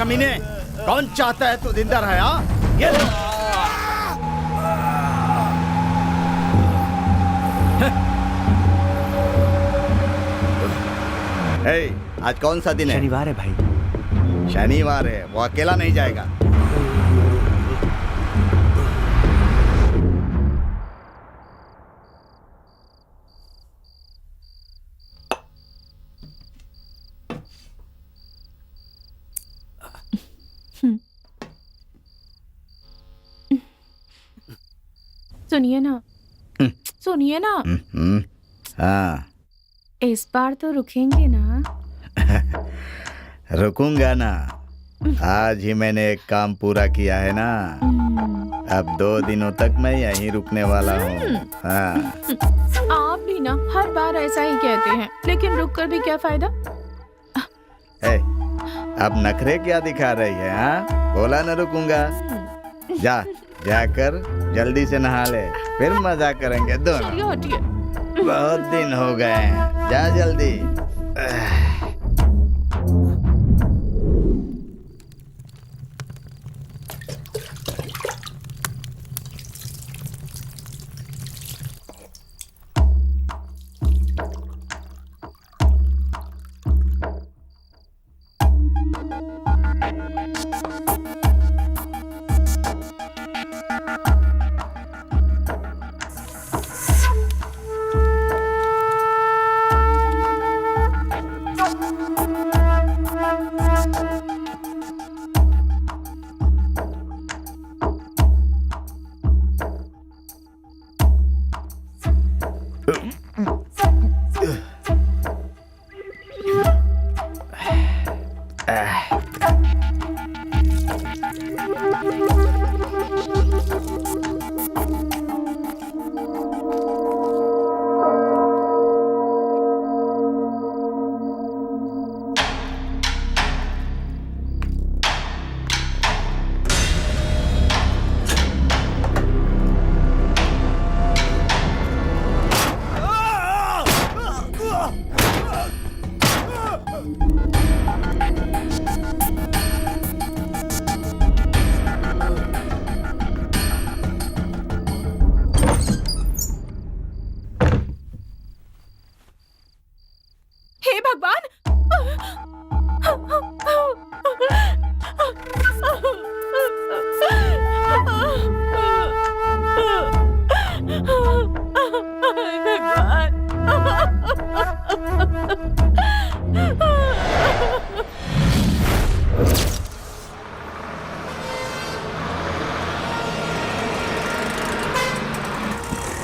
कमीने, कौन चाहता है तू जिंदा रहे? हाँ, ये ले। आज कौन सा दिन है? शनिवार है भाई। शनिवार है, वो अकेला नहीं जाएगा। सुनिए ना, सुनिए ना। हाँ, इस बार तो रुकेंगे ना? रुकूंगा ना। आज ही मैंने एक काम पूरा किया है ना, अब 2 दिनों तक मैं यहीं रुकने वाला हूँ। हाँ। आप भी ना हर बार ऐसा ही कहते हैं, लेकिन रुक कर भी क्या फायदा? अब नखरे क्या दिखा रही है? हाँ, बोला ना रुकूंगा। जाकर जल्दी से नहा ले, फिर मजा करेंगे दोनों। हटिए। बहुत दिन हो गए हैं, जा जल्दी।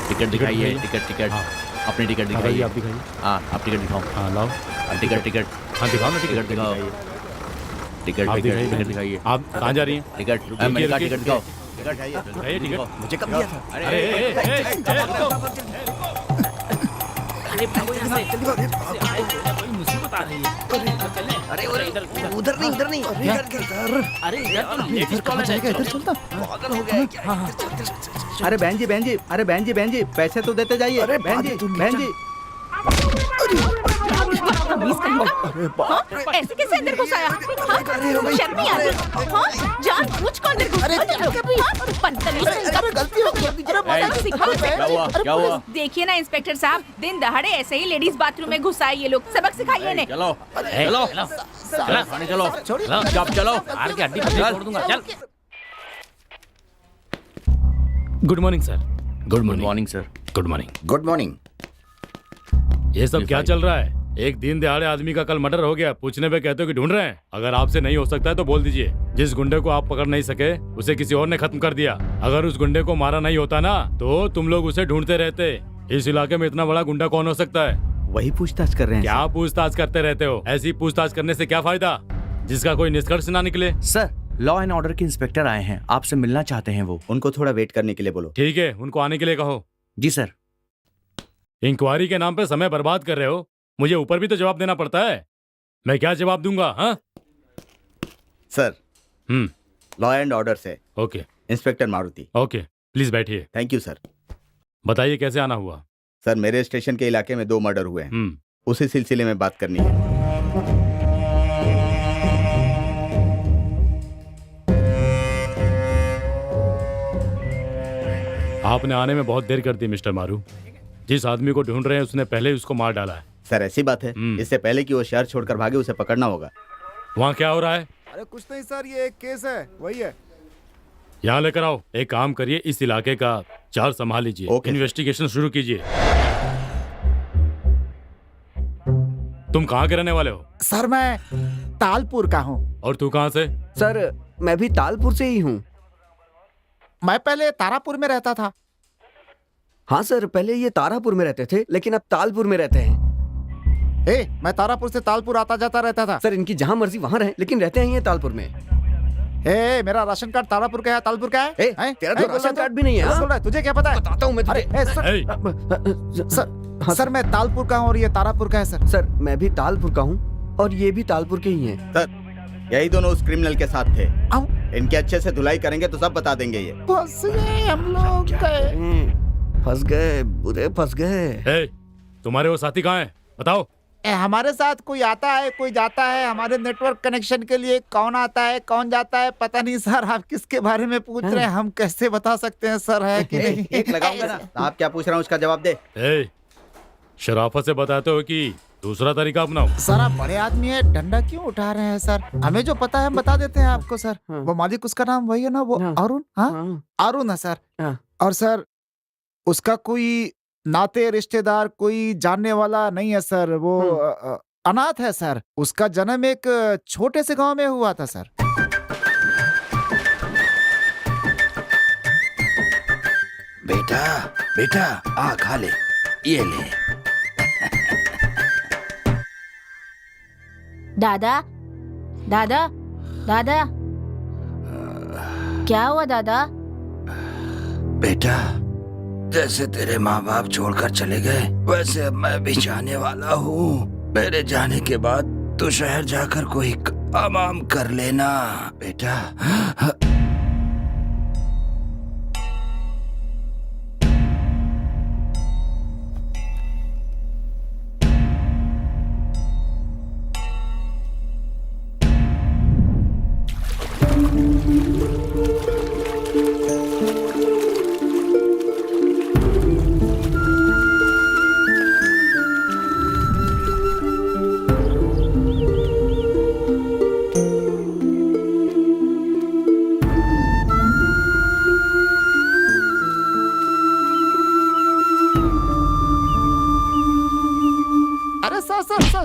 टिकट दिखाइए। टिकट हाँ। अपनी टिकट हाँ दिखाइए। आप दिखाइए। हाँ, आप टिकट दिखाओ। हाँ लाओ। टिकट हाँ दिखाओ ना, टिकट दिखाओ। टिकट आप टिकट दिखाइए। आप कहाँ जा रही हैं? टिकट रुकिए, मैंने कहा रुकिए, टिकट दिखाओ। दिखाइए टिकट। मुझे कब दिया था? मुसीबत आ रही है। अरे उधर नहीं, इधर नहीं। अरे इधर कहाँ जाएगा? इधर चलता। पागल हो गया है क्या? अरे बहन जी, पैसे तो देते जाइए। अरे बहन जी। ऐसे कैसे अंदर घुस आया? शर्म नहीं आती? हाँ, जानबूझकर अंदर घुस आया। क्या हुआ? देखिए ना इंस्पेक्टर साहब, दिन दहाड़े ऐसे ही लेडीज बाथरूम में घुस आए ये लोग। सबक सिखाइए इन्हें। चलो चलो। आर के हड्डी तोड़ दूंगा। चल। Good morning sir. Good morning sir. Good morning. Good morning. ये सब क्या चल रहा है? एक दिन दिहाड़े आदमी का कल मर्डर हो गया, पूछने पे कहते हो कि ढूंढ रहे हैं। अगर आपसे नहीं हो सकता है तो बोल दीजिए। जिस गुंडे को आप पकड़ नहीं सके उसे किसी और ने खत्म कर दिया। अगर उस गुंडे को मारा नहीं होता ना तो तुम लोग उसे ढूंढते रहते। इस इलाके में इतना बड़ा गुंडा कौन हो सकता है? वही पूछताछ कर रहे हैं। क्या पूछताछ करते रहते हो? ऐसी पूछताछ करने से क्या फायदा जिसका कोई निष्कर्ष ना निकले। सर, लॉ एंड ऑर्डर के इंस्पेक्टर आए हैं, आपसे मिलना चाहते हैं वो। उनको थोड़ा वेट करने के लिए बोलो। ठीक है, उनको आने के लिए कहो। जी सर। इंक्वायरी के नाम पे समय बर्बाद कर रहे हो। मुझे ऊपर भी तो जवाब देना पड़ता है। मैं क्या जवाब दूंगा? हाँ सर, लॉ एंड ऑर्डर से okay. Inspector Maruti. Okay, please बैठिए। Thank you sir. बताइए कैसे आना हुआ? सर, मेरे स्टेशन के इलाके में 2 मर्डर हुए हैं, उसी सिलसिले में बात करनी है। आपने आने में बहुत देर कर दी मिस्टर मारू। जिस आदमी को ढूंढ रहे हैं उसने पहले ही उसको मार डाला है। सर ऐसी बात है, इससे पहले कि वो शहर छोड़कर भागे उसे पकड़ना होगा। वहाँ क्या हो रहा है? अरे कुछ नहीं सर, ये एक केस है, वही है। यहाँ लेकर आओ। एक काम करिए, इस इलाके का चार्ज संभाल लीजिए। ओके। इन्वेस्टिगेशन शुरू कीजिए। तुम कहाँ के रहने वाले हो? सर मैं तालपुर का हूँ। और तू कहाँ से? सर मैं भी तालपुर से ही हूँ। मैं पहले तारापुर में रहता था। हाँ सर, पहले ये तारापुर में रहते थे लेकिन अब तालपुर में रहते हैं। मैं तारापुर से तालपुर आता जाता रहता था। सर इनकी जहाँ मर्जी वहाँ रहे लेकिन रहते हैं ये तालपुर में। मेरा राशन कार्ड तारापुर का है, तालपुर का है। तेरा तो राशन कार्ड भी नहीं है। बोल रहा है, तुझे क्या पता है? बताता हूँ मैं तुझे। सर मैं तालपुर का हूँ और ये तारापुर का है सर। सर मैं भी तालपुर का हूँ और ये भी तालपुर के ही हैं। सर यही दोनों उस क्रिमिनल के साथ थे। इनके अच्छे से धुलाई करेंगे तो सब बता देंगे। ये फंस गए हम लोग। फंस गए, बुरे फंस गए। तुम्हारे वो साथी कहाँ हैं? बताओ। हमारे साथ कोई आता है कोई जाता है। हमारे नेटवर्क कनेक्शन के लिए कौन आता है कौन जाता है पता नहीं सर। आप किसके बारे में पूछ रहे हैं? हम कैसे बता सकते हैं सर है कि नहीं? एक लगाऊंगा ना। आप क्या पूछ रहा हूँ उसका जवाब दे। शराफत से बताते हो कि दूसरा तरीका अपनाओ। सर आप बड़े आदमी है, डंडा क्यों उठा रहे हैं सर? हमें जो पता है हम बता देते हैं आपको सर। वो मालिक उसका नाम वही है ना, वो अरुण। हाँ अरुण है सर। और सर उसका कोई नाते रिश्तेदार कोई जानने वाला नहीं है सर। वो अनाथ है सर। उसका जन्म एक छोटे से गांव में हुआ था सर। बेटा बेटा आ खा ले, ये ले। दादा दादा दादा, क्या हुआ दादा? बेटा जैसे तेरे माँ बाप छोड़कर चले गए वैसे अब मैं भी जाने वाला हूँ। मेरे जाने के बाद तू शहर जाकर कोई काम कर लेना बेटा।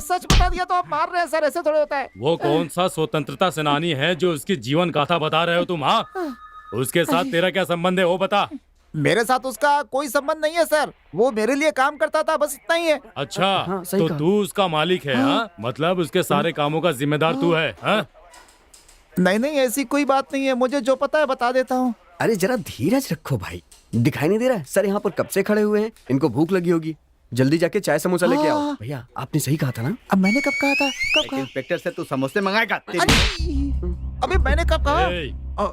सच बता दिया तो आप मार रहे हैं सर, ऐसे थोड़े होता है। वो कौन सा स्वतंत्रता सेनानी है जो उसकी जीवन गाथा बता रहे हो तुम? हाँ, उसके साथ तेरा क्या संबंध है वो बता। मेरे साथ उसका कोई संबंध नहीं है सर। वो मेरे लिए काम करता था, बस इतना ही है। अच्छा तो तू उसका मालिक है? हाँ, मतलब उसके सारे कामों का जिम्मेदार तू है? हाँ? नहीं ऐसी कोई बात नहीं है। मुझे जो पता है बता देता हूँ। अरे जरा धीरज रखो भाई, दिखाई नहीं दे रहा है? सर यहाँ पर कब से खड़े हुए हैं, इनको भूख लगी होगी। जल्दी जाके चाय समोसा लेके आओ। भैया आपने सही कहा था ना? अब मैंने कब कहा था? कब कहा? इंस्पेक्टर से तू समोसे मंगाएगा? अबे मैंने कब कहा?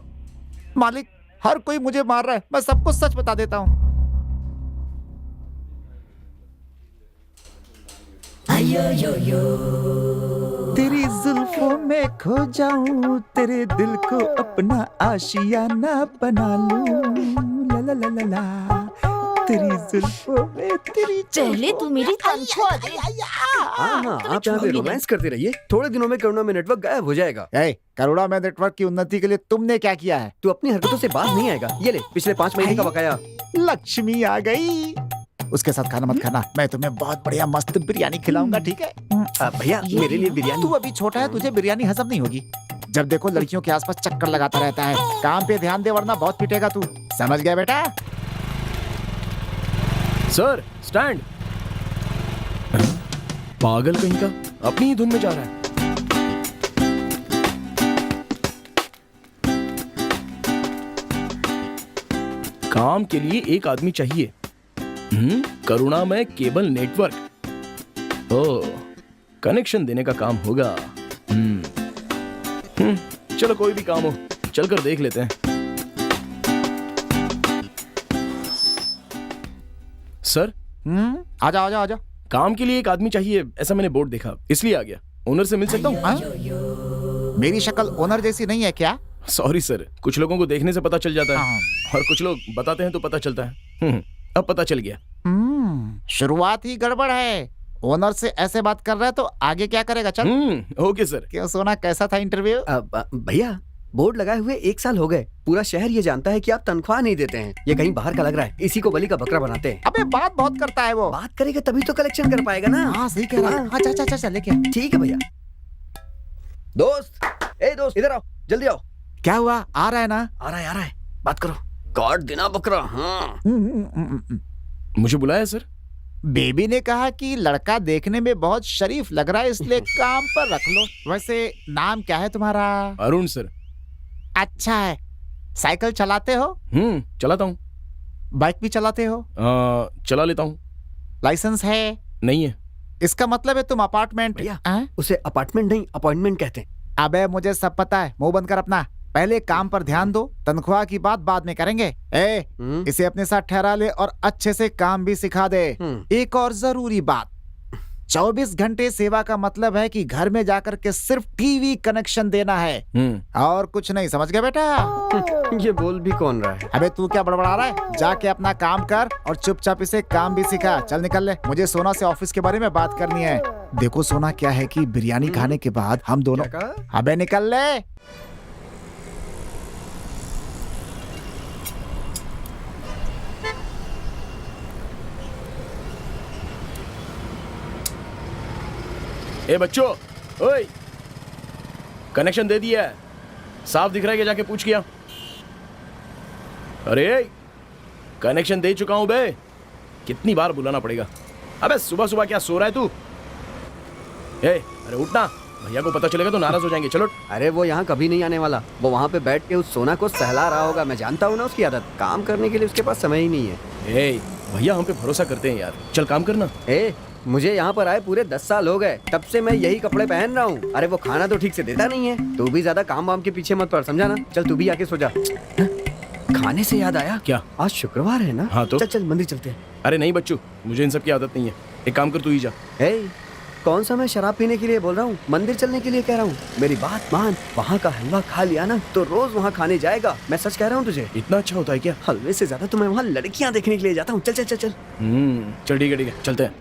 मालिक हर कोई मुझे मार रहा है, मैं सब कुछ सच बता देता हूँ। तेरी जुल्फों में खो जाऊं, तेरे दिल को अपना आशियाना बना लूं। ला ला ला ला ला, तेरी जुल्फों में तेरी। पहले तू मेरी तनख्वाह दे। हाँ आप यहाँ पे रोमांस करते रहिए, थोड़े दिनों में करुणा में नेटवर्क गायब हो जाएगा। करुणा में नेटवर्क की उन्नति के लिए तुमने क्या किया है? तू अपनी हरकतों से बाहर नहीं आएगा। ये ले पिछले 5 महीने का बकाया। लक्ष्मी आ गई। उसके साथ खाना मत खाना, मैं तुम्हें बहुत बढ़िया मस्त बिरयानी खिलाऊंगा, ठीक है? भैया मेरे लिए बिरयानी। तू अभी छोटा है, तुझे बिरयानी हजम नहीं होगी। जब देखो लड़कियों के आसपास चक्कर लगाता रहता है। काम पे ध्यान दे वरना बहुत पिटेगा तू, समझ गया बेटा? Sir stand. पागल कहीं का, अपनी ही धुन में जा रहा है। काम के लिए एक आदमी चाहिए। करुणा में केबल नेटवर्क। ओह, कनेक्शन देने का काम होगा। चलो कोई भी काम हो, चलकर देख लेते हैं। सर आजा आजा आजा। काम के लिए एक आदमी चाहिए, ऐसा मैंने बोर्ड देखा, इसलिए आ गया। ओनर से मिल सकता हूँ? मेरी शक्ल ओनर जैसी नहीं है क्या? सॉरी सर, कुछ लोगों को देखने से पता चल जाता है और कुछ लोग बताते हैं तो पता चलता है। अब पता चल गया। शुरुआत ही गड़बड़ है। ओनर से ऐसे बात कर रहा है तो आगे क्या करेगा? चल। Okay sir. क्यों सोना, कैसा था इंटरव्यू? भैया बोर्ड लगाए हुए 1 साल हो गए, पूरा शहर ये जानता है कि आप तनख्वाह नहीं देते हैं। ये कहीं बाहर का लग रहा है, इसी को बलि का बकरा बनाते हैं। अबे बात बहुत करता है वो। बात करेगा तभी तो कलेक्शन कर पाएगा ना। हाँ सही कह रहा है। हाँ चल लेके आ। ठीक है भैया। दोस्त, ए दोस्त इधर आओ, जल्दी आओ। क्या हुआ? आ रहा है ना? आ रहा है, बात करो। काट देना बकरा। हाँ। मुझे बुलाया सर? बेबी ने कहा कि लड़का देखने में बहुत शरीफ लग रहा है, इसलिए काम पर रख लो। वैसे नाम क्या है तुम्हारा? अरुण सर। अच्छा है। साइकिल चलाते हो? चलाता हूँ। बाइक भी चलाते हो? चला लेता हूँ। लाइसेंस है? नहीं है। इसका मतलब है तुम अपार्टमेंट। उसे अपार्टमेंट नहीं अपॉइंटमेंट कहते हैं। अबे मुझे सब पता है, मुंह बंद कर अपना। पहले काम पर ध्यान दो, तनख्वाह की बात बाद में करेंगे। इसे अपने साथ ठहरा ले और अच्छे से काम भी सिखा दे। एक और जरूरी बात, 24 घंटे सेवा का मतलब है कि घर में जाकर के सिर्फ टीवी कनेक्शन देना है और कुछ नहीं। समझ गया बेटा? ये बोल भी कौन रहा है? अबे तू क्या बड़बड़ा रहा है? जाके अपना काम कर और चुपचाप इसे काम भी सिखा। चल निकल ले, मुझे सोना से ऑफिस के बारे में बात करनी है। देखो सोना, क्या है कि बिरयानी खाने के बाद हम दोनों। अबे निकल ले। ए बच्चों, ओए, कनेक्शन दे दिया है, साफ दिख रहा है कि जाके पूछ किया। अरे कनेक्शन दे चुका हूं बे, कितनी बार बुलाना पड़ेगा? अबे सुबह सुबह क्या सो रहा है तू? अरे उठना, भैया को पता चलेगा तो नाराज हो जाएंगे। चलो। अरे वो यहाँ कभी नहीं आने वाला, वो वहाँ पे बैठ के उस सोना को सहला रहा होगा। मैं जानता हूँ ना उसकी आदत, काम करने के लिए उसके पास समय ही नहीं है। भैया हम पे भरोसा करते हैं यार, चल काम करना। मुझे यहाँ पर आए पूरे 10 साल हो गए, तब से मैं यही कपड़े पहन रहा हूँ। अरे वो खाना तो ठीक से देता नहीं है। तू भी ज्यादा काम वाम के पीछे मत पड़, समझा ना? चल तू भी आके सो जा। खाने से याद आया, क्या आज शुक्रवार है ना? हाँ तो चल मंदिर चलते हैं। अरे नहीं बच्चू, मुझे इन सब की आदत नहीं है। एक काम कर, तू ही जा। कौन सा मैं शराब पीने के लिए बोल रहा हूँ, मंदिर चलने के लिए कह रहा हूँ। मेरी बात मान, वहाँ का हलवा खा लिया ना तो रोज वहाँ खाने जाएगा। मैं सच कह रहा हूँ तुझे। इतना अच्छा होता है क्या? हलवे से ज्यादा तो मैं वहाँ लड़कियाँ देखने के लिए जाता हूँ। चल चल चल चल। चल ठीक है चलते हैं।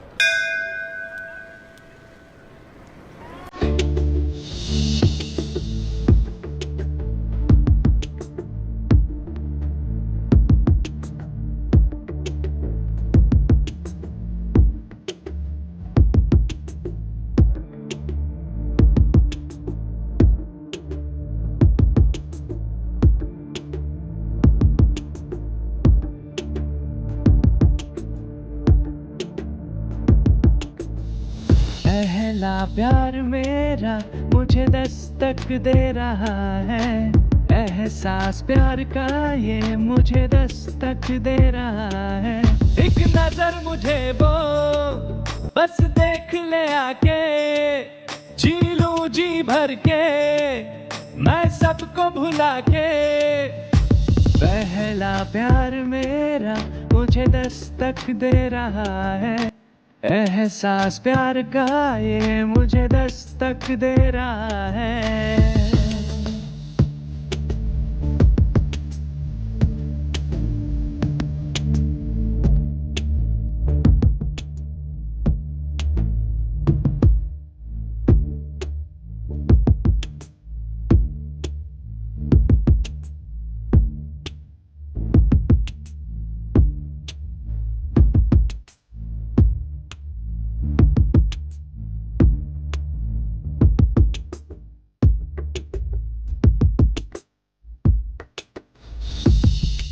पहला प्यार मेरा मुझे दस्तक दे रहा है, एहसास प्यार का ये मुझे दस्तक दे रहा है। एक नजर मुझे वो बस देख ले आके, जी लूं जी भर के मैं सबको भुला के। पहला प्यार मेरा मुझे दस्तक दे रहा है, एहसास प्यार का ये मुझे दस्तक दे रहा है।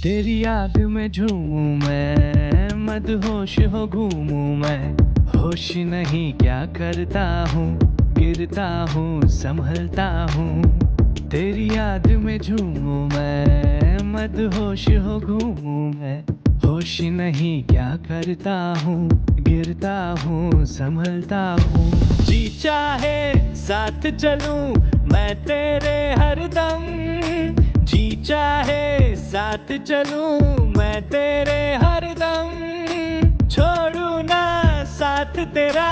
तेरी याद में झूमूं मैं, मदहोश हो घूमूं मैं, होश नहीं क्या करता हूँ, गिरता हूँ संभलता हूँ। तेरी याद में झूमूं मैं, मदहोश हो घूमूं मैं, होश नहीं क्या करता हूँ, गिरता हूँ संभलता हूँ। जी चाहे साथ चलूं मैं तेरे हरदम, जी चाहे साथ चलूं मैं तेरे हरदम, छोड़ू ना साथ तेरा,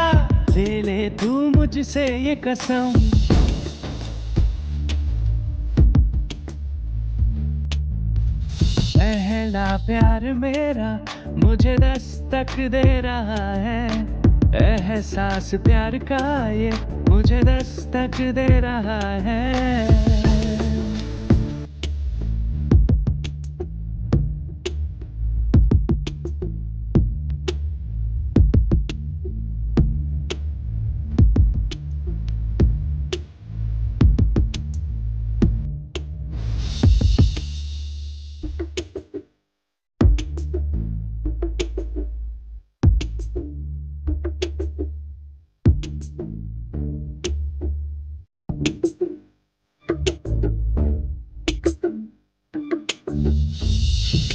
ले ले तू मुझसे ये कसम। पहला प्यार मेरा मुझे दस्तक दे रहा है, एहसास प्यार का ये मुझे दस्तक दे रहा है।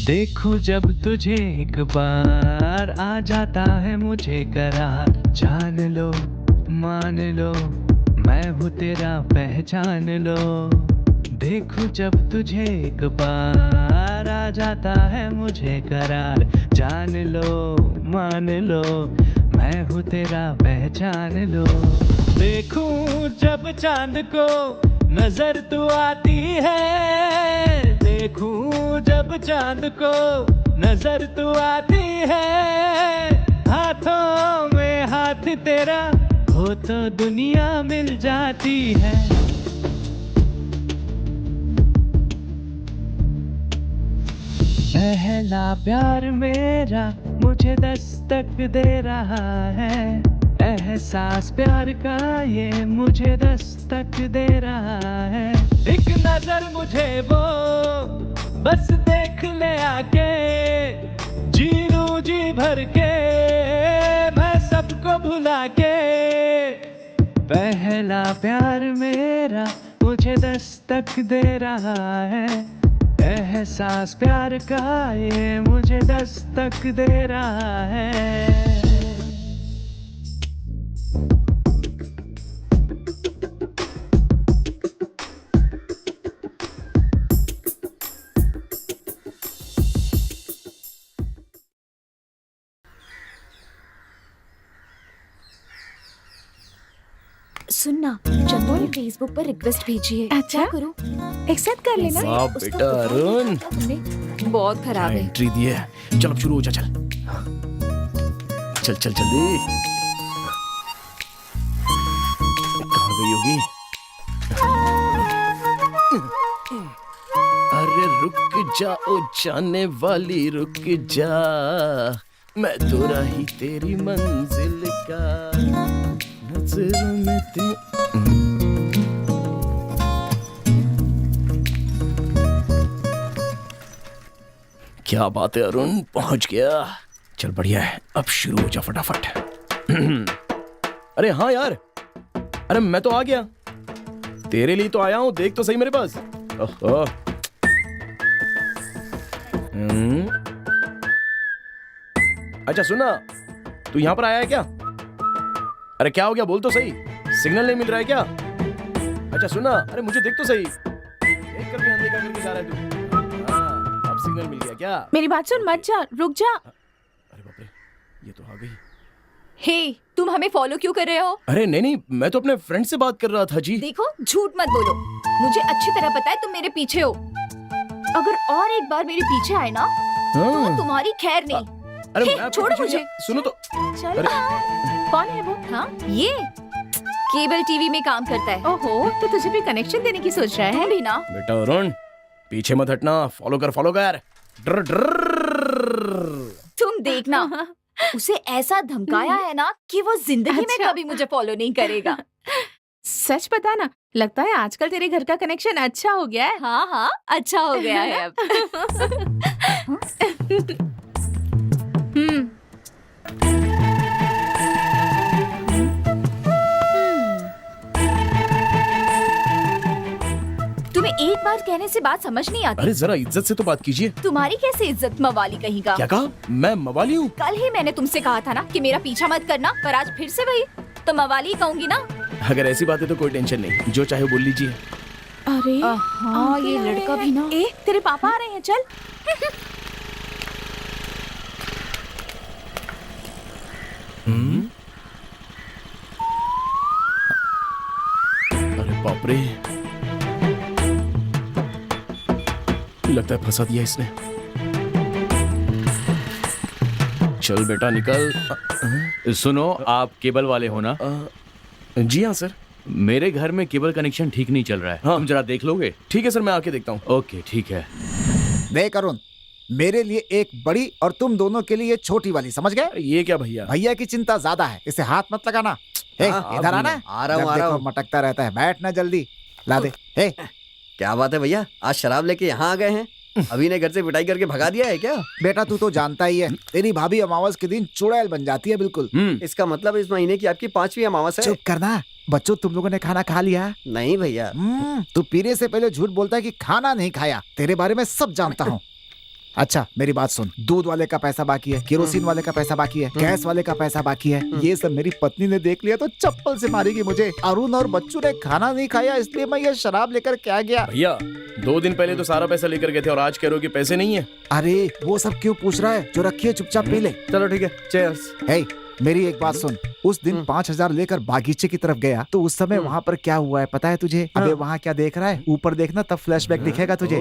देखूं जब तुझे एक बार आ जाता है मुझे करार, जान लो मान लो मैं हूँ तेरा पहचान लो। देखूं जब तुझे एक बार आ जाता है मुझे करार, जान लो मान लो मैं हूँ तेरा पहचान लो। देखूं जब चांद को नजर तू आती है, देखूं जब चांद को नजर तू आती है, हाथों में हाथ तेरा हो तो दुनिया मिल जाती है। पहला प्यार मेरा मुझे दस्तक दे रहा है, एहसास प्यार का ये मुझे दस्तक दे रहा है। एक नजर मुझे वो बस देख ले आके, जी लूं जी भर के मैं सबको भुला के। पहला प्यार मेरा मुझे दस्तक दे रहा है, एहसास प्यार का ये मुझे दस्तक दे रहा है। सुनना, चंदू ने फेसबुक पर रिक्वेस्ट भेजी है। अच्छा? क्या करूं? एक्सेप्ट कर लेना। वाह उसको बेटा तो अरुण, तुमने बहुत खराब है। एंट्री दी है। चल अब शुरू हो जा, चल चल चल जल्दी। कहाँ गई होगी? अरे रुक जा ओ जाने वाली रुक जा, मैं तो रही तेरी मंजिल का नजरों में क्या बात है अरुण, पहुंच गया। चल बढ़िया है, अब शुरू हो जा फटाफट। अरे हाँ यार, अरे मैं तो आ गया, तेरे लिए तो आया हूं, देख तो सही मेरे पास। ओहो। अच्छा सुना, तू यहाँ पर आया है क्या? अरे क्या हो गया, बोल तो सही, सिग्नल नहीं मिल रहा है क्या? अच्छा सुना, अरे मुझे देख तो सही, देख कर भी अनदेखा करके जा रहा है तू। हाँ, अब सिग्नल मिल गया क्या? मेरी बात सुन, मत जा, रुक जा। अरे बाप रे, ये तो आ गई। हे, तुम हमें फॉलो क्यों कर रहे हो? अरे नहीं नहीं, मैं तो अपने फ्रेंड से बात कर रहा था जी। देखो, झूठ मत बोलो, मुझे अच्छी तरह पता है तुम मेरे पीछे हो। अगर और एक बार मेरे पीछे आए ना, तो तुम्हारी खैर नहीं। अरे हे, मैं आपके छोड़ो पीछे मुझे। क्या- सुनो तो। चल। अरे कौन है वो? हाँ, ये केबल टीवी में काम करता है। ओहो, तो तुझे भी कनेक्शन देने की सोच रहा है भी ना? बेटा अरुण, पीछे मत हटना, फॉलो कर फॉलो कर। डर डर। तुम देखना, उसे ऐसा धमकाया है ना कि वो जिंदगी में कभी मुझे फॉलो नहीं करेगा। सच बता ना, लगता है आजकल तेरे घर का कनेक्शन अच्छा हो गया है। हाँ हाँ, अच्छा हो गया है अब। तुम्हें एक बार कहने से बात समझ नहीं आती? अरे जरा इज्जत से तो बात कीजिए। तुम्हारी कैसे इज्जत, मवाली कहीं का। क्या कहा? मैं मवाली हूँ? कल ही मैंने तुमसे कहा था ना कि मेरा पीछा मत करना, पर आज फिर से वही, तो मवाली कहूंगी ना। अगर ऐसी बात है तो कोई टेंशन नहीं, जो चाहे बोल लीजिए। अरे हाँ, ये लड़का भी ना। ए, तेरे पापा आ रहे हैं, चल। अरे बाप रे, लगता है फंसा दिया इसने। चल बेटा निकल। सुनो, आप केबल वाले हो ना? जी हाँ सर। मेरे घर में केबल कनेक्शन ठीक नहीं चल रहा है। हाँ। तुम जरा देख लोगे? ठीक है सर, मैं आके देखता हूँ। ओके ठीक है। देख अरुण, मेरे लिए एक बड़ी और तुम दोनों के लिए छोटी वाली, समझ गए? ये क्या भैया? भैया की चिंता ज्यादा है, इसे हाथ मत लगाना। हे, इधर आना। आ रहा हूँ, जब आ रहा देखो हूँ। मटकता रहता है, बैठना जल्दी। ला दे। हे, क्या बात है भैया, आज शराब लेके यहाँ आ गए हैं? अभी ने घर से पिटाई करके भगा दिया है क्या? बेटा तू तो जानता ही है, तेरी भाभी अमावस के दिन चुड़ैल बन जाती है बिल्कुल। इसका मतलब इस महीने की आपकी 5वीं अमावस है? चुप करना। बच्चों, तुम लोगों ने खाना खा लिया? नहीं भैया। तू पीने से पहले झूठ बोलता है कि खाना नहीं खाया। तेरे बारे में सब जानता हूँ। अच्छा मेरी बात सुन, दूध वाले का पैसा बाकी है, केरोसिन वाले का पैसा बाकी है, गैस वाले का पैसा बाकी है। ये सब मेरी पत्नी ने देख लिया तो चप्पल से मारेगी मुझे। अरुण और बच्चू ने खाना नहीं खाया, इसलिए मैं ये शराब लेकर क्या गया। भैया 2 दिन पहले तो सारा पैसा लेकर गए थे और आज कह रहे हो कि पैसे नहीं है। अरे वो सब क्यों पूछ रहा है, जो रखिए चुपचाप पी ले। चलो ठीक है, चीयर्स। हे, मेरी एक बात सुन, उस दिन 5000 लेकर बागीचे की तरफ गया तो उस समय वहाँ पर क्या हुआ है पता है तुझे? अबे वहाँ क्या देख रहा है, ऊपर देखना, तब फ्लैशबैक दिखेगा तुझे।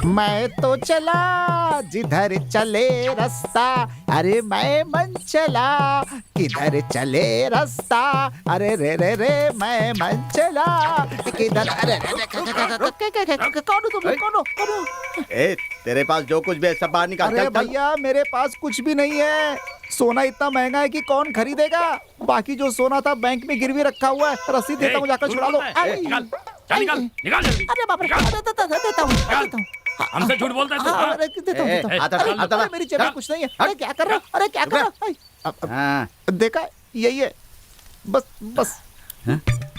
मैं तो चला जिधर चले रास्ता, अरे मैं मन चला किधर चले रास्ता, अरे रे रे रे मैं मन चला किधर। अरे कौन हो तुम लोग? कौन हो? ए, तेरे पास जो कुछ भी है सब बाहर निकाल। अरे भैया मेरे पास कुछ भी नहीं है। सोना इतना महंगा है कि कौन खरीदेगा। बाकी जो सोना था बैंक में गिरवी रखा हुआ है, रसीद देता हूँ, जाकर छुड़ा लो। निकाल जल्दी। अरे बाप रे, देता हूँ। हमसे झूठ बोलता है तू? हाँ, अरे देता हूँ। अरे मेरी जेब में कुछ नहीं है। अरे क्या कर रहा है? अरे क्या कर रहा है? देखा, यही है, बस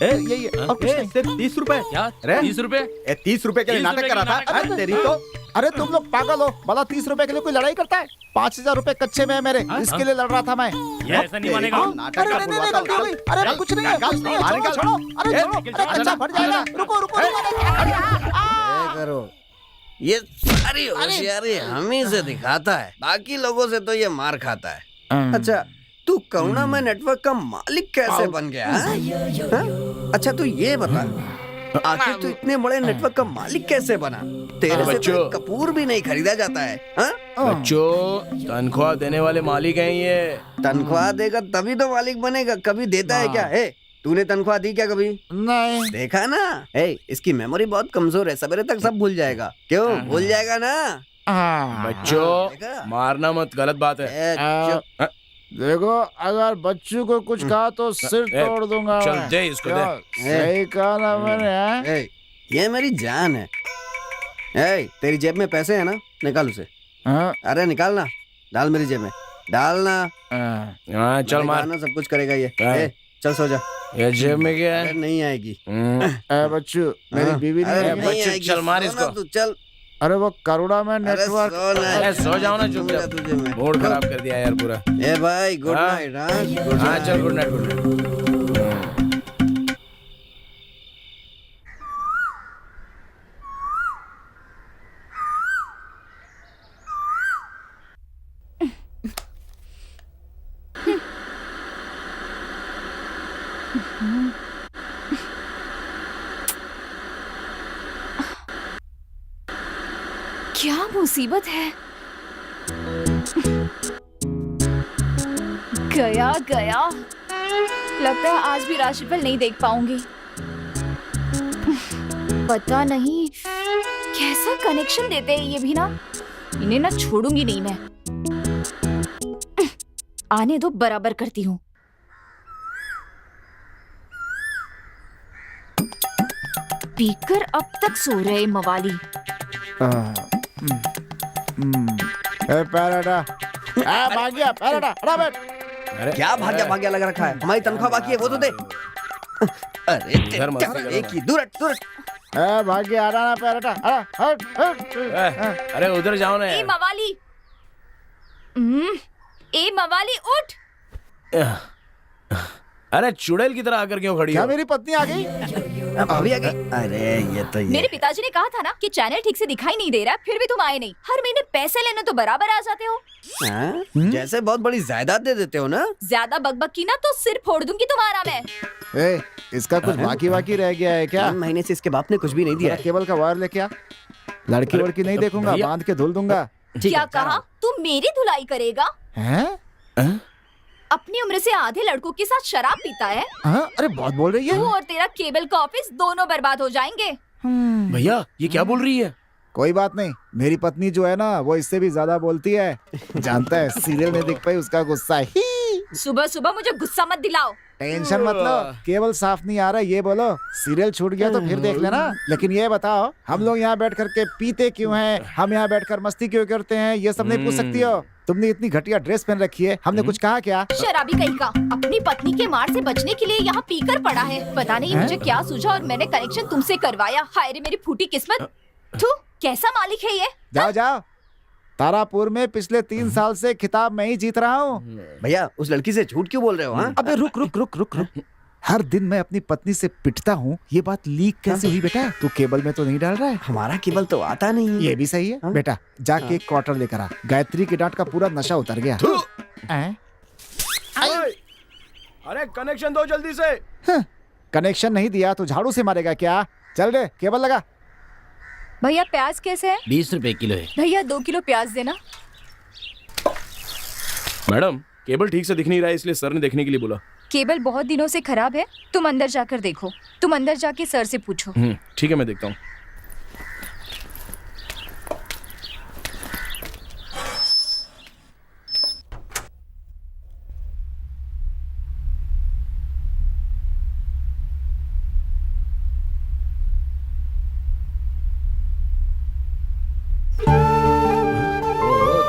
यही है और कुछ नहीं। सिर्फ 30 रुपए? क्या? 30 रुपए? 30 रुपए के लिए 30 नाटक रुपए कर रहा के था? नाटक? अरे तेरी तो। अरे तुम लोग पागल हो, भला 30 रुपए के लिए कोई लड़ाई करता है? 5000 रुपए कच्चे में है मेरे, इसके लिए लड़ रहा था मैं। ये ऐसा नहीं मानेगा। अरे नहीं, गलती हो गई। अरे कुछ नहीं है, छोड़ो। अरे कच्चा फट जाएगा। रुको। करो, ये सारी होशियारी हम ही से दिखाता है, बाकी लोगों से तो ये मार खाता है। अच्छा तू करुणा में नेटवर्क का मालिक कैसे बन गया? अच्छा तू ये बता, आखिर तू इतने बड़े नेटवर्क का मालिक कैसे बना? तेरे से तो एक कपूर भी नहीं खरीदा जाता है। बच्चों, तनख्वाह देने वाले मालिक हैं ये। तनख्वाह देगा तभी तो मालिक बनेगा, कभी देता है क्या? तूने तनख्वाह दी क्या कभी? नहीं। देखा ना, इसकी मेमोरी बहुत कमजोर है, सवेरे तक सब भूल जाएगा। क्यों भूल जाएगा ना? बच्चों मारना मत, गलत बात है। देखो अगर बच्चू को कुछ कहा तो सिर तोड़ दूंगा। चल दे इसको, दे। सही कहा ना मैंने। ये मेरी जान है। तेरी जेब में पैसे है ना, निकाल उसे। अरे निकालना, डाल मेरी जेब में, डालना। चल मार, सब कुछ करेगा ये। चल सो जा। ये जेब में क्या है? नहीं आएगी। बच्चू मेरी बीवी नहीं आएगी। चल मार इसको। तू चल। अरे वो करुणा में नेटवर्क। अरे सो जाओ ना चुपचाप, मूड खराब कर दिया यार पूरा। ए भाई गुड नाइट। हाँ चल, गुड नाइट। क्या मुसीबत है। गया लगता है आज भी राशिफल नहीं देख पाऊंगी। पता नहीं कैसा कनेक्शन देते हैं ये भी ना, इन्हें ना छोड़ूंगी नहीं मैं। आने दो, बराबर करती हूँ। पीकर अब तक सो रहे मवाली। भाग्या बैठ। क्या भाग्या लगा रखा है? हमारी तनख्वाह बाकी है, वो तो दे। अरे एक ही दूर भाग्य आ रहा ना पैराटा। अरे उधर जाओ ना। ए मवाली उठ। अरे चुड़ैल की तरह आकर क्यों खड़ी क्या हो? मेरी पत्नी आ गई? अभी आ गई? अरे ये तो मेरे पिताजी ने कहा था ना कि चैनल ठीक से दिखाई नहीं दे रहा, फिर भी तुम आए नहीं। हर महीने पैसे लेने तो बराबर आ जाते हो। जैसे बहुत बड़ी जायदाद दे देते हो ना। ज्यादा बकबक की ना तो सिर फोड़ दूंगी तुम्हारा मैं। इसका कुछ बाकी रह गया है क्या? 3 महीने से इसके बाप ने कुछ भी नहीं दिया। केबल का वायर लेके आ। लड़की वड़की नहीं देखूंगा, बांध के धुल दूंगा। क्या कहा? तू मेरी धुलाई करेगा? हैं? अपनी उम्र से आधे लड़कों के साथ शराब पीता है। हाँ? अरे बहुत बोल रही है। तू और तेरा केबल का ऑफिस दोनों बर्बाद हो जाएंगे। भैया ये क्या बोल रही है? कोई बात नहीं, मेरी पत्नी जो है ना वो इससे भी ज्यादा बोलती है। जानता है सीरियल में दिख पाई उसका गुस्सा ही। सुबह सुबह मुझे गुस्सा मत दिलाओ। टेंशन मत लो, केवल साफ नहीं आ रहा ये बोलो। सीरियल छूट गया तो फिर देख लेना। लेकिन ये बताओ, हम लोग यहाँ बैठ करके पीते क्यों हैं, हम यहाँ बैठकर मस्ती क्यों करते हैं, ये सब नहीं पूछ सकती हो? तुमने इतनी घटिया ड्रेस पहन रखी है, हमने कुछ कहा क्या? शराबी कहीं का अपनी पत्नी के मार से बचने के लिए यहाँ पीकर पड़ा है। पता नहीं मुझे क्या सूझा और मैंने कनेक्शन तुमसे करवाया। हाय रे मेरी फूटी किस्मत। थू, कैसा मालिक है ये? जाओ जाओ, तारापुर में पिछले 3 साल से खिताब मैं ही जीत रहा हूँ। भैया उस लड़की से झूठ क्यों बोल रहे हो? हाँ? अबे रुक रुक रुक रुक रुक। हर दिन मैं अपनी पत्नी से पिटता हूँ, ये बात लीक कैसे हुई बेटा? तू केबल में तो नहीं डाल रहा है? हमारा केबल तो आता नहीं है। ये भी सही है बेटा, जाके एक क्वार्टर लेकर आ। गायत्री की डांट का पूरा नशा उतर गया। अरे कनेक्शन दो जल्दी से। कनेक्शन नहीं दिया तो झाड़ू से मारेगा क्या? चल रे केबल लगा। भैया प्याज कैसे है? 20 रुपए किलो है। भैया 2 किलो प्याज देना। मैडम केबल ठीक से दिख नहीं रहा है, इसलिए सर ने देखने के लिए बोला। केबल बहुत दिनों से खराब है, तुम अंदर जाकर देखो। तुम अंदर जाके सर से पूछो। ठीक है मैं देखता हूँ।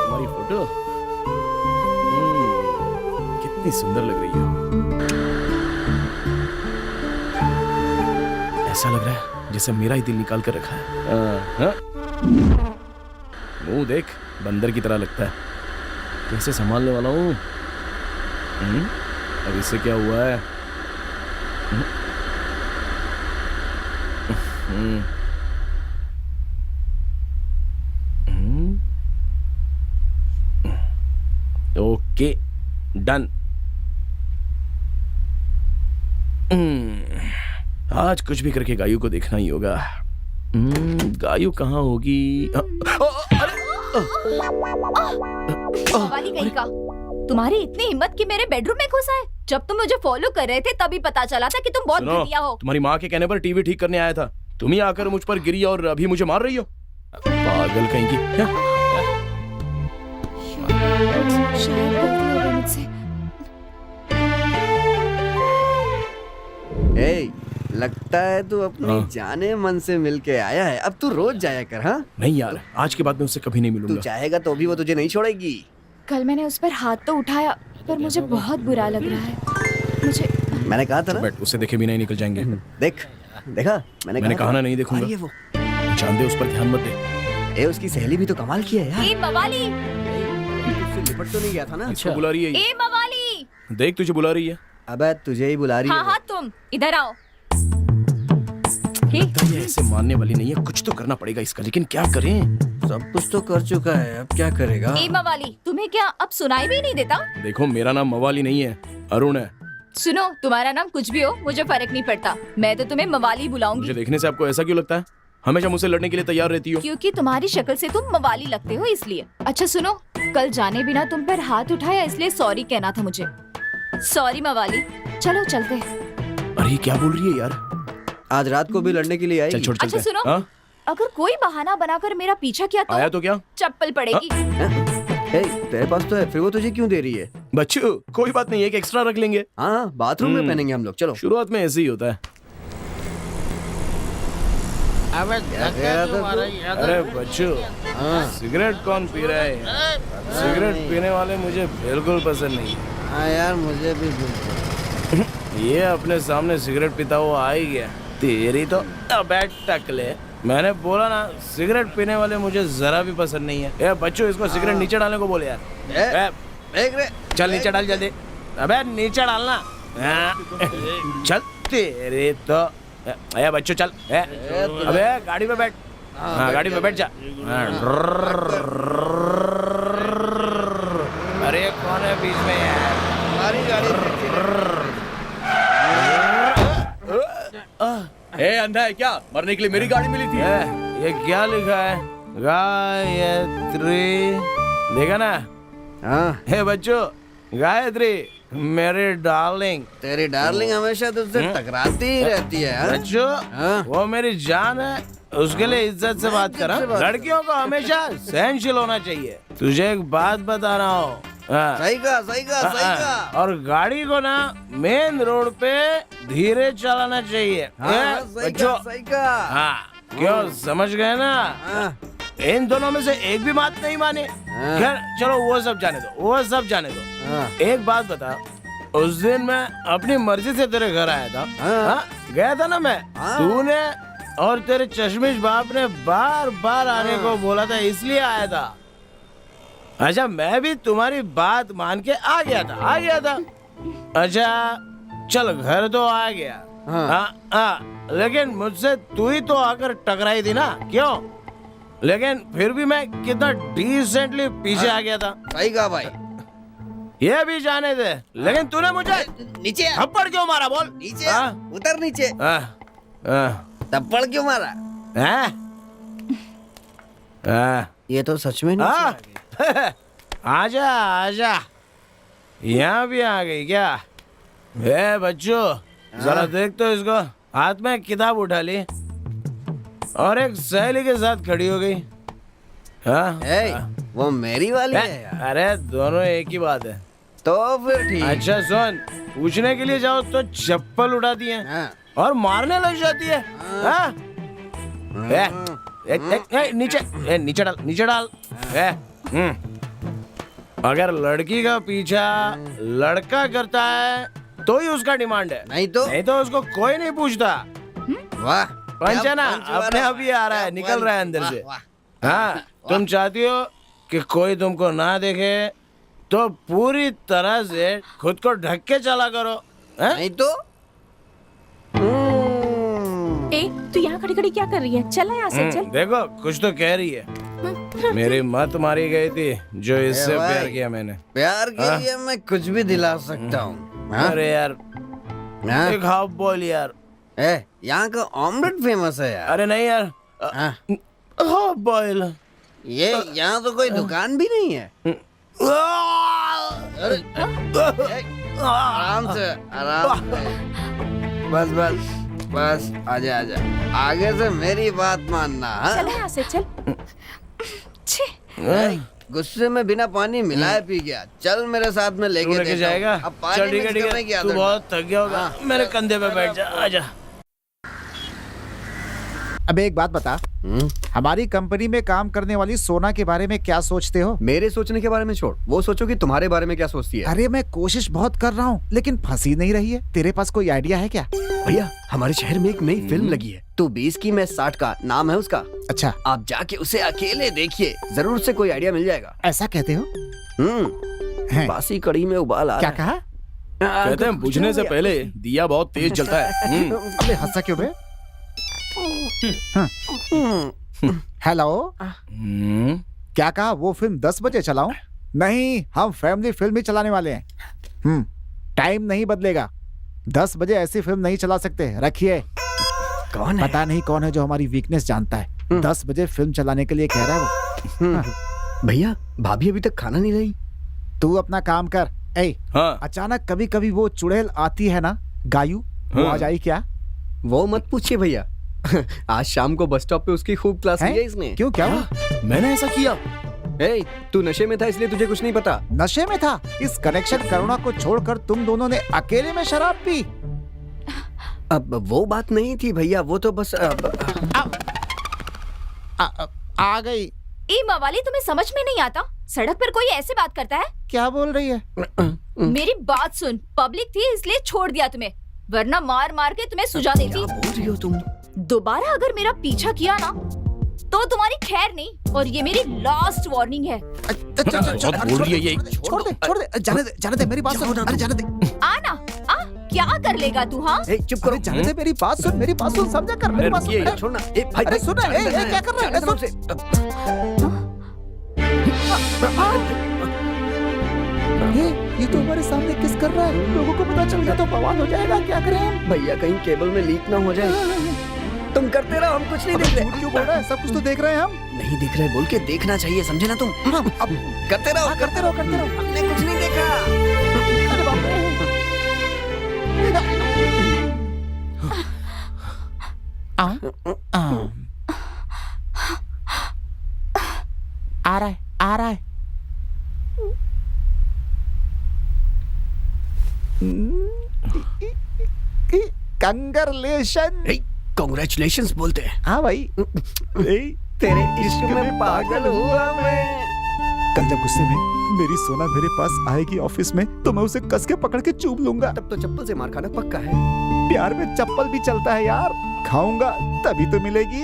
तुम्हारी फोटो कितनी सुंदर लग रही है। ऐसा लग रहा है जैसे मेरा ही दिल निकाल कर रखा है। मुंह देख, बंदर की तरह लगता है। कैसे संभालने वाला हूँ? अब इससे क्या हुआ है? Okay done. आज कुछ भी करके गायू को देखना ही होगा। गायू कहाँ होगी? वाली कहीं का। तुम्हारी इतनी हिम्मत कि मेरे बेडरूम में घुसा है। जब तुम मुझे फॉलो कर रहे थे तभी पता चला था कि तुम बहुत सुनो, घटिया हो। तुम्हारी माँ के कहने पर टीवी ठीक करने आया था, तुम ही आकर मुझ पर गिरी और अभी मुझे मार रही हो। पागल कहीं की। शायद गलती हो गई मुझसे। लगता है तू अपनी जाने मन से मिलके आया है। अब तू रोज जाया कर। हाँ नहीं यार, आज के बाद मैं उससे कभी नहीं मिलूंगा। तू चाहेगा तो भी वो तुझे नहीं छोड़ेगी। कल मैंने उस पर हाथ तो उठाया पर मुझे बहुत बुरा लग रहा है। मुझे मैंने कहा था ना, बट उसे देखे भी नहीं निकल जाएंगे। देखा मैंने कहा ना नहीं देखूंगा। ये वो जान दे, उस पर ध्यान मत दे। उसकी सहेली भी तो कमाल की है यार। ए मवाली, तुझसे लिपट तो नहीं गया था ना? इसको बुला रही है। ए मवाली, देख तुझे बुला रही है। अबे तुझे ही बुला रही है। हाँ तुम इधर आओ। ये ऐसे मानने वाली नहीं है, कुछ तो करना पड़ेगा इसका, लेकिन क्या करें? सब कुछ तो कर चुका है, अब क्या करेगा? ए मवाली, तुम्हें क्या अब सुनाई भी नहीं देता? देखो मेरा नाम मवाली नहीं है, अरुण है। सुनो, तुम्हारा नाम कुछ भी हो मुझे फर्क नहीं पड़ता, मैं तो तुम्हें मवाली बुलाऊंगी। मुझे देखने से आपको ऐसा क्यों लगता है? हमेशा मुझसे लड़ने के लिए तैयार रहती हो। क्योंकि तुम्हारी शक्ल से तुम मवाली लगते हो इसलिए। अच्छा सुनो, कल जाने बिना तुम पर हाथ उठाया इसलिए सॉरी कहना था मुझे। सॉरी मवाली, चलो चलते। अरे क्या बोल रही है यार? आज रात को भी लड़ने के लिए आई। छोड़ अच्छा सुनो, अगर कोई बहाना बनाकर मेरा पीछा किया तो आया तो क्या? चप्पल पड़ेगी। तेरे पास तो है, फिर वो तुझे क्यों दे रही है? बच्चू कोई बात नहीं, एक एक्स्ट्रा रख लेंगे। हाँ बाथरूम में पहनेंगे हम लोग। चलो शुरुआत में ऐसे ही होता है। अरे बच्चू, सिगरेट कौन पी रहा है? सिगरेट पीने वाले मुझे बिल्कुल पसंद नहीं। हाँ यार मुझे भी ये अपने सामने सिगरेट पीता हुआ आ ही गया। तेरी तो बैठ टकले। मैंने बोला ना, सिगरेट पीने वाले मुझे जरा भी पसंद नहीं है। ए बच्चों, इसको सिगरेट नीचे डालने को बोले यार। चल नीचे डाल जल्दी। अबे नीचे डालना। चल तेरे तो। अरे बच्चों चल। अबे गाड़ी में बैठ। हाँ गाड़ी में बैठ जा। अरे कौन है बीच में यार? हमारी गाड़ी। ए अंधा है क्या? मरने के लिए मेरी गाड़ी मिली थी। ये क्या लिखा है? गायत्री। देखा ना, हाँ हे बच्चों, गायत्री मेरी डार्लिंग। तेरी डार्लिंग हमेशा तुझसे टकराती ही रहती है। हाँ? बच्चों, हाँ? वो मेरी जान है, उसके लिए इज्जत से बात करा। लड़कियों को हमेशा सहनशील होना चाहिए। तुझे एक बात बता रहा हूँ। हाँ। सही कहा। और गाड़ी को ना मेन रोड पे धीरे चलाना चाहिए। हाँ, बच्चों, सही कहा। हाँ, क्यों समझ गए ना? हाँ। इन दोनों में से एक भी बात नहीं माने। खैर चलो वो सब जाने दो। हाँ। एक बात बता, उस दिन मैं अपनी मर्जी से तेरे घर आया था। हाँ? गया था ना मैं। तूने और तेरे चश्मिश बाप ने बार बार आने को बोला था, इसलिए आया था। अच्छा, मैं भी तुम्हारी बात मान के आ गया था। अच्छा चल, घर तो आ गया। हाँ, लेकिन मुझसे तू ही तो आकर टकराई थी ना, क्यों? लेकिन फिर भी मैं कितना डिसेंटली पीछे आ गया था। सही कहा भाई। ये भी जाने दे, लेकिन तूने मुझे नीचे थप्पड़ क्यों मारा? बोल। नीचे उतर नीचे। थप्पड़ क्यों मारा? ये तो सच में नीचे आजा, यहाँ भी आ गई क्या? ए बच्चों, जरा देख तो इसको। हाथ में किताब उठा ली और एक सहेली के साथ खड़ी हो गई। वो मेरी वाली है यार। अरे दोनों एक ही बात है। तो फिर ठीक। अच्छा सुन, पूछने के लिए जाओ तो चप्पल उठाती है और मारने लग जाती है। नीचे डाल। अगर लड़की का पीछा लड़का करता है तो ही उसका डिमांड है, नहीं तो उसको कोई नहीं पूछता। वाह, पंचना अपने आप ही आ रहा है, निकल रहा है अंदर से। हाँ, तुम चाहती हो कि कोई तुमको ना देखे तो पूरी तरह से खुद को ढक के चला करो। नहीं तो ए, तू यहाँ खड़ी खड़ी क्या कर रही है? चला यहाँ से, चल। देखो, कुछ तो कह रही है। मेरी मत मारी गई थी जो इससे प्यार किया मैंने। प्यार के लिए मैं कुछ भी दिला सकता हूँ। अरे यार, एक हाफ बॉयल यार। यहाँ का ऑमलेट फेमस है यार। अरे नहीं यार, हाफ बॉयल। ये यहाँ तो कोई दुकान भी नहीं है। आराम से। बस आजा। आगे से मेरी बात मानना। चल यहाँ से, चल। गुस्से में बिना पानी मिलाए पी गया। चल मेरे साथ में लेके जाएगा। अब पानी मिक्स करने की आदत। तू बहुत थक गया होगा, मेरे कंधे पे बैठ जा। आजा। अब एक बात बता, हमारी कंपनी में काम करने वाली सोना के बारे में क्या सोचते हो? मेरे सोचने के बारे में छोड़, वो सोचो कि तुम्हारे बारे में क्या सोचती है। अरे मैं कोशिश बहुत कर रहा हूँ, लेकिन फंसी नहीं रही है। तेरे पास कोई आइडिया है क्या? भैया, हमारे शहर में एक नई फिल्म लगी है। तू 20 की, मैं 60 का, नाम है उसका। अच्छा, आप जाके उसे अकेले देखिए, जरूर से कोई आइडिया मिल जाएगा। ऐसा कहते हो? बासी कड़ी में उबाल आ क्या कहा? कहते हैं बुझने से पहले दिया बहुत तेज जलता है। अबे हंसा क्यों बे? हेलो, क्या कहा? वो फिल्म 10 बजे चलाऊं? नहीं, हम फैमिली फिल्म ही चलाने वाले हैं। टाइम नहीं बदलेगा। 10 बजे ऐसी फिल्म नहीं चला सकते। रखिए। कौन है? पता नहीं कौन है जो हमारी वीकनेस जानता है। 10 बजे फिल्म चलाने के लिए कह रहा है वो। भैया, भाभी अभी तक खाना नहीं लाई। तू अपना काम कर। अचानक कभी कभी वो चुड़ैल आती है ना, गायू, वो आ जाए क्या? वो मत पूछिए भैया। आज शाम को बस स्टॉप पे उसकी खूब क्लास ली है इसने। क्यों, क्या हुआ? मैंने ऐसा किया। तू नशे में था इसलिए तुझे कुछ नहीं पता। नशे में था? इस कनेक्शन करुणा को छोड़कर तुम दोनों ने अकेले में शराब पी? अब वो बात नहीं थी भैया, वो तो बस आ गई। ए मवाली, तुम्हें समझ में नहीं आता? सड़क पर कोई ऐसे बात करता है? क्या बोल रही है? मेरी बात सुन, पब्लिक थी इसलिए छोड़ दिया तुम्हें, वरना मार मार के तुम्हें सुझा देती। क्या बोल रही हो तुम? दोबारा अगर मेरा पीछा किया ना तो तुम्हारी खैर नहीं, और ये मेरी लास्ट वार्निंग है। बहुत बोल रही है ये। छोड़ दे, जाने दे, मेरी बात सुन। अरे जाने दे। आना, क्या कर लेगा तू? हाँ, चुप करो। जाने दे, मेरी बात सुन, समझा कर मेरी बात सुन। छोड़ना। अरे सुन, क्या कर रहा है? ये तो हमारे सामने किस कर रहा है? लोगों को पता चल गया तो बवाल हो जाएगा। क्या करें हम? भैया, कहीं केबल में लीक ना हो जाए। तुम करते रहो, हम कुछ नहीं देख रहे। क्यों बोल रहा है? सब कुछ तो देख रहे हैं हम। नहीं दिख रहा है बोल के देखना चाहिए, समझे ना तुम? अब करते रहो करते रहो करते रहो। हमने कुछ नहीं देखा। अरे बाप रे। आ रहा है आ रहा है। कंग्रेचुलेशन। कांग्रेचुलेशंस बोलते हैं। हाँ भाई तेरे इश्क में पागल हुआ मैं। कल जब गुस्से में मेरी सोना मेरे पास आएगी ऑफिस में तो मैं उसे कस के पकड़ के चूम लूंगा। तब तो चप्पल से मार खाना पक्का है। प्यार में चप्पल भी चलता है यार, खाऊंगा तभी तो मिलेगी।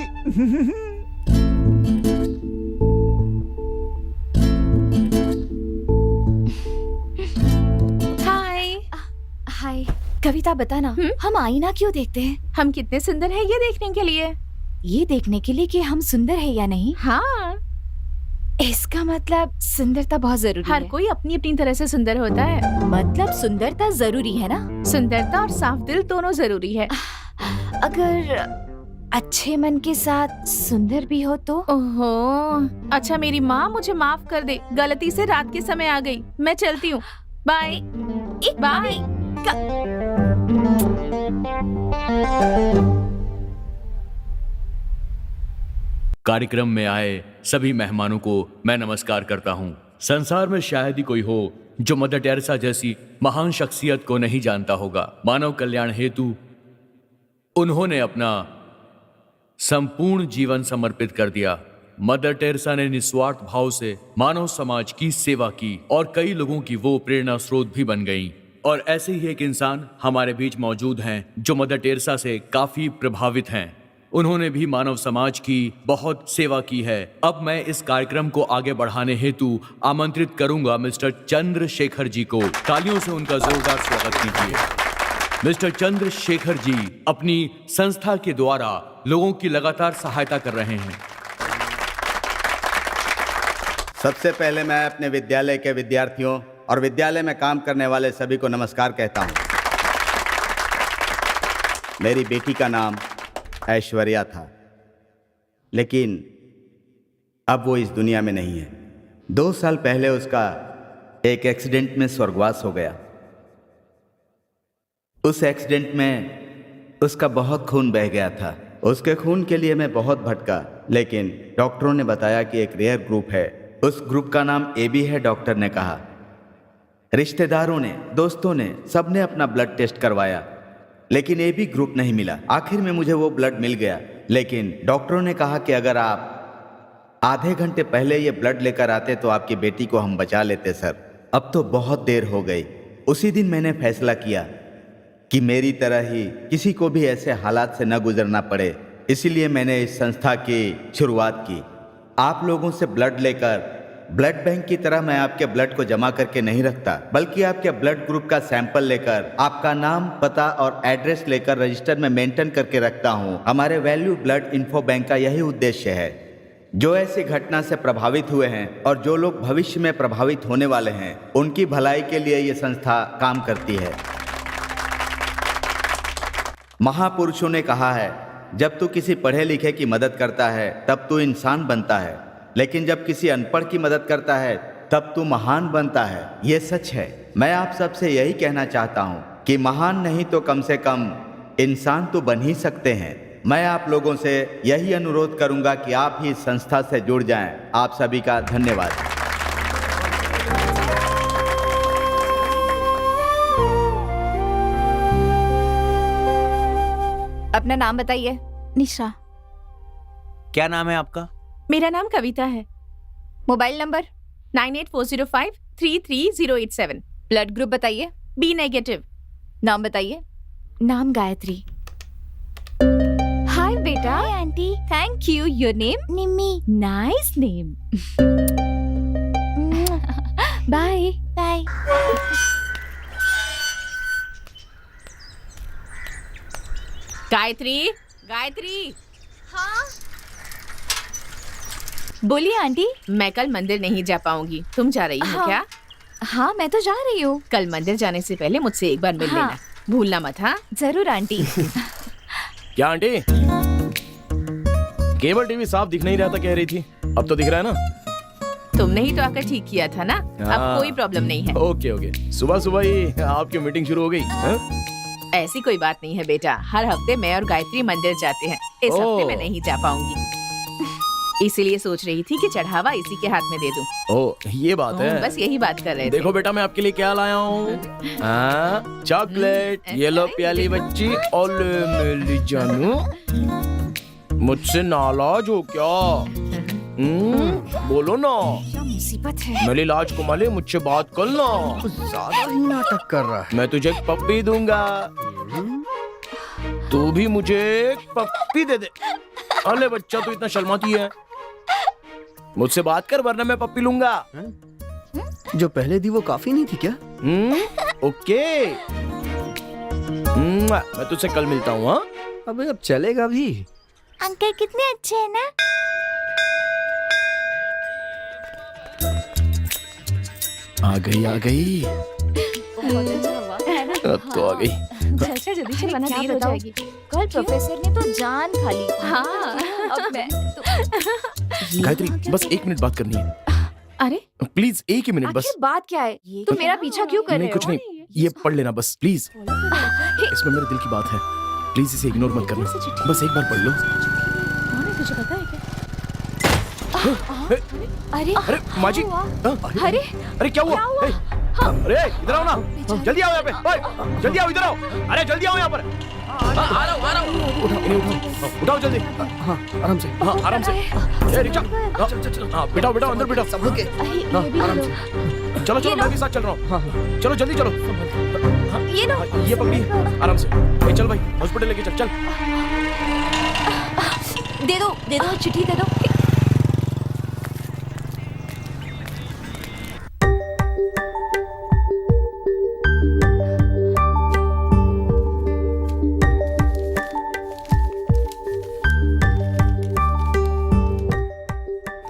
हाय। हाय कविता, बताना हम आईना क्यों देखते हैं? हम कितने सुंदर हैं ये देखने के लिए। ये देखने के लिए कि हम सुंदर है या नहीं? हाँ, इसका मतलब सुंदरता बहुत जरूरी हर है। कोई अपनी अपनी तरह से सुंदर होता है। मतलब सुंदरता जरूरी है ना? सुंदरता और साफ दिल दोनों जरूरी है। अगर अच्छे मन के साथ सुंदर भी हो तो? ओहो, अच्छा मेरी माँ मुझे माफ कर दे, गलती से रात के समय आ गई। मैं चलती हूँ, बाय बाय। कार्यक्रम में आए सभी मेहमानों को मैं नमस्कार करता हूं। संसार में शायद ही कोई हो जो मदर टेरेसा जैसी महान शख्सियत को नहीं जानता होगा। मानव कल्याण हेतु उन्होंने अपना संपूर्ण जीवन समर्पित कर दिया। मदर टेरेसा ने निस्वार्थ भाव से मानव समाज की सेवा की और कई लोगों की वो प्रेरणा स्रोत भी बन गई। और ऐसे ही एक इंसान हमारे बीच मौजूद हैं जो मदर टेरेसा से काफी प्रभावित हैं। उन्होंने भी मानव समाज की बहुत सेवा की है। अब मैं इस कार्यक्रम को आगे बढ़ाने हेतु आमंत्रित करूंगा मिस्टर चंद्रशेखर जी को। तालियों से उनका जोरदार स्वागत कीजिए। मिस्टर चंद्रशेखर जी अपनी संस्था के द्वारा लोगों की लगातार सहायता कर रहे हैं। सबसे पहले मैं अपने विद्यालय के विद्यार्थियों और विद्यालय में काम करने वाले सभी को नमस्कार कहता हूं। मेरी बेटी का नाम ऐश्वर्या था, लेकिन अब वो इस दुनिया में नहीं है। 2 साल पहले उसका एक एक्सीडेंट में स्वर्गवास हो गया। उस एक्सीडेंट में उसका बहुत खून बह गया था। उसके खून के लिए मैं बहुत भटका, लेकिन डॉक्टरों ने बताया कि एक रेयर ग्रुप है, उस ग्रुप का नाम AB है। डॉक्टर ने कहा, रिश्तेदारों ने, दोस्तों ने, सबने अपना ब्लड टेस्ट करवाया, लेकिन AB ग्रुप नहीं मिला। आखिर में मुझे वो ब्लड मिल गया, लेकिन डॉक्टरों ने कहा कि अगर आप आधे घंटे पहले ये ब्लड लेकर आते तो आपकी बेटी को हम बचा लेते सर। अब तो बहुत देर हो गई। उसी दिन मैंने फैसला किया कि मेरी तरह ही किसी को भी ऐसे हालात से न गुजरना पड़े, इसीलिए मैंने इस संस्था की शुरुआत की। आप लोगों से ब्लड लेकर ब्लड बैंक की तरह मैं आपके ब्लड को जमा करके नहीं रखता, बल्कि आपके ब्लड ग्रुप का सैंपल लेकर आपका नाम, पता और एड्रेस लेकर रजिस्टर में मेंटेन करके रखता हूं। हमारे वैल्यू ब्लड इन्फो बैंक का यही उद्देश्य है। जो ऐसी घटना से प्रभावित हुए हैं और जो लोग भविष्य में प्रभावित होने वाले हैं, उनकी भलाई के लिए ये संस्था काम करती है। महापुरुषों ने कहा है, जब तू किसी पढ़े लिखे की मदद करता है तब तू इंसान बनता है, लेकिन जब किसी अनपढ़ की मदद करता है तब तू महान बनता है। ये सच है। मैं आप सबसे यही कहना चाहता हूँ कि महान नहीं तो कम से कम इंसान तो बन ही सकते हैं। मैं आप लोगों से यही अनुरोध करूंगा कि आप ही इस संस्था से जुड़ जाएं। आप सभी का धन्यवाद। अपना नाम बताइए। निशा। क्या नाम है आपका? मेरा नाम कविता है। Mobile number 9840533087। ब्लड ग्रुप बताइए। B negative. नाम बताइए। नाम गायत्री। हाय बेटा। Hi aunty. Thank you. Your name? Nimmi. Nice name. Bye bye. Gayatri, Gayatri. हाँ बोलिए आंटी। मैं कल मंदिर नहीं जा पाऊंगी, तुम जा रही हो क्या? हाँ मैं तो जा रही हूँ। कल मंदिर जाने से पहले मुझसे एक बार मिल लेना, भूलना मत। हाँ जरूर आंटी। क्या आंटी, केबल टीवी साफ दिख नहीं रहा था कह रही थी? अब तो दिख रहा है ना? तुमने ही तो आकर ठीक किया था ना, अब हाँ। कोई प्रॉब्लम नहीं है। ओके ओके, सुबह सुबह ही आपकी मीटिंग शुरू हो गई हाँ? ऐसी कोई बात नहीं है बेटा, हर हफ्ते मैं और गायत्री मंदिर जाते हैं। इस हफ्ते मैं नहीं जा पाऊंगी, इसीलिए सोच रही थी कि चढ़ावा इसी के हाथ में दे दूं। ओह ये बात है। बस यही बात कर रहे थे। देखो बेटा मैं आपके लिए क्या लाया हूँ, चॉकलेट। ये लो प्याली बच्ची, और मेरी जानू मुझसे नाराज हो क्या? बोलो ना। क्या मुसीबत है। मेरी लाज कुमारी मुझसे बात कर लो। ज्यादा ही नाटक कर रहा है। मैं तुझे एक पप्पी दूंगा, तू भी मुझे एक पप्पी दे दे। अरे बच्चा तू इतना शर्माती है, मुझसे बात कर वरना मैं पप्पी लूंगा। जो पहले दी वो काफी नहीं थी क्या? ओके मैं तुझसे कल मिलता हूँ। हाँ अबे अब चलेगा भी। अंकल कितने अच्छे हैं ना। आ गई अब तो आ गई। अच्छा जल्दी से बना क्या देर हो बताऊं? जाएगी। कल प्रोफेसर ने तो जान खा ली। हाँ। अब मैं तो गायत्री बस 1 मिनट बात करनी है, अरे प्लीज 1 ही मिनट बस। आखिर बात क्या है? तुम मेरा पीछा क्यों कर रहे नहीं हो? कुछ नहीं, ये पढ़ लेना बस प्लीज, इसमें मेरे दिल की बात है, प्लीज इसे इग्नोर मत करना, बस एक बार पढ़ लो। तुझे पता है क्या? अरे अरे माँ जी, अरे अरे क्या हुआ? अरे इधर आओ ना, जल्दी आओ यहाँ पे, ओए, जल्दी आओ इधर आओ, अरे जल्दी आओ यहाँ पर। आ रहा हूँ। उठाओ जल्दी। हाँ आराम से। हाँ आराम से। ए रिचा, चल हाँ बिठाओ बिठाओ अंदर बिठाओ सब लोग। आराम से। चलो चलो मैं भी साथ चल रहा हूँ। हाँ चलो जल्दी चलो। ये लो। ये पकड़ी आराम से। ए चल भाई हॉस्पिटल लेके चल चल। दे दो चिट्ठी दे दो।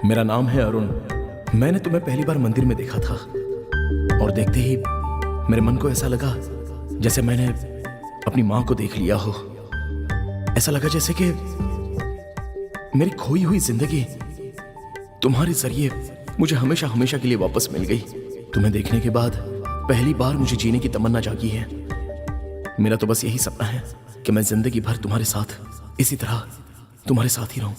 मेरा नाम है अरुण। मैंने तुम्हें पहली बार मंदिर में देखा था और देखते ही मेरे मन को ऐसा लगा जैसे मैंने अपनी माँ को देख लिया हो। ऐसा लगा जैसे कि मेरी खोई हुई जिंदगी तुम्हारे जरिए मुझे हमेशा हमेशा के लिए वापस मिल गई। तुम्हें देखने के बाद पहली बार मुझे जीने की तमन्ना जागी है। मेरा तो बस यही सपना है कि मैं जिंदगी भर तुम्हारे साथ इसी तरह तुम्हारे साथ ही रहूं।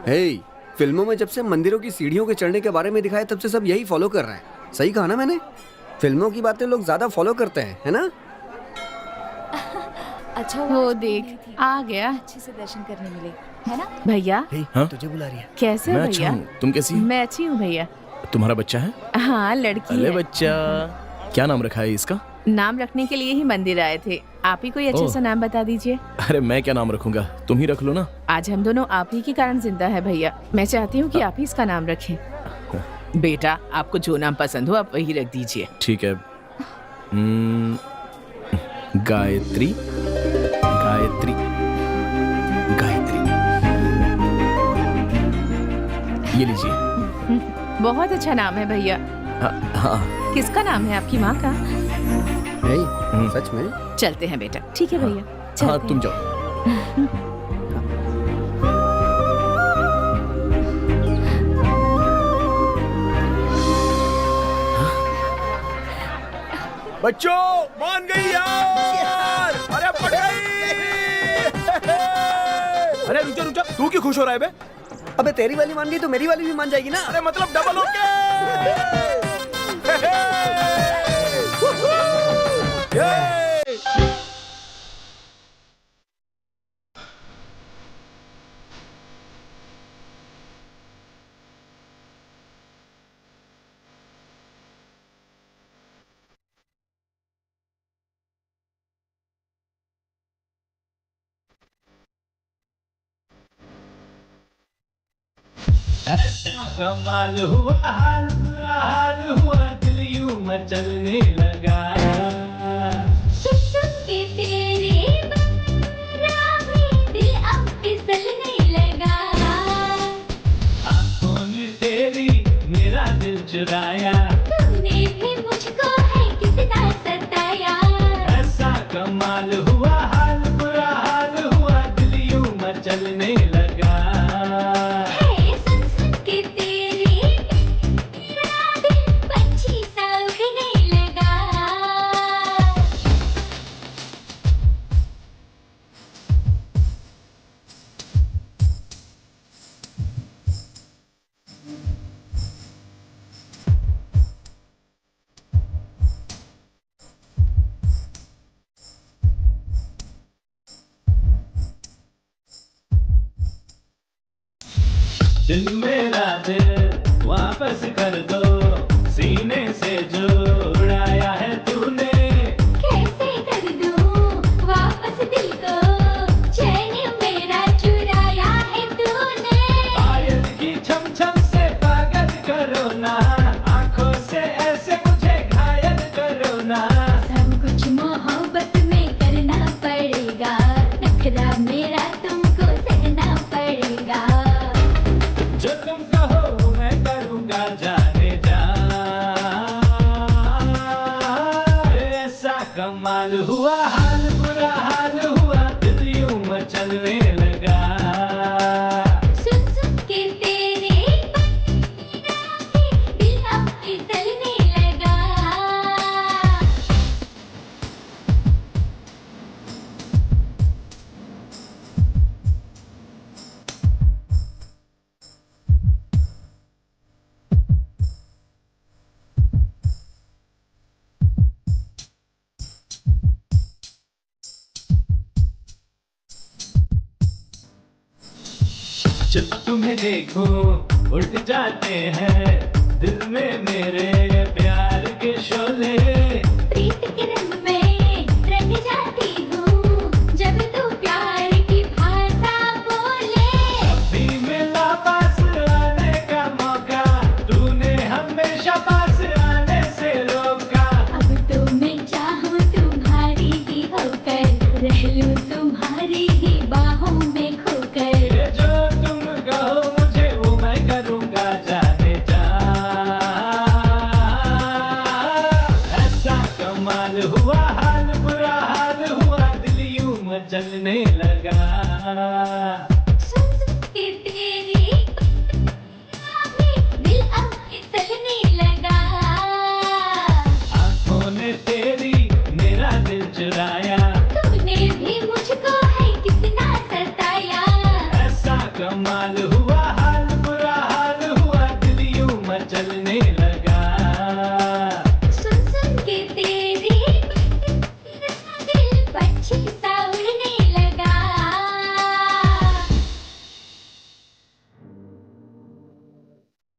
हे, फिल्मों में जब से मंदिरों की सीढ़ियों के चढ़ने के बारे में दिखाया तब से सब यही फॉलो कर रहे हैं। सही कहा ना मैंने? फिल्मों की बातें लोग ज्यादा फॉलो करते हैं, है ना? अच्छा वो देख आ गया। अच्छे से दर्शन करने मिले, है ना? भैया हाँ? तुझे बुला रही है। कैसे हो मैं अच्छा भैया? हूँ, तुम कैसी हो? मैं अच्छी हूँ भैया। तुम्हारा बच्चा है? हाँ लड़की अरे है। बच्चा, क्या नाम रखा है इसका? नाम रखने के लिए ही मंदिर आए थे, आप ही कोई अच्छा ओह। सा नाम बता दीजिए। अरे मैं क्या नाम रखूंगा, तुम ही रख लो ना। आज हम दोनों आप ही के कारण जिंदा है भैया। मैं चाहती हूँ कि आप ही इसका नाम रखें। बेटा आपको जो नाम पसंद हो आप वही रख दीजिए। ठीक है। गायत्री गायत्री गायत्री, ये लीजिए। बहुत अच्छा नाम है भैया। हाँ किसका नाम है? आपकी माँ का? हे, सच में? चलते हैं बेटा। ठीक है भैया हाँ चलते तुम हैं। जाओ। बच्चों मान गई यार, अरे पड़ गई। अरे रुक जा, तू क्यों खुश हो रहा है बे? अबे तेरी वाली मान गई तो मेरी वाली भी मान जाएगी ना? अरे मतलब डबल ओके। कमाल हुआ हाल हुआ दिल यूं मचलने लगा। तेरे बारात में दिल अब फिसलने लगा। आँखों ने तेरी मेरा दिल चुराया। दिल मेरा दिल वापस कर दो, सीने से जो उड़ाया है तूने। कैसे कर दूं वापस दिल को, चैन मेरा चुराया है तूने। पायल की छम छम से पागल करो ना, आंखों से ऐसे मुझे घायल करो ना। सब कुछ मोहब्बत में करना पड़ेगा, नखरा मेरा तुमको सहना पड़ेगा। जो तुम कहो मैं करूँगा जाने जा, ऐसा कमाल हुआ हाल बुरा हाल हुआ, दिल यूं मचलने लगा। सुन सुन के तेरे दिल अब फिसलने लगा। जब तुम्हें देखूं उठ जाते हैं दिल में मेरे प्यार के शोले। प्रीत के रंग में रंग जाती हूँ, जब तू प्यार की भाषा बोले। अभी मिला पास आने का मौका, तूने हमेशा पास आने से रोका। अब तो मैं चाहूँ तुम्हारी ही होकर, रह लूँ तुम्हारी ही बाहों में खोकर। ये जो तुम कहो मुझे वो मैं करूँगा जाने जा, ऐसा कमाल हुआ हाल बुरा हाल हुआ, दिल यूं मचलने लगा। सुन सुन के तेरी दिल अब फिसलने लगा। आँखों ने तेरी मेरा दिल चुराया, तूने भी मुझको है कितना सताया। ऐसा कमाल हुआ हाल बुरा हाल हुआ, दिल यूं मचलने लगा। सुन सुन के तेरी दिल पक्षी सा उड़ने लगा।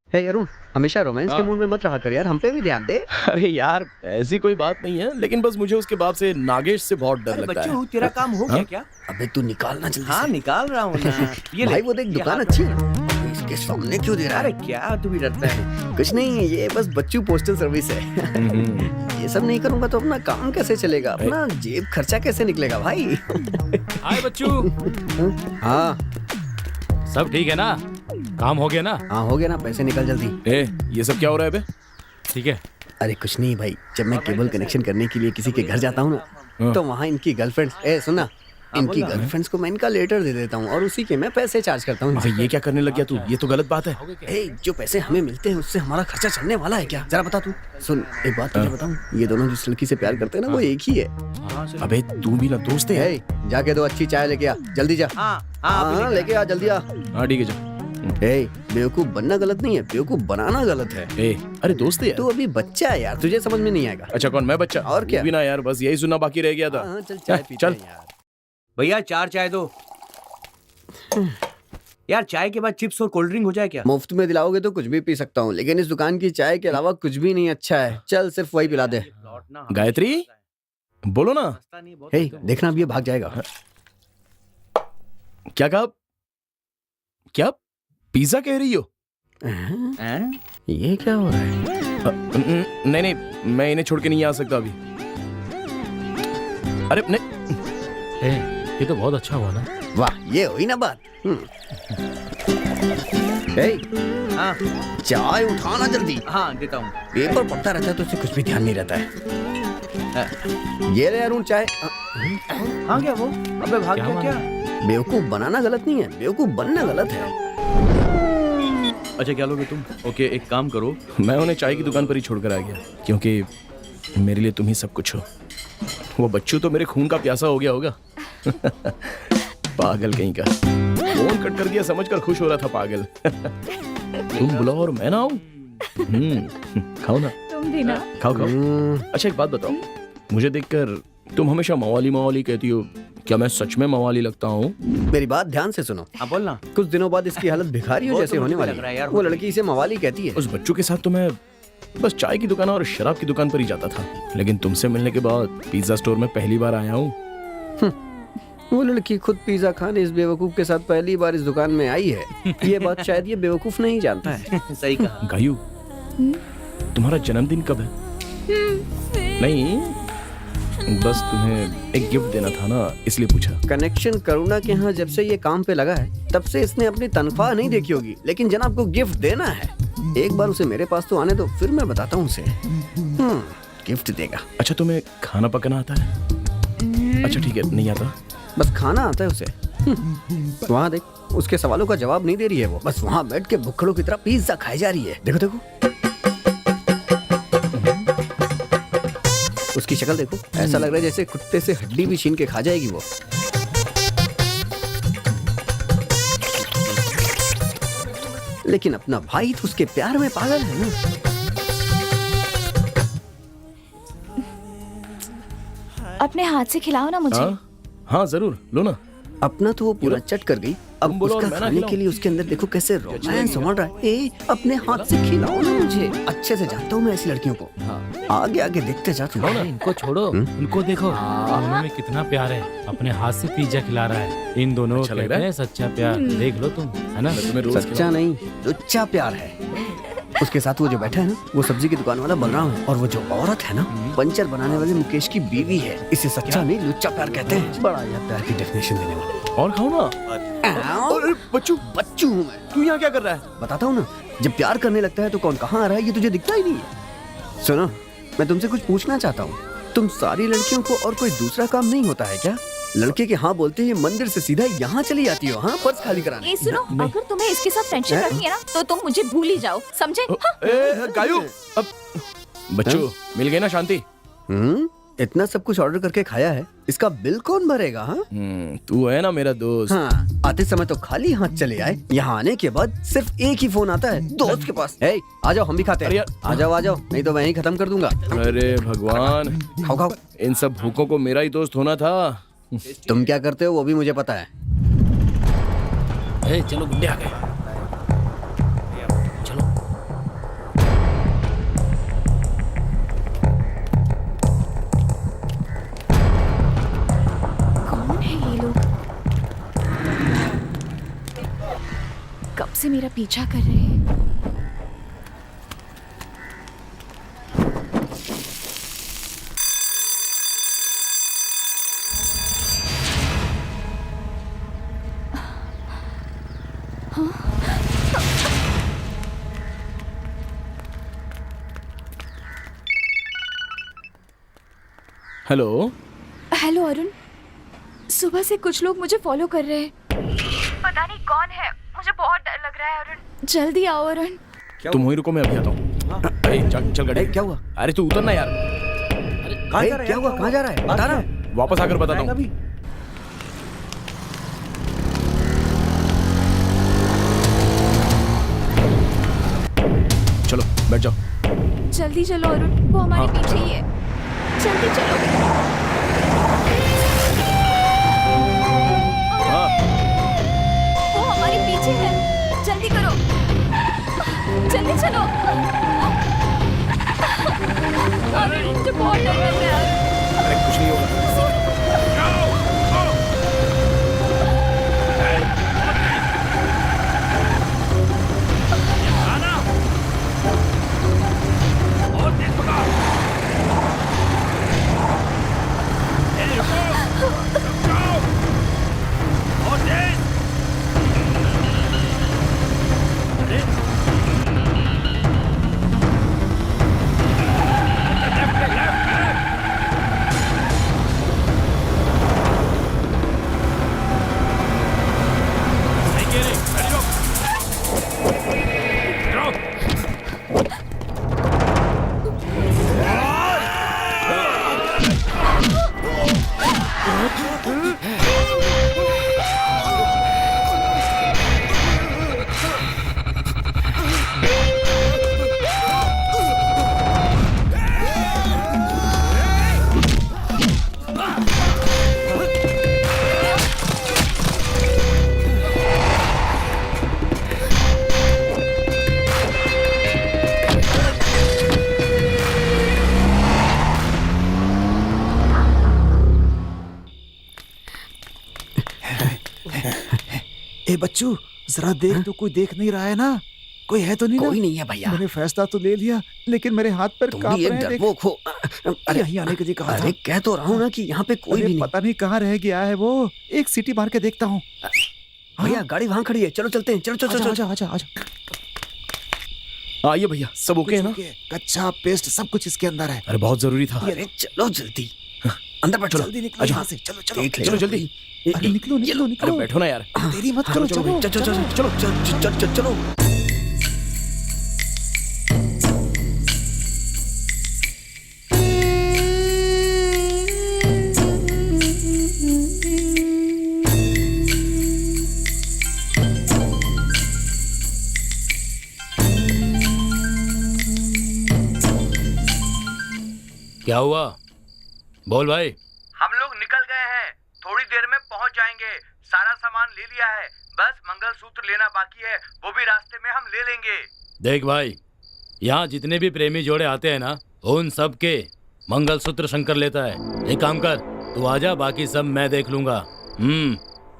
हे अरुण, हमेशा रोमांस के मूड में मत रहा कर यार, हम पे भी ध्यान दे। अरे यार ऐसी कोई बात नहीं है, लेकिन बस मुझे उसके बाप से नागेश से बहुत डर लगता है। बच्चू तेरा काम हो गया क्या? अबे तू निकालना जल्दी हाँ से। निकाल रहा हूँ ना। ये ले। भाई वो देख दुकान अच्छी है ना, इसके सामने क्यों दे रहा अरे है? क्या तू भी डरता है? कुछ नहीं, ये बस बच्चू पोस्टल सर्विस है। ये सब नहीं करूंगा तो अपना काम कैसे चलेगा, अपना जेब खर्चा कैसे निकलेगा भाई? हाय बच्चू, हाँ सब ठीक है ना? काम हो गया ना? हाँ हो गया ना, पैसे निकल जल्दी। ए, ये सब क्या हो रहा है बे? ठीक है। अरे कुछ नहीं भाई, जब मैं केबल कनेक्शन करने के लिए किसी के घर जाता हूँ ना, तो वहाँ इनकी गर्लफ्रेंड्स, सुना, इनकी गर्लफ्रेंड्स को मैं इनका लेटर दे देता हूँ और उसी के मैं पैसे चार्ज करता हूँ। अबे ये क्या करने लग गया तू? ये तो गलत बात है। जो पैसे हमें मिलते हैं उससे हमारा खर्चा चलने वाला है क्या? जरा बता तू। सुन एक बात तुझे बताऊँ, ये दोनों जिस लड़की से प्यार करते हैं ना वो एक ही है। अबे तू भी ना दोस्त है। जाके दो अच्छी चाय लेके आ, जल्दी जा। हाँ लेके आ, जल्दी आ। हाँ ठीक है जा। बेवकूफ बनना गलत नहीं है, बेवकूफ बनाना गलत है। अरे दोस्त है तू अभी बच्चा है यार, तुझे समझ में नहीं आएगा। अच्छा कौन, मैं बच्चा? और क्या? तू भी ना यार, बस यही सुनना बाकी रह गया था। चल चाय पीते चल हैं यार। भैया 4 चाय दो। यार चाय के बाद चिप्स और कोल्ड ड्रिंक हो जाए क्या? मुफ्त में दिलाओगे तो कुछ भी पी सकता हूँ, लेकिन इस दुकान की चाय के अलावा कुछ भी नहीं अच्छा है। चल सिर्फ वही पिला दे। गायत्री बोलो ना। देखना अब ये भाग जाएगा। क्या कहा? क्या पिज्जा कह रही हो? ये क्या हो रहा है? नहीं नहीं, मैं इन्हें छोड़ के नहीं आ सकता अभी। अरे नहीं, ये तो बहुत अच्छा हुआ ना। वाह, ये हुई ना बात। हाँ चाय उठाना जल्दी। हाँ देता हूँ। पेपर पढ़ता रहता है तो उसे कुछ भी ध्यान नहीं रहता है। ये ले अरुण चाय। हाँ क्या वो? अबे भाग गया क्या? बेवकूफ बनाना गलत नहीं है, बेवकूफ बनना गलत है। अच्छा क्या लोगे तुम? ओके एक काम करो, मैं उन्हें चाय की दुकान पर ही छोड़कर आ गया, क्योंकि मेरे लिए तुम ही सब कुछ हो। वो बच्चू तो मेरे खून का प्यासा हो गया होगा। पागल कहीं का, फोन कट कर दिया समझकर खुश हो रहा था पागल। तुम बुलाओ और मैं ना आऊं? खाओ ना। तुम भी ना। खाओ खाओ। अच्छा एक बात बताओ, मुझे देखकर तुम हमेशा मवाली मवाली कहती हो, क्या मैं सच में मवाली लगता हूँ? मेरी बात ध्यान से सुनो। अब बोलना। कुछ दिनों बाद इसकी हालत भिखारियों वो जैसे तो होने मुझे वाली लग रहा है यार, है। वो लड़की इसे मवाली कहती है। उस बच्चों के साथ तो मैं बस चाय की दुकान और शराब की दुकान पर ही जाता था, लेकिन तुमसे मिलने के बाद पिज्जा स्टोर में पहली बार आया हूँ। वो लड़की खुद पिज्जा खाने इस बेवकूफ के साथ पहली बार इस दुकान में आई है। ये बात शायद ये बेवकूफ नहीं जानता है। सही कहा। गायू, तुम्हारा जन्मदिन कब है? नहीं, बस तुम्हें एक गिफ्ट देना था ना, इसलिए पूछा। कनेक्शन करुणा के यहाँ जब से ये काम पे लगा है तब से इसने अपनी तनख्वाह नहीं देखी होगी, लेकिन जनाब को गिफ्ट देना है। एक बार उसे मेरे पास तो आने दो, फिर मैं बताता हूँ उसे। गिफ्ट देगा। अच्छा, तुम्हें खाना पकाना आता है? अच्छा ठीक है, नहीं आता? बस खाना आता है उसे। वहाँ देख, उसके सवालों का जवाब नहीं दे रही है वो, बस वहाँ बैठ के भुक्खड़ों की तरह पिज्जा खाई जा रही है। देखो देखो, उसकी शक्ल देखो, ऐसा लग रहा है जैसे कुत्ते से हड्डी भी छीन के खा जाएगी वो। लेकिन अपना भाई तो उसके प्यार में पागल है ना। अपने हाथ से खिलाओ ना मुझे। हाँ जरूर, लो ना। अपना तो वो पूरा चट कर गई, अब बोलो और उसका मैं ना खाने खिलाऊं। के लिए उसके अंदर देखो कैसे रोमांस उमड़ रहा है। ए, अपने हाथ से खिलाओ ना मुझे। अच्छे से जानता हूँ मैं ऐसी लड़कियों को। आगे आगे देखते जा तुम। इनको छोड़ो, उनको देखो, दोनों में कितना प्यार है। अपने हाथ से पिज्जा खिला रहा है। इन दोनों अच्छा लग कहते रहा है? हैं सच्चा प्यार। देख लो तुम, है ना? तुम्हें रोज सच्चा नहीं, लुच्चा प्यार है। उसके साथ वो जो बैठा है ना, वो सब्जी की दुकान वाला बलराम है, और वो जो औरत है ना, पंचर बनाने वाले मुकेश की बीवी है। इसे सच्चा नहीं लुच्चा प्यार कहते हैं। बड़ा यह प्यार की डेफिनेशन देने वाला। और खाओ ना। अरे बच्चू, बच्चू हूँ मैं। तू यहाँ क्या कर रहा है? बताता हूँ ना, जब प्यार करने लगता है तो कौन कहाँ आ रहा है ये तुझे दिखता ही नहीं है। सुनो, मैं तुमसे कुछ पूछना चाहता हूँ। तुम सारी लड़कियों को और कोई दूसरा काम नहीं होता है क्या? लड़के के हाँ बोलते ही मंदिर से सीधा यहाँ चली जाती हो, हाँ, पर्स खाली कराने। ये सुनो, अगर तुम्हें इसके साथ फ्रेंडशिप रखनी है ना, तो तुम मुझे भूल ही जाओ, समझे? हाँ? गायू, अब बच्चों मिल गई ना शांति? इतना सब कुछ ऑर्डर करके खाया है, इसका बिल कौन भरेगा? हाँ, तू है ना मेरा दोस्त। हाँ, आते समय तो खाली हाथ चले आए, यहाँ आने के बाद सिर्फ एक ही फोन आता है दोस्त के पास। ए, आ जाओ, हम भी खाते हैं। आ जाओ, नहीं तो मैं ही खत्म कर दूंगा। अरे भगवान, खाओ खाओ। इन सब भूखों को मेरा ही दोस्त होना था। तुम क्या करते हो वो भी मुझे पता है। चलो गुंडे आ गए, चलो। कौन है ये लोग? कब से मेरा पीछा कर रहे हैं? हेलो। हेलो अरुण, सुबह से कुछ लोग मुझे फॉलो कर रहे हैं। पता नहीं कौन है, मुझे बहुत डर लग रहा है अरुण। जल्दी आओ अरुण। तुम वहीं रुको, मैं अभी आता हूँ। अरे चल गाड़ी। क्या हुआ? अरे तू उतर ना यार। क्या हुआ? कहाँ जा रहा है? बता ना। वापस आकर बताता हूँ। चलो बैठ जाओ। जल्दी चलो अरुण, वो हमारे पीछे ही है। जल्दी चलो। वो हमारे पीछे है, जल्दी करो, जल्दी चलो। अरुण, मुझे बहुत डर लग रहा है। अरे कुछ नहीं होगा। ए बच्चू जरा देख तो कोई देख नहीं रहा है ना? कोई है तो नहीं? कोई नहीं है भैया। मैंने फैसला तो ले लिया लेकिन मेरे हाथ पर तुम कांप भी एक रहे हैं। डरपोक हो। अरे यहीं आने के लिए कहा था। अरे कह तो रहा हूँ ना कि यहाँ पे कोई अरे भी नहीं। पता नहीं कहाँ रह गया है वो। एक सीटी मार के देखता हूँ। भैया गाड़ी वहाँ खड़ी है, चलो चलते हैं। चलो चलो चलो आजा आजा आजा। आइए भैया, सब ओके है ना? कच्चा पेस्ट सब कुछ इसके अंदर है। अरे बहुत जरूरी था। अरे चलो जल्दी अंदर बैठो। जल्दी निकलो यहाँ से। चलो चलो देख ले। चलो जल्दी। अरे निकलो निकलो अरे निकलो। बैठो ना यार। देरी मत करो। चलो चलो चलो चलो चलो चलो चलो। क्या हुआ? बोल भाई। हम लोग निकल गए हैं, थोड़ी देर में पहुंच जाएंगे। सारा सामान ले लिया है, बस मंगलसूत्र लेना बाकी है, वो भी रास्ते में हम ले लेंगे। देख भाई, यहाँ जितने भी प्रेमी जोड़े आते हैं ना, उन सब के मंगलसूत्र शंकर लेता है। एक काम कर, तू आजा, बाकी सब मैं देख लूंगा।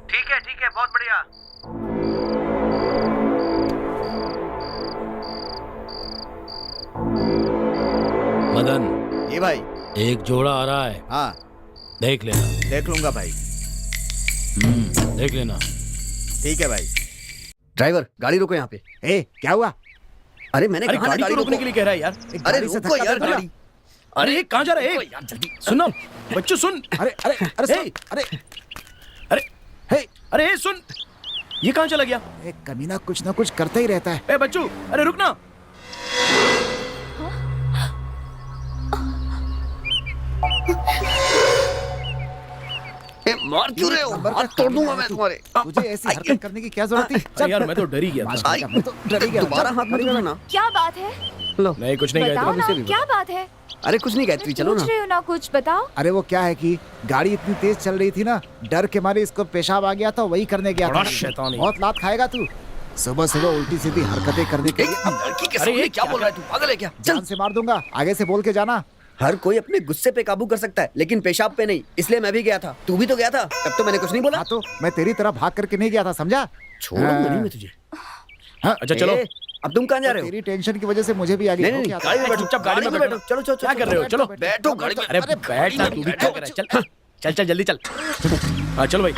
ठीक है, बहुत बढ़िया। मदन, ये भाई एक जोड़ा आ रहा है। हाँ देख लेना। देख लूंगा भाई। देख लेना। ठीक है भाई। ड्राइवर गाड़ी रोको यहाँ पे। ए क्या हुआ? अरे मैंने अरे कहा ना गाड़ी को रोकने के लिए कह रहा है यार। अरे रुको यार गाड़ी। अरे कहाँ जा रहा है? यार जल्दी सुनो, बच्चू सुन। अरे अरे अरे हे! अरे अरे हे! अरे सुन, ये कहाँ चला गया? एक कमीना कुछ ना कुछ करता ही रहता है। ए बच्चू, अरे रुक ना। मार क्यों रहे हो? हाथ तोड़ दूंगा मैं तुम्हारे। मुझे ऐसी हरकत करने की क्या जरूरत थी? अरे यार मैं तो डर ही गया था। मैं तो डर ही गया। दोबारा हाथ मत लगाना। क्या बात है? नहीं कुछ नहीं बताओ कहता। ना, क्या बात है? अरे कुछ नहीं गायत्री, चलो पूछ ना। रही हो ना, कुछ बताओ। अरे वो क्या है कि गाड़ी इतनी तेज चल रही थी ना, डर के मारे इसको पेशाब आ गया था, वही करने गया था। शैतानी। बहुत लात खाएगा तू। सुबह सुबह उल्टी सीधी हरकतें करने के लिए लड़की के सामने क्या बोल रहा है तू? पागल है क्या? जान से मार दूंगा। आगे से बोल के जाना। हर कोई अपने गुस्से पे काबू कर सकता है, लेकिन पेशाब पे नहीं। इसलिए मैं भी गया था, तू भी तो गया था, तब तो मैंने कुछ नहीं बोला। हाँ तो मैं तेरी तरह भाग करके नहीं गया था, समझा? छोड़ूंगा नहीं मैं तुझे। अच्छा चलो। अब तुम कहाँ जा रहे हो? तेरी टेंशन की वजह से मुझे भी आगे नहीं गाड़ी में बैठो, चुपचाप गाड़ी में बैठो। चलो चलो क्या कर रहे हो? चलो बैठो गाड़ी में। अरे बैठ ना, तू भी क्या कर रहा है? चल चल चल जल्दी चल। हाँ चलो भाई।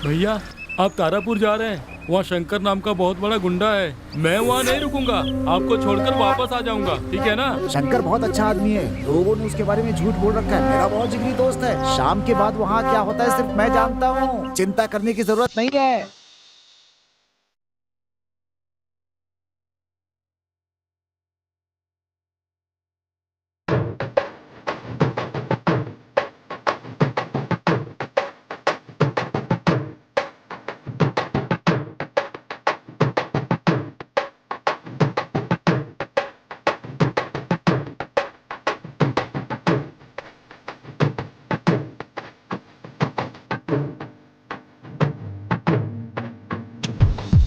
भैया आप तारापुर जा रहे हैं, वहाँ शंकर नाम का बहुत बड़ा गुंडा है। मैं वहाँ नहीं रुकूंगा, आपको छोड़कर वापस आ जाऊंगा, ठीक है ना? शंकर बहुत अच्छा आदमी है, लोगों ने उसके बारे में झूठ बोल रखा है। मेरा बहुत जिगरी दोस्त है। शाम के बाद वहाँ क्या होता है सिर्फ मैं जानता हूँ। चिंता करने की जरूरत नहीं है।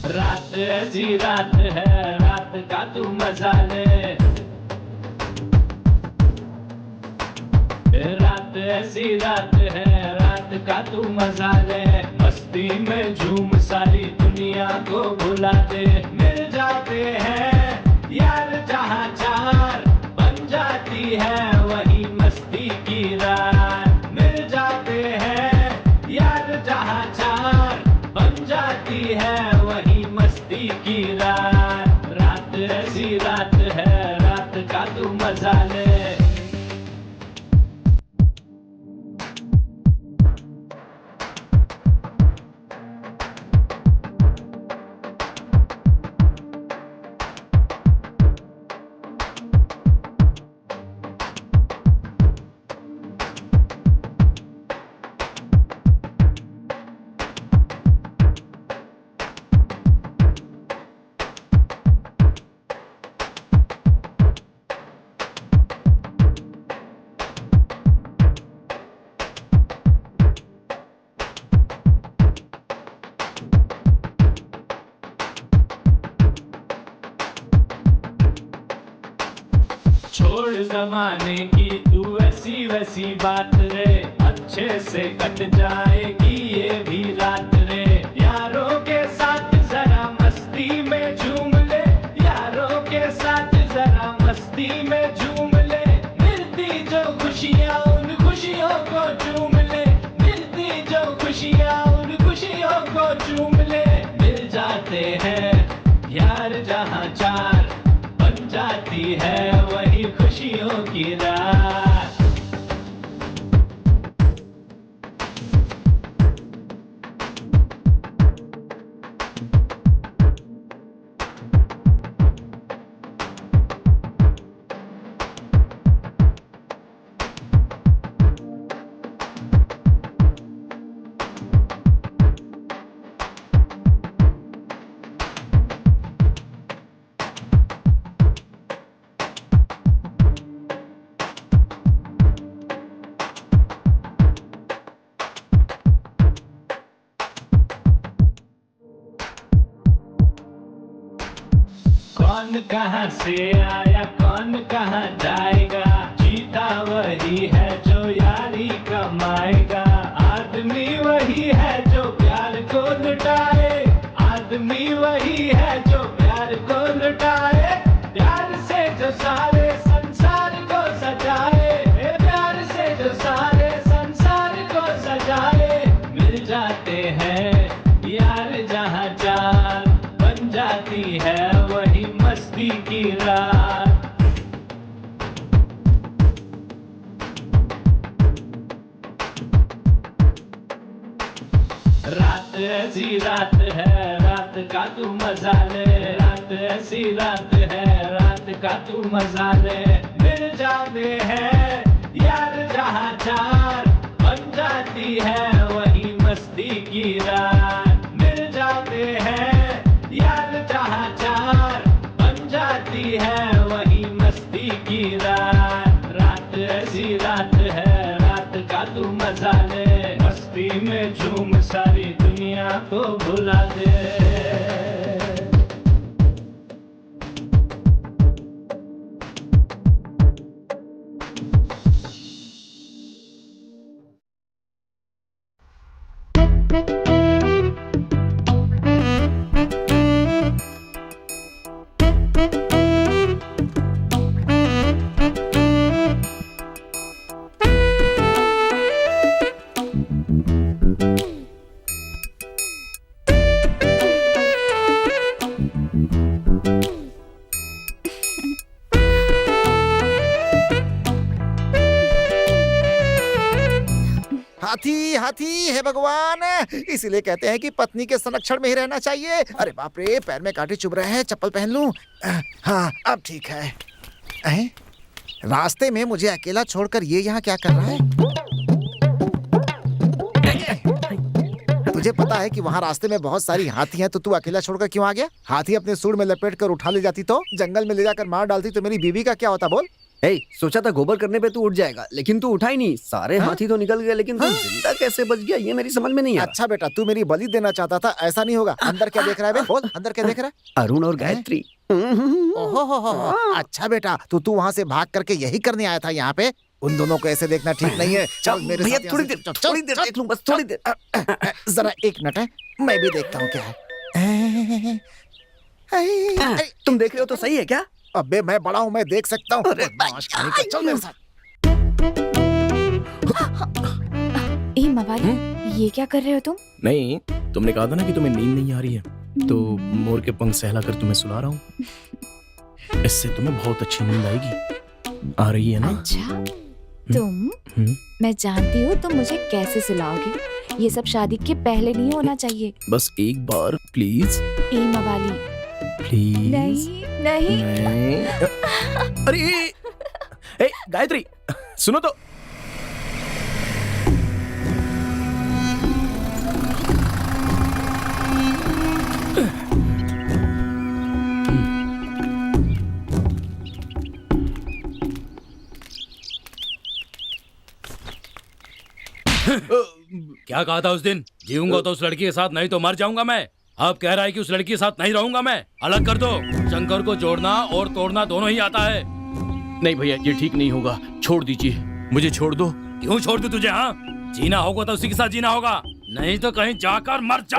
रात ऐसी रात है, रात का तू मजा ले। रात ऐसी रात है, रात का तू मजा ले। मस्ती में झूम सारी दुनिया को भुला दे। मिल जाते हैं यार जहाँ चार, बन जाती है वही मस्ती की रात। मिल जाते हैं यार जहाँ चार, बन जाती है वही मस्ती की रात। रात ऐसी रात है, रात का तू मजा ले। छोड़ जमाने की तू ऐसी वैसी बात रे, अच्छे से कट जाएगी ये भी रात रे। यार को चूम ले, मिल जाते हैं यार जहाँ चार, बन जाती है वही खुशियों की रात। कौन कहाँ से आया कौन कहाँ जाएगा, जीता वही है जो यारी कमाएगा। आदमी वही है जो प्यार को लुटाए, आदमी वही है जो प्यार को लुटाए। प्यार से जो सारे संसार को सजाए, प्यार से जो सारे संसार को सजाए। मिल जाते हैं यार जहाँ चार, बन जाती है वही मस्ती की रात। रात ऐसी रात है, रात का तू मजा ले, रात ऐसी रात है, रात का तू मजा ले। मिल जाते हैं यार जहाँ चार, बन जाती है वही मस्ती की रात। मिल जाते हैं यार जहाँ चार, बन जाती है वही मस्ती की रात। रात ऐसी रात है, रात का तू मजा ले, मस्ती में झूम सारी दुनिया को भुला दे। हाथी हाथी है भगवान, इसीलिए कहते हैं कि पत्नी के संरक्षण में ही रहना चाहिए। अरे बाप रे, पैर में कांटे चुभ रहे हैं, चप्पल पहन लूं? हाँ अब ठीक है। रास्ते में मुझे अकेला छोड़कर ये यहाँ क्या कर रहा है? तुझे पता है कि वहाँ रास्ते में बहुत सारी हाथी हैं, तो तू अकेला छोड़कर क्यों आ गया? हाथी अपने सूंड में लपेट कर उठा ले जाती तो, जंगल में ले जाकर मार डालती तो मेरी बीवी का क्या होता बोल? सोचा था गोबर करने पे तू उठ जाएगा, लेकिन तू उठा ही नहीं। सारे हाथी तो निकल गए, लेकिन तू जिंदा कैसे बच गया ये मेरी समझ में नहीं आ रहा। अच्छा बेटा, तू मेरी बलि देना चाहता था, ऐसा नहीं होगा। अंदर क्या देख रहा है बे? बोल, अंदर क्या देख रहा है? अरुण और गायत्री। ओहो, अच्छा बेटा, तू वहाँ से भाग करके यही करने आया था यहाँ पे? उन दोनों को ऐसे देखना ठीक नहीं है। चल मेरे भैया, साथ थोड़ी देर देख लूं, बस थोड़ी देर। जरा एक मिनट है, मैं भी देखता हूँ क्या है। तुम देख रहे हो तो सही है क्या? अबे मैं बड़ा हूँ, मैं देख सकता हूँ। चल मेरे साथ। ए मवाली, ये क्या कर रहे हो तुम? नहीं, तुमने कहा था ना कि तुम्हें नींद नहीं आ रही है, तो मोर के पंख सहलाकर तुम्हें सुला रहा हूँ। इससे तुम्हें बहुत अच्छी नींद आएगी। आ रही है ना? अच्छा, तुम मैं जानती हूँ तुम मुझे कैसे सुलाओगे। ये सब शादी के पहले नहीं होना चाहिए। बस एक बार प्लीज। ए मवाली, प्लीज। नहीं। अरे ए गायत्री, सुनो तो। क्या कहा था उस दिन? जीऊंगा तो उस लड़की के साथ, नहीं तो मर जाऊंगा मैं। अब कह रहा है कि उस लड़की के साथ नहीं रहूंगा मैं। अलग कर दो। शंकर को जोड़ना और तोड़ना दोनों ही आता है। नहीं भैया, ये ठीक नहीं होगा, छोड़ दीजिए, मुझे छोड़ दो। क्यों छोड़ दूं तुझे? हाँ, जीना होगा तो उसी के साथ जीना होगा, नहीं तो कहीं जाकर मर जा।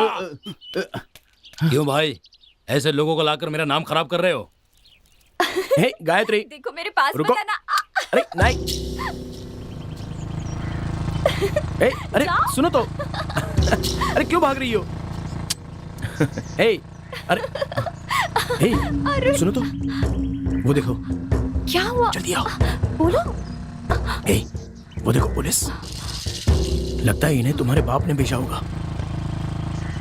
क्यों भाई, ऐसे लोगों को लाकर मेरा नाम खराब कर रहे हो? हे गायत्री, देखो मेरे पास रुको। मत आना। अरे नहीं। अरे सुनो तो। अरे क्यों भाग रही हो? हे, हे, सुनो तो, वो देखो, क्या हुआ? जल्दी आओ। बोलो। हे, वो देखो पुलिस। लगता है इन्हें तुम्हारे बाप ने भेजा होगा।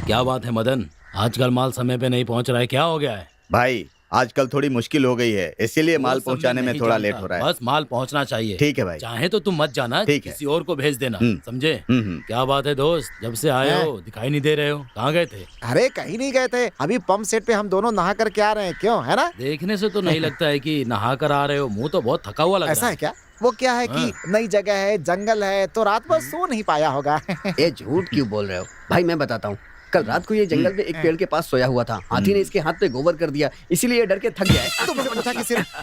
क्या बात है मदन, आजकल माल समय पे नहीं पहुंच रहा है, क्या हो गया है? भाई आजकल थोड़ी मुश्किल हो गई है, इसीलिए माल वो सब पहुंचाने मैं में नहीं थोड़ा जानता, लेट हो रहा है। बस माल पहुंचना चाहिए। ठीक है भाई। चाहे तो तुम मत जाना, ठीक है। किसी और को भेज देना, समझे? हम्म। क्या बात है दोस्त, जब से आए हो दिखाई नहीं दे रहे हो, कहाँ गए थे? अरे कहीं नहीं गए थे, अभी पंप सेट पे हम दोनों नहा करके आ रहे हैं, क्यों, है ना? देखने से तो नहीं लगता है कि नहा कर आ रहे हो, मुंह तो बहुत थका हुआ लग ऐसा रहा है क्या? वो क्या है कि नई जगह है, जंगल है, तो रात भर सो नहीं पाया होगा। ये झूठ क्यों बोल रहे हो भाई? मैं बताता हूँ, कल रात को ये जंगल में एक पेड़ के पास सोया हुआ था। हाथी ने इसके हाथ पे गोबर कर दिया, इसीलिए ये डर के थक गया है। तुमसे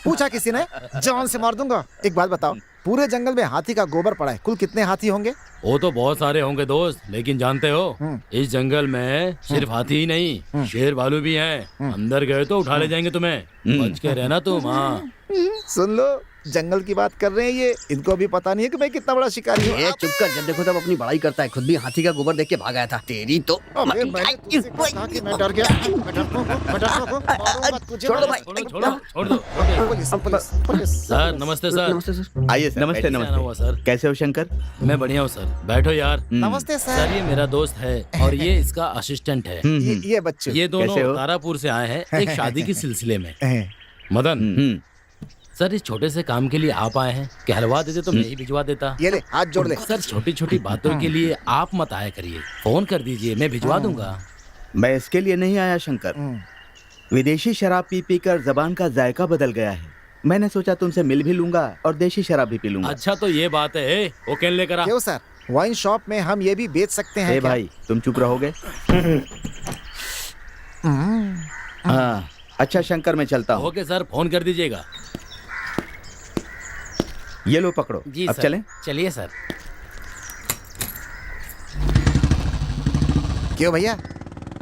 पूछा किसी ने? जान से मार दूंगा। एक बात बताओ, पूरे जंगल में हाथी का गोबर पड़ा है, कुल कितने हाथी होंगे? वो तो बहुत सारे होंगे दोस्त, लेकिन जानते हो इस जंगल में सिर्फ हाथी ही नहीं, शेर भालू भी हैं। अंदर गए तो उठा ले जाएंगे तुम्हें, बच के रहना तुम। हाँ सुन लो, जंगल की बात कर रहे हैं ये, इनको भी पता नहीं है कि मैं कितना बड़ा शिकारी हूँ। ये चुप कर, जब देखो तब अपनी बड़ाई करता है। खुद भी हाथी का गोबर देख के भाग आया था। तेरी तो अबे मैंने तुझसे कहा कि मैं डर गया। मैं डरपोक हूँ, मारूंगा तुझे। छोड़ दो भाई। छोड़ दो। पुलिस। सर नमस्ते सर। नमस्ते सर। आइए सर, नमस्ते बैठिए। आना हुआ सर। कैसे हो शंकर? मैं बढ़िया हूँ सर, बैठो यार। नमस्ते सर। सर ये मेरा दोस्त है और ये इसका असिस्टेंट है। ये बच्चे ये दोनों कैसे हो? तारापुर से आए हैं एक शादी के सिलसिले में। मदन सर, इस छोटे से काम के लिए आप आए हैं, कहलवा देते तो मैं ही भिजवा देता। ये ले, हाथ जोड़ ले। सर छोटी छोटी बातों के लिए आप मत आया करिए, फोन कर दीजिए, मैं भिजवा दूंगा। मैं इसके लिए नहीं आया शंकर, विदेशी शराब पी पी कर जबान का जायका बदल गया है। मैंने सोचा तुमसे मिल भी लूंगा और देशी शराब भी पी लूंगा। अच्छा तो ये बात है, वो कैन लेकर आ। क्यों सर, वाइन शॉप में हम ये भी बेच सकते हैं ए क्या? भाई तुम चुप रहोगे? हाँ अच्छा शंकर, मैं चलता हूँ। ओके सर, फोन कर दीजिएगा। ये लो पकड़ो, जी अब सर। चलें? चलिए सर। क्यों भैया,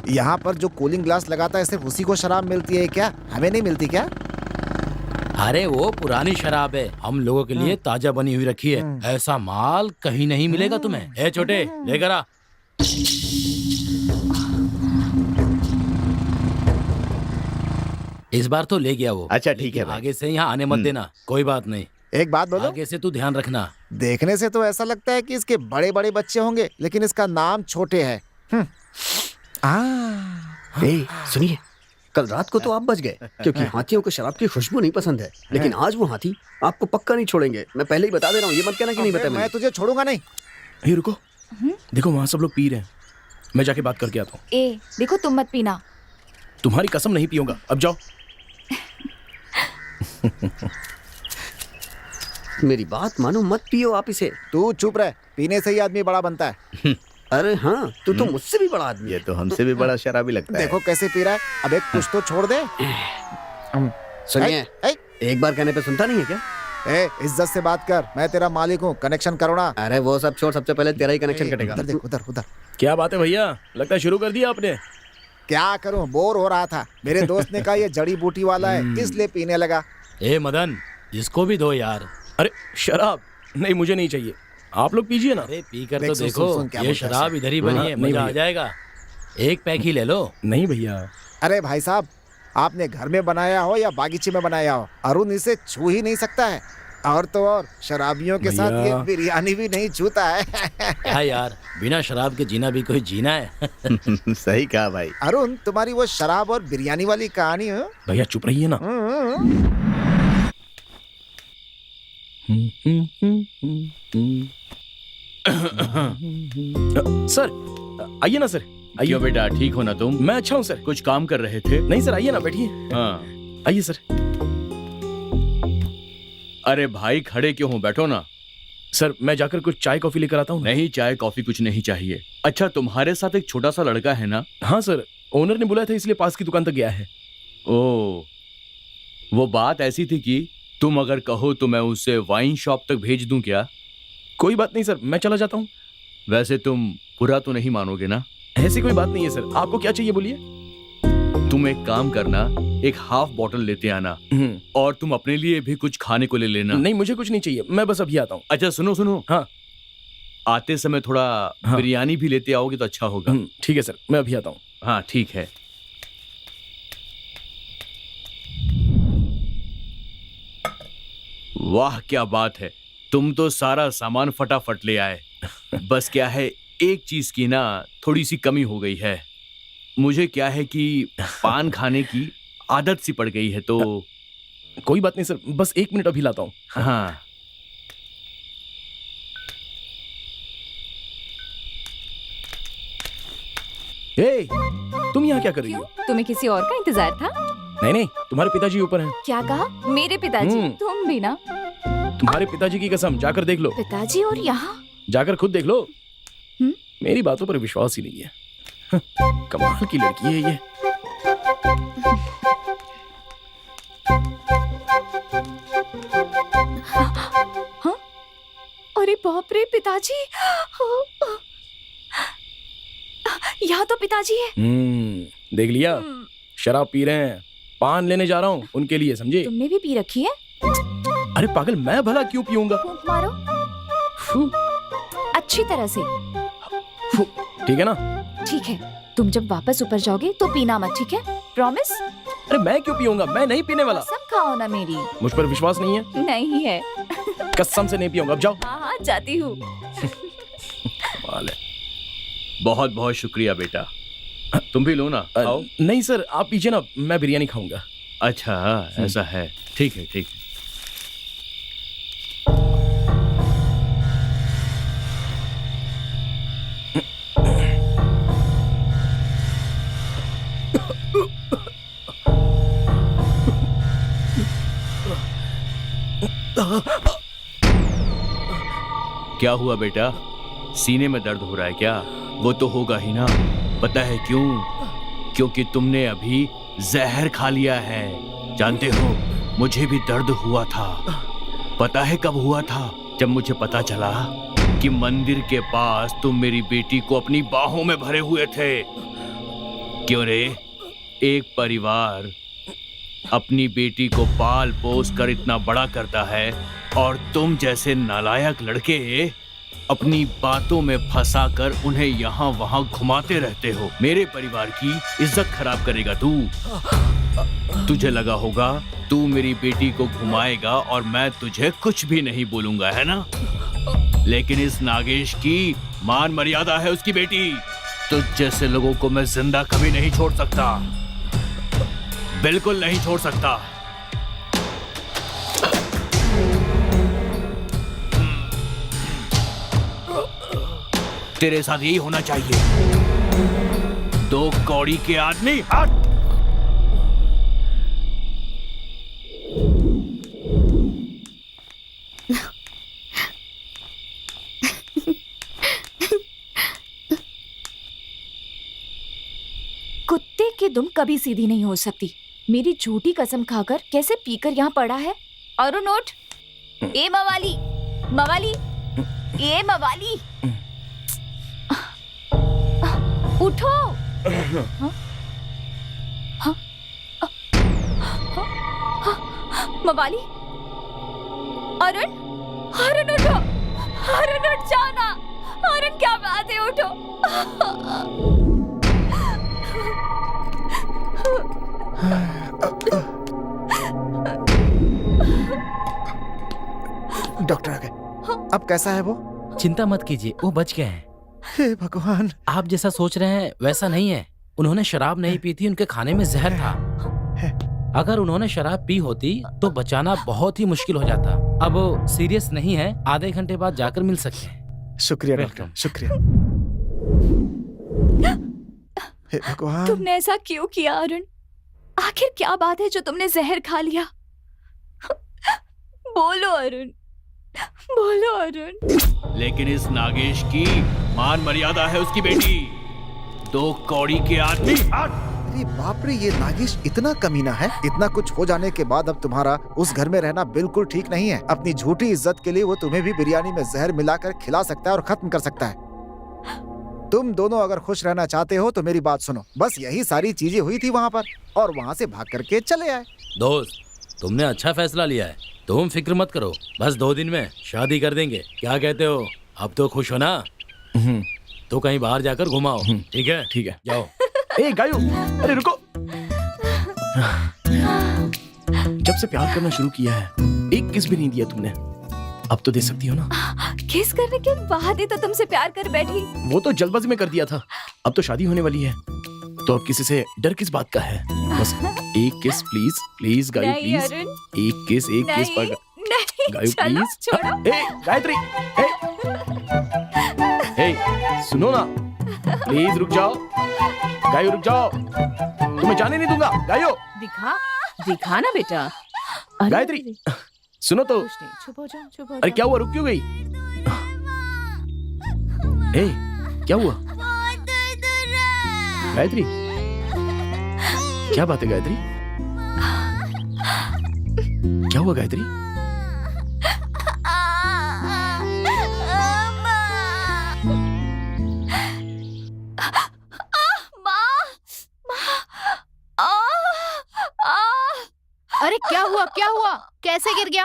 यहाँ पर जो कूलिंग ग्लास लगाता है सिर्फ उसी को शराब मिलती है क्या? हमें नहीं मिलती क्या? अरे वो पुरानी शराब है, हम लोगों के लिए ताजा बनी हुई रखी है। ऐसा माल कहीं नहीं मिलेगा तुम्हें। ए छोटे, लेकर आ। इस बार तो ले गया वो। अच्छा ठीक है लेकिन भाई। आगे से यहाँ आने मत देना। कोई बात नहीं, एक बात बोलो, आगे से तू ध्यान रखना। देखने से तो ऐसा लगता है कि इसके बड़े बड़े बच्चे होंगे, लेकिन इसका नाम छोटे है। सुनिए, कल रात को तो आप बच गए क्योंकि हाथियों को शराब की खुशबू नहीं पसंद है, लेकिन आज वो हाथी आपको पक्का नहीं छोड़ेंगे। मैं पहले ही बता दे रहा हूँ, ये मत कहना कि नहीं बताया मैं मैंने। तुझे छोड़ूंगा नहीं। हे रुको, देखो वहाँ सब लोग पी रहे हैं, मैं जाके बात करके आता हूँ। ए देखो, तुम मत पीना। तुम्हारी कसम नहीं पीऊंगा, अब जाओ। मेरी बात मानो, मत पियो आप इसे। तू चुप रह, पीने से ही आदमी बड़ा बनता है। अरे हाँ, तू तो मुझसे भी बड़ा आदमी ये तो हमसे भी बड़ा शराबी लगता है। देखो कैसे पी रहा है। अब एक कुछ तो छोड़ दे। सुनिए, ए, एक बार कहने पे सुनता नहीं है क्या? ए, इज्जत से बात कर, मैं तेरा मालिक हूँ, कनेक्शन करो ना। अरे वो सब छोड़, सबसे पहले तेरा ही कनेक्शन कटेगा। उधर देख, उधर उधर। क्या बात है भैया, लगता है शुरू कर दिया आपने। क्या करूँ, बोर हो रहा था। मेरे दोस्त ने कहा ये जड़ी बूटी वाला है, इसलिए पीने लगा। ए मदन, इसको भी दो यार। अरे शराब नहीं, मुझे नहीं चाहिए, आप लोग पीजिए ना। अरे पी कर देख, तो सुन, देखो, सुन, क्या ये बोलता है शराब इधर ही बनी है, नहीं मजा आ भैया। जाएगा। एक पैक ही ले लो। नहीं भैया। अरे भाई साहब, आपने घर में बनाया हो या बागीचे में बनाया हो, अरुण इसे छू ही नहीं सकता है। और तो और शराबियों के साथ ये भैया। बिरयानी भी नहीं छूता है। क्या यार, बिना शराब के जीना भी कोई जीना है। सही कहा भाई। अरुण, तुम्हारी वो शराब और बिरयानी वाली कहानी है? भैया चुप रहिए ना। सर आइए ना सर, आइए। क्यों बेटा, ठीक हो ना तुम? मैं अच्छा हूँ सर। कुछ काम कर रहे थे? नहीं सर, आइए ना, बैठिए। हाँ। आइए सर। अरे भाई खड़े क्यों हो, बैठो ना। सर मैं जाकर कुछ चाय कॉफी लेकर आता हूँ। नहीं, चाय कॉफी कुछ नहीं चाहिए। अच्छा, तुम्हारे साथ एक छोटा सा लड़का है ना? हाँ सर, ओनर ने बुलाया था इसलिए पास की दुकान तक गया है। ओ, वो बात ऐसी थी कि तुम अगर कहो तो मैं उसे वाइन शॉप तक भेज दूं क्या? कोई बात नहीं सर, मैं चला जाता हूँ। वैसे तुम बुरा तो नहीं मानोगे ना? ऐसी कोई बात नहीं है सर, आपको क्या चाहिए बोलिए। तुम एक काम करना, एक हाफ बॉटल लेते आना और तुम अपने लिए भी कुछ खाने को ले लेना। नहीं, मुझे कुछ नहीं चाहिए, मैं बस अभी आता हूँ। अच्छा सुनो सुनो, हाँ, आते समय थोड़ा बिरयानी भी लेते आओगे तो अच्छा होगा। ठीक है सर, मैं अभी आता हूँ। हाँ ठीक है। वाह क्या बात है, तुम तो सारा सामान फटाफट ले आए। बस क्या है, एक चीज की ना थोड़ी सी कमी हो गई है। मुझे क्या है कि पान खाने की आदत सी पड़ गई है, तो कोई बात नहीं सर, बस 1 मिनट अभी लाता हूँ। हाँ। ए, तुम यहाँ क्या कर रही हो? तुम्हें किसी और का इंतजार था? नहीं नहीं, तुम्हारे पिताजी ऊपर हैं। क्या कहा? मेरे पिताजी? तुम भी ना। तुम्हारे पिताजी की कसम, जाकर देख लो। पिताजी और यहाँ? जाकर खुद देख लो। मेरी बातों पर विश्वास ही नहीं है। कमाल की लड़की है ये। हाँ? अरे बाप रे, पिताजी! यहाँ तो पिताजी है। देख लिया, शराब पी रहे हैं, पान लेने जा रहा हूँ उनके लिए, समझे? तुमने भी पी रखी है? अरे पागल, मैं भला क्यों पीऊंगा? फूंक मारो अच्छी तरह से। ठीक है ना? ठीक है, तुम जब वापस ऊपर जाओगे तो पीना मत, ठीक है? प्रॉमिस? अरे मैं क्यों पीऊंगा, मैं नहीं पीने वाला। कसम खाओ ना मेरी। मुझ पर विश्वास नहीं है? नहीं है। कसम से नहीं पीऊंगा, अब जाओ। हाँ जाती हूँ। बहुत बहुत शुक्रिया बेटा, तुम भी लो ना। आओ। नहीं सर, आप पीछे ना, मैं बिरयानी खाऊंगा। अच्छा ऐसा है, ठीक है ठीक है। क्या हुआ बेटा, सीने में दर्द हो रहा है क्या? वो तो होगा ही ना। पता है क्यों? क्योंकि तुमने अभी जहर खा लिया है। जानते हो, मुझे भी दर्द हुआ था। पता है कब हुआ था? जब मुझे पता चला कि मंदिर के पास तुम मेरी बेटी को अपनी बाहों में भरे हुए थे। क्यों रे, एक परिवार अपनी बेटी को पाल पोस कर इतना बड़ा करता है और तुम जैसे नालायक लड़के अपनी बातों में फंसाकर उन्हें यहाँ वहाँ घुमाते रहते हो। मेरे परिवार की इज्जत खराब करेगा तू। तुझे लगा होगा तू मेरी बेटी को घुमाएगा और मैं तुझे कुछ भी नहीं बोलूंगा, है ना? लेकिन इस नागेश की मान मर्यादा है उसकी बेटी। तुझ जैसे लोगों को मैं जिंदा कभी नहीं छोड़ सकता, बिल्कुल नहीं छोड़ सकता। तेरे साथ यही होना चाहिए। 2 कौड़ी के आदमी, हट! कुत्ते की दुम कभी सीधी नहीं हो सकती। मेरी झूठी कसम खाकर कैसे पीकर यहाँ पड़ा है। अरुण उठ। ए मवाली, मवाली, ए मवाली, उठो। हाँ? हाँ? मवाली, अरुण, अरुण उठो, अरुण उठ जाओ ना। अरुण क्या बात है, उठो। डॉक्टर आ गए। अब कैसा है वो? चिंता मत कीजिए, वो बच गए हैं। हे भगवान। आप जैसा सोच रहे हैं वैसा नहीं है। उन्होंने शराब नहीं पी थी, उनके खाने में जहर था। अगर उन्होंने शराब पी होती तो बचाना बहुत ही मुश्किल हो जाता। अब वो सीरियस नहीं है, आधे घंटे बाद जाकर मिल सकते हैं। शुक्रिया डॉक्टर, शुक्रिया। हे भगवान। तुमने ऐसा क्यों किया अरुण? आखिर क्या बात है जो तुमने जहर खा लिया? बोलो अरुण, बोलो अरुण। लेकिन इस नागेश की मान मर्यादा है उसकी बेटी। 2 कौड़ी के आदमी, हट! अरे बाप रे, ये नागेश इतना कमीना है। इतना कुछ हो जाने के बाद अब तुम्हारा उस घर में रहना बिल्कुल ठीक नहीं है। अपनी झूठी इज्जत के लिए वो तुम्हें भी बिरयानी में जहर मिलाकर खिला सकता है और खत्म कर सकता है। तुम दोनों अगर खुश रहना चाहते हो तो मेरी बात सुनो। बस यही सारी चीजें हुई थी वहाँ पर और वहाँ से भाग करके चले आए। दोस्त, तुमने अच्छा फैसला लिया है। तुम फिक्र मत करो, बस 2 दिन में शादी कर देंगे। क्या कहते हो? अब तो खुश हो ना? तो कहीं बाहर जाकर घुमाओ। ठीक है? ठीक है, जाओ। ए गायू, अरे रुको। जब से प्यार करना शुरू किया है एक किस भी नहीं दिया तुमने। अब तो दे सकती हो ना। किस करने के बाद ही तो तुमसे प्यार कर बैठी। वो तो जल्दबाजी में कर दिया था, अब तो शादी होने वाली है, तो अब किसी से डर किस बात का है। बस एक किस प्लीज, प्लीज गायु नहीं प्लीज। अरुण, एक किस पर नहीं, गायु चलो, प्लीज। छोड़ो। ए गायत्री, ए सुनो ना, प्लीज रुक जाओ। गायु रुक जाओ, तुम्हें जाने नहीं दूंगा। गायु दिखा दिखा ना बेटा। गायत्री सुनो तो। चुप हो जाओ, चुप हो अरे क्या हुआ, रुक क्यों गई? ए क्या हुआ गायत्री? क्या बात है गायत्री? क्या हुआ गायत्री? अरे क्या हुआ, क्या हुआ? कैसे गिर गया?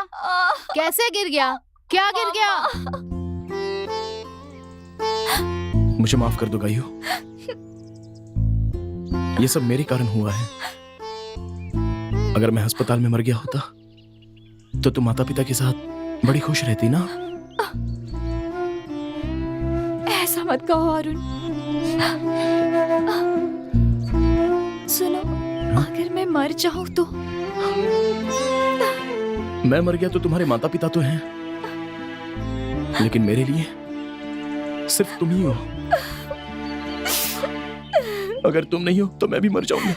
कैसे गिर गया? क्या गिर गया? मुझे माफ कर दो गायु, ये सब मेरे कारण हुआ है। अगर मैं अस्पताल में मर गया होता तो तुम माता पिता के साथ बड़ी खुश रहती ना। ऐसा मत कहो अरुण। सुनो, अगर मैं मर जाऊं तो? मैं मर गया तो तुम्हारे माता पिता तो हैं, लेकिन मेरे लिए सिर्फ तुम ही हो। अगर तुम नहीं हो तो मैं भी मर जाऊंगा।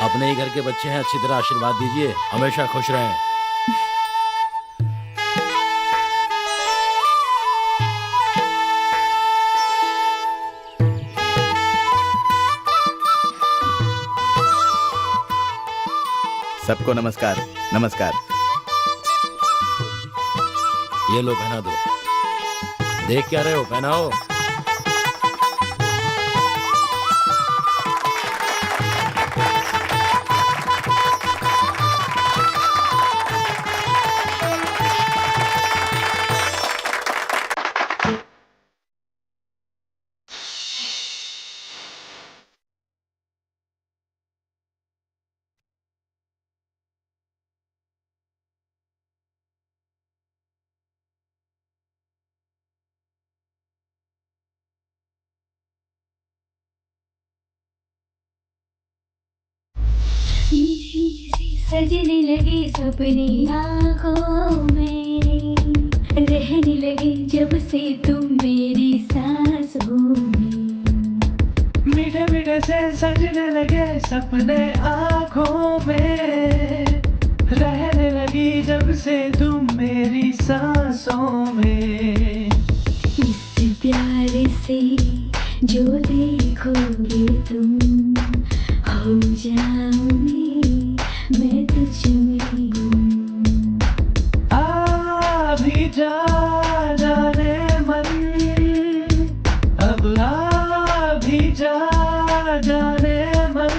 अपने ही घर के बच्चे हैं, अच्छी तरह आशीर्वाद दीजिए, हमेशा खुश रहें। सबको नमस्कार। नमस्कार। ये लो पहना दो। देख क्या रहे हो, पहनाओ। सजने लगे सपने आँखों में, रहने लगे जब से तुम मेरी सांसों में। मीठे मीठे से सजने लगे सपने आँखों में, रहने लगी जब से तुम मेरी सांसों में। इस प्यार से जो देखोगे तुम, हो जाऊंगी मैं तुझ में गुम। आ भी जा जाने मन, अब आ भी जा जाने मन।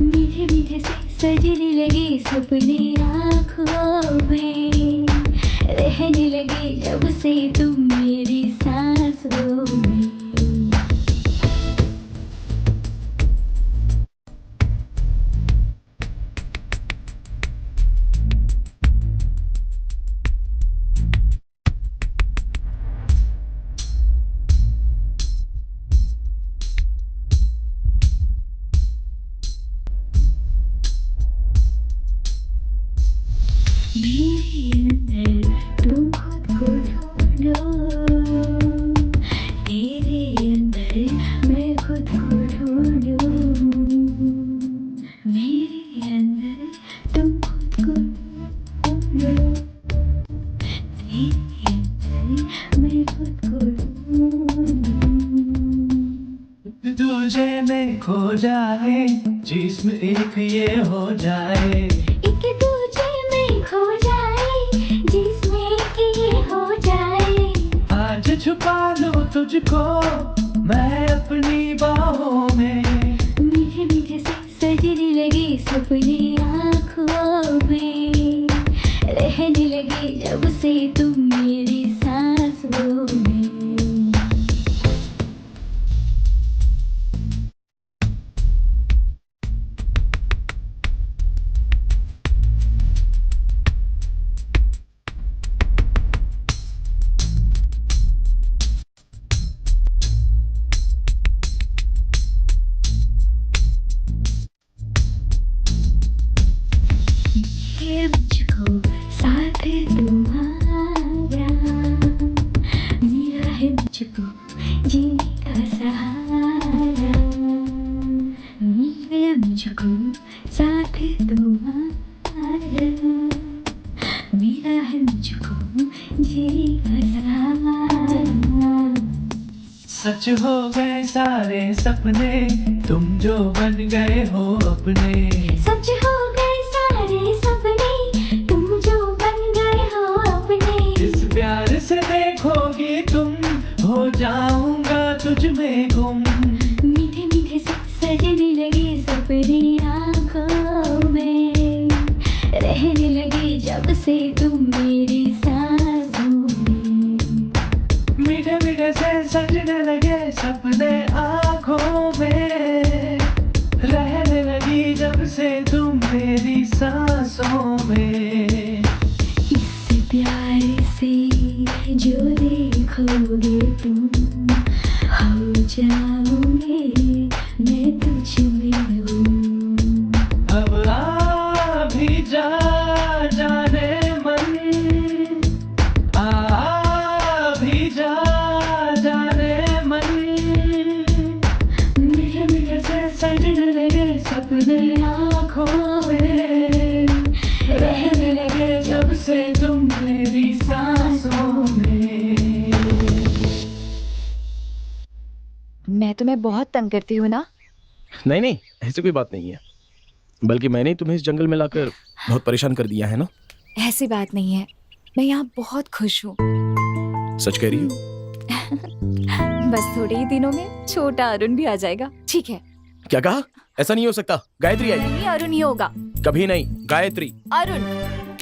मीठे मीठे से सजने लगे सपने आँखों में, रहने लगे जब से तुम मेरी सांसों में। तुझे में खो जाए, जिस्म एक ये हो जाए। एक दूजे में खो जाए, जिसमें एक ये हो जाए। आज छुपा लो तुझको मैं अपनी बाहों में। मीठे मीठे से सजने लगे सपने आँखों तुम मेरी सांसों में। ये मुझको साथ तुम्हारा मेरा है, मुझको जीने का सहारा। मेरा मुझको साथ तुम्हारा मेरा है, मुझको जीने का सहारा। सच हो गए सारे सपने, तुम जो बन गए हो अपने। सच हो गए सारे सपने, तुम जो बन गए हो अपने। इस प्यार से देखोगी तुम, हो जाऊंगा तुझ में गुम। मीठे मीठे से सजने लगे सपने आँखों में, रहने लगे जब से तुम मेरी सांसों में। मीठे मीठे से सजने लगे सपने आँखों में, रहने लगी जब से तुम मेरी सांसों में। इस प्यार से जो देखोगे तुम, हो जाओगे मैं तुझ में हूँ। अब आ भी जा जाने मन, आ भी जा जाने मन। मीठे मीठे से सजने लगे सपने आँखों में, रहने लगे जब से तुम मेरी सांसों में। मैं तुम्हें बहुत तंग करती हूँ ना? नहीं नहीं, ऐसी कोई बात नहीं है, बल्कि मैंने ही तुम्हें इस जंगल में लाकर बहुत परेशान कर दिया है ना। ऐसी बात नहीं है, मैं यहाँ बहुत खुश हूँ। सच कह रही हो? बस थोड़े ही दिनों में छोटा अरुण भी आ जाएगा। ठीक है? क्या कहा? ऐसा नहीं हो सकता, गायत्री आएगी। नहीं, अरुण ही होगा। कभी नहीं, गायत्री। अरुण।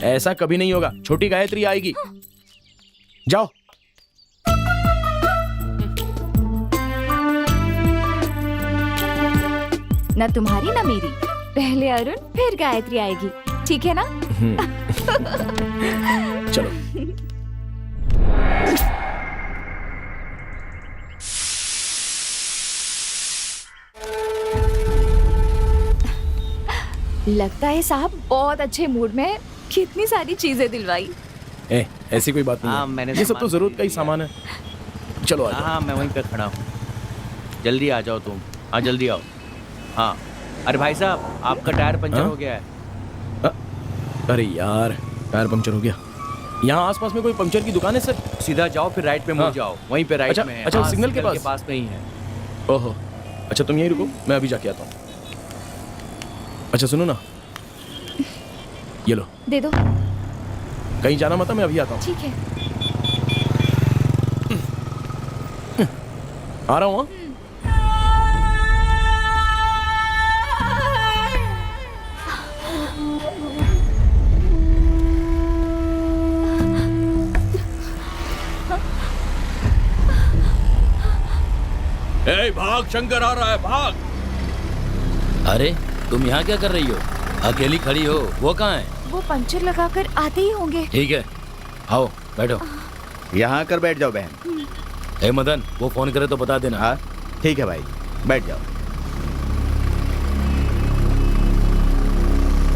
ऐसा कभी नहीं होगा, छोटी गायत्री आएगी। जाओ। ना तुम्हारी ना मेरी, पहले अरुण फिर गायत्री आएगी, ठीक है ना? चलो। लगता है साहब बहुत अच्छे मूड में, कितनी सारी चीजें दिलवाई। ऐसी कोई बात नहीं है। मैंने ये सब तो जरूरत का ही सामान है। चलो आ जाओ। हाँ, मैं वहीं पे खड़ा हूँ। जल्दी आ जाओ तुम। हाँ जल्दी आओ। हाँ, अरे भाई साहब, आपका टायर पंचर हो गया है। अरे यार, टायर पंचर हो गया। यहाँ आसपास में कोई पंचर की दुकान है सर? सीधा जाओ, फिर राइट पे मुड़ जाओ, वहीं पे राइट में है। अच्छा, हाँ, सिग्नल के पास नहीं है। ओहो, अच्छा तुम यहीं रुको, मैं अभी जाके आता हूँ। अच्छा सुनो ना, ये लो। दे दो। कहीं जाना मत, मैं अभी आता हूँ। ठीक है। आ रहा हूँ। भाग, शंकर आ रहा है, भाग। अरे तुम यहाँ क्या कर रही हो? अकेली खड़ी हो, वो कहाँ है? वो पंचर लगाकर आते ही होंगे। ठीक है, आओ बैठो। यहाँ आकर बैठ जाओ बहन। ए मदन, वो फोन करे तो बता देना। हाँ ठीक है भाई, बैठ जाओ।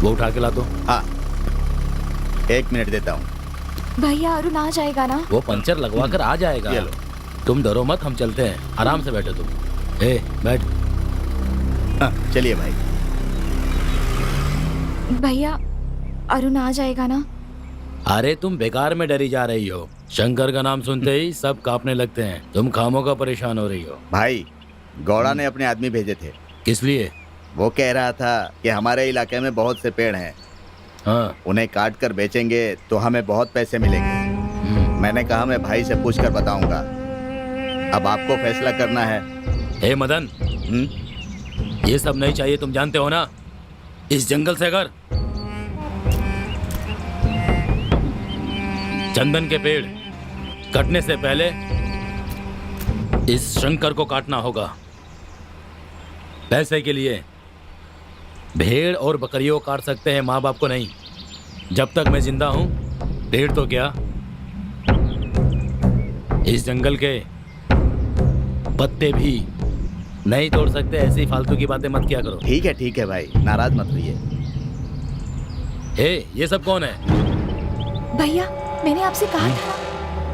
वो उठा के ला दो। हाँ 1 मिनट देता हूँ। भैया अरुण आ जाएगा ना? वो पंचर लगवा कर आ जाएगा। ये लो। तुम डरो मत, हम चलते हैं। आराम से बैठो तुम। ए बैठ। चलिए भाई। भैया अरुण आ जाएगा ना? अरे तुम बेकार में डरी जा रही हो। शंकर का नाम सुनते ही सब कांपने लगते हैं। तुम खामों का परेशान हो रही हो। भाई गौड़ा ने अपने आदमी भेजे थे। किस लिए? वो कह रहा था कि हमारे इलाके में बहुत से पेड़ हैं। हाँ। उन्हें काट कर बेचेंगे तो हमें बहुत पैसे मिलेंगे। मैंने कहा मैं भाई से पूछ कर बताऊंगा। अब आपको फैसला करना है। हे मदन, ये सब नहीं चाहिए, तुम जानते हो ना। इस जंगल से अगर चंदन के पेड़ कटने से पहले इस शंकर को काटना होगा। पैसे के लिए भेड़ और बकरियों को काट सकते हैं, माँ बाप को नहीं। जब तक मैं जिंदा हूं, भेड़ तो क्या, इस जंगल के पत्ते भी नहीं तोड़ सकते। ऐसी फालतू की बातें मत किया करो। ठीक है भाई, नाराज मत होइए। ये सब कौन है? भैया, मैंने आपसे कहा था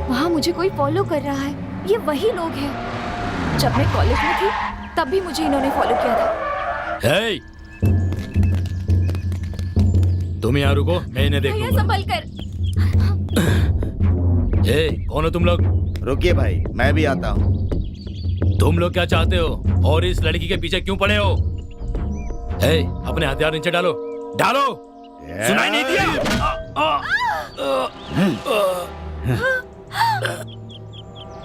वहाँ मुझे कोई फॉलो कर रहा है। ये वही लोग हैं। जब मैं कॉलेज में थी तब भी मुझे इन्होंने फॉलो किया था। तुम यहाँ रुको, मैं इन्हें भैया देखूंगा। संभल कर। कौन हो तुम लोग? रुकिए भाई, मैं भी आता हूँ। तुम लोग क्या चाहते हो और इस लड़की के पीछे क्यों पड़े हो? अपने हथियार नीचे डालो, डालो। सुनाई नहीं दिया?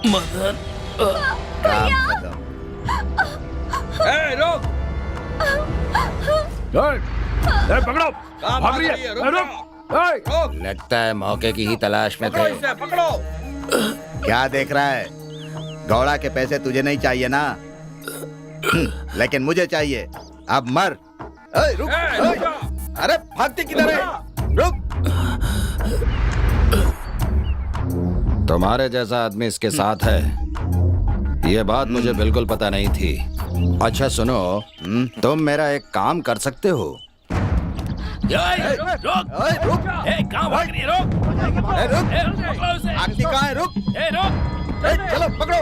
मदन, रोक! पकड़ो! भाग रही है! रुक! लगता है मौके की ही तलाश में थे। पकड़ो! क्या देख रहा है? गौड़ा के पैसे तुझे नहीं चाहिए ना? लेकिन मुझे चाहिए। अब मर। रुक! अरे भागते किधर है? रुक! तुम्हारे जैसा आदमी इसके साथ है, ये बात मुझे बिल्कुल पता नहीं थी। अच्छा सुनो, तुम मेरा एक काम कर सकते हो? रुक! कहाँ भाग रही है? रुक! चलो पकड़ो!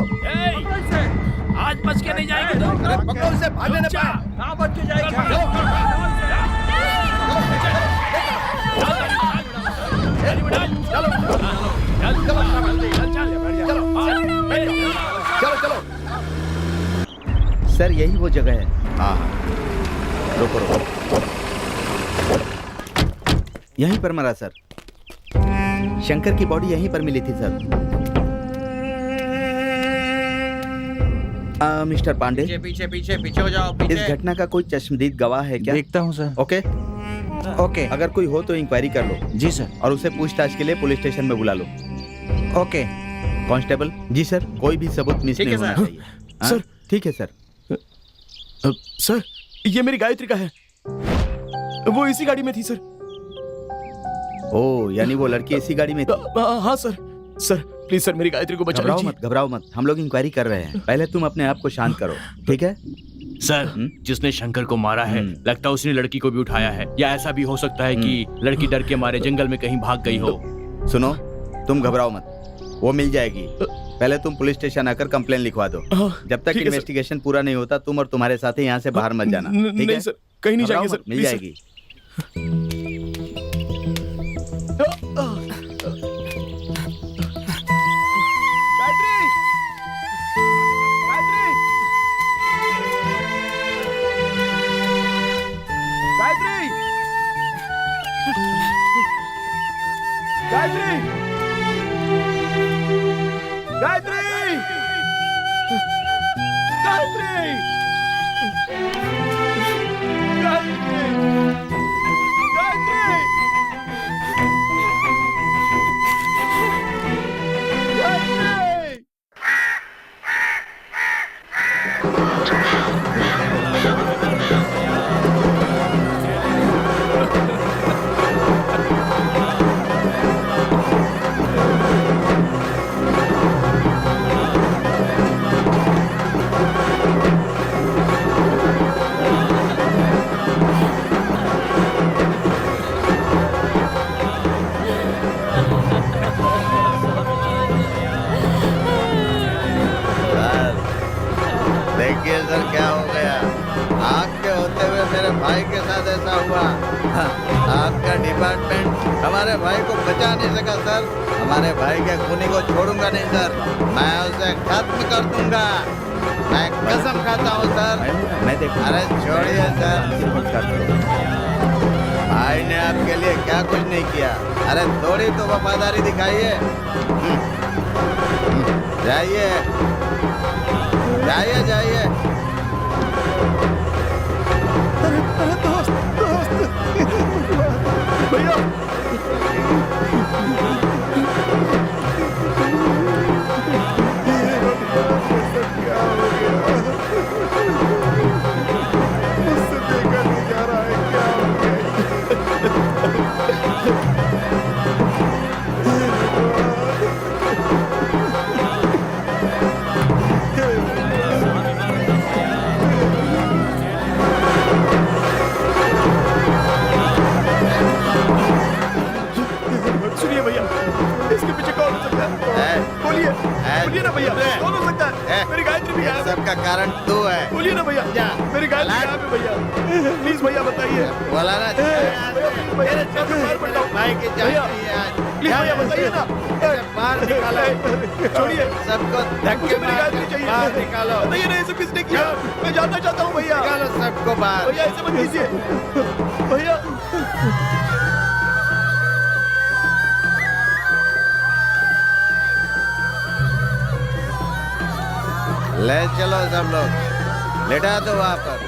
आज बच के नहीं जाएगी तुम। पकड़ो उसे, भागने न पाए। कहाँ बच के जाएगी? चलो। सर यही वो जगह है। हाँ, रुको। यहीं पर मरा सर। शंकर की बॉडी यहीं पर मिली थी सर। मिस्टर पांडे, पीछे हो जाओ। इस घटना का कोई चश्मदीद गवाह है क्या? देखता हूँ सर। ओके, अगर कोई हो तो इंक्वायरी कर लो। जी सर। और उसे पूछताछ के लिए पुलिस स्टेशन में बुला लो। ओके। कांस्टेबल जी सर, कोई भी सबूत मिस नहीं होना चाहिए। सर। ठीक है सर। सर, ये मेरी गायत्री का है। वो इसी गाड़ी में थी सर। ओ, यानी वो लड़की इसी गाड़ी में थी? हाँ सर। सर प्लीज सर, मेरी गायत्री को बचा लीजिए। घबराओ मत, हम लोग इंक्वायरी कर रहे हैं। पहले तुम अपने आप को शांत करो, ठीक है? सर, जिसने शंकर को मारा है, लगता है उसने लड़की को भी उठाया है, या ऐसा भी हो सकता है कि लड़की डर के मारे जंगल में कहीं भाग गई हो। सुनो, तुम घबराओ मत, वो मिल जाएगी। पहले तुम पुलिस स्टेशन आकर कंप्लेन लिखवा दो। जब तक इन्वेस्टिगेशन पूरा नहीं होता, तुम और तुम्हारे साथी यहाँ से बाहर मत जाना, ठीक है? सर, कहीं नहीं जाएंगे सर, मिल जाएगी। आपका डिपार्टमेंट हमारे भाई को बचा नहीं सका सर। हमारे भाई के खूनी को छोड़ूंगा नहीं सर, मैं उसे खत्म कर दूंगा। मैं कसम खाता हूँ सर। अरे छोड़िए सर, भाई ने आपके लिए क्या कुछ नहीं किया। अरे थोड़ी तो वफादारी दिखाइए। जाइए जाइए जाइए। भैया भैया, मेरी गायत्री कहाँ पे भैया? प्लीज भैया बताइए। बोला ना मेरे पैर पड़ जाओ। भाई की जान भैया, नहीं है आज। प्लीज भैया बताइए ना। बाहर निकालो। छोड़िए, सबको धक्के मेरी गायत्री चाहिए। बाहर निकालो। बताइए ना, ऐसे किसने किया? मैं जानना चाहता हूँ भैया। निकालो सबको बाहर। भैया ऐसे मत कीजिए भैया। ले चलो सब लोग, लेटा दो वहां पर।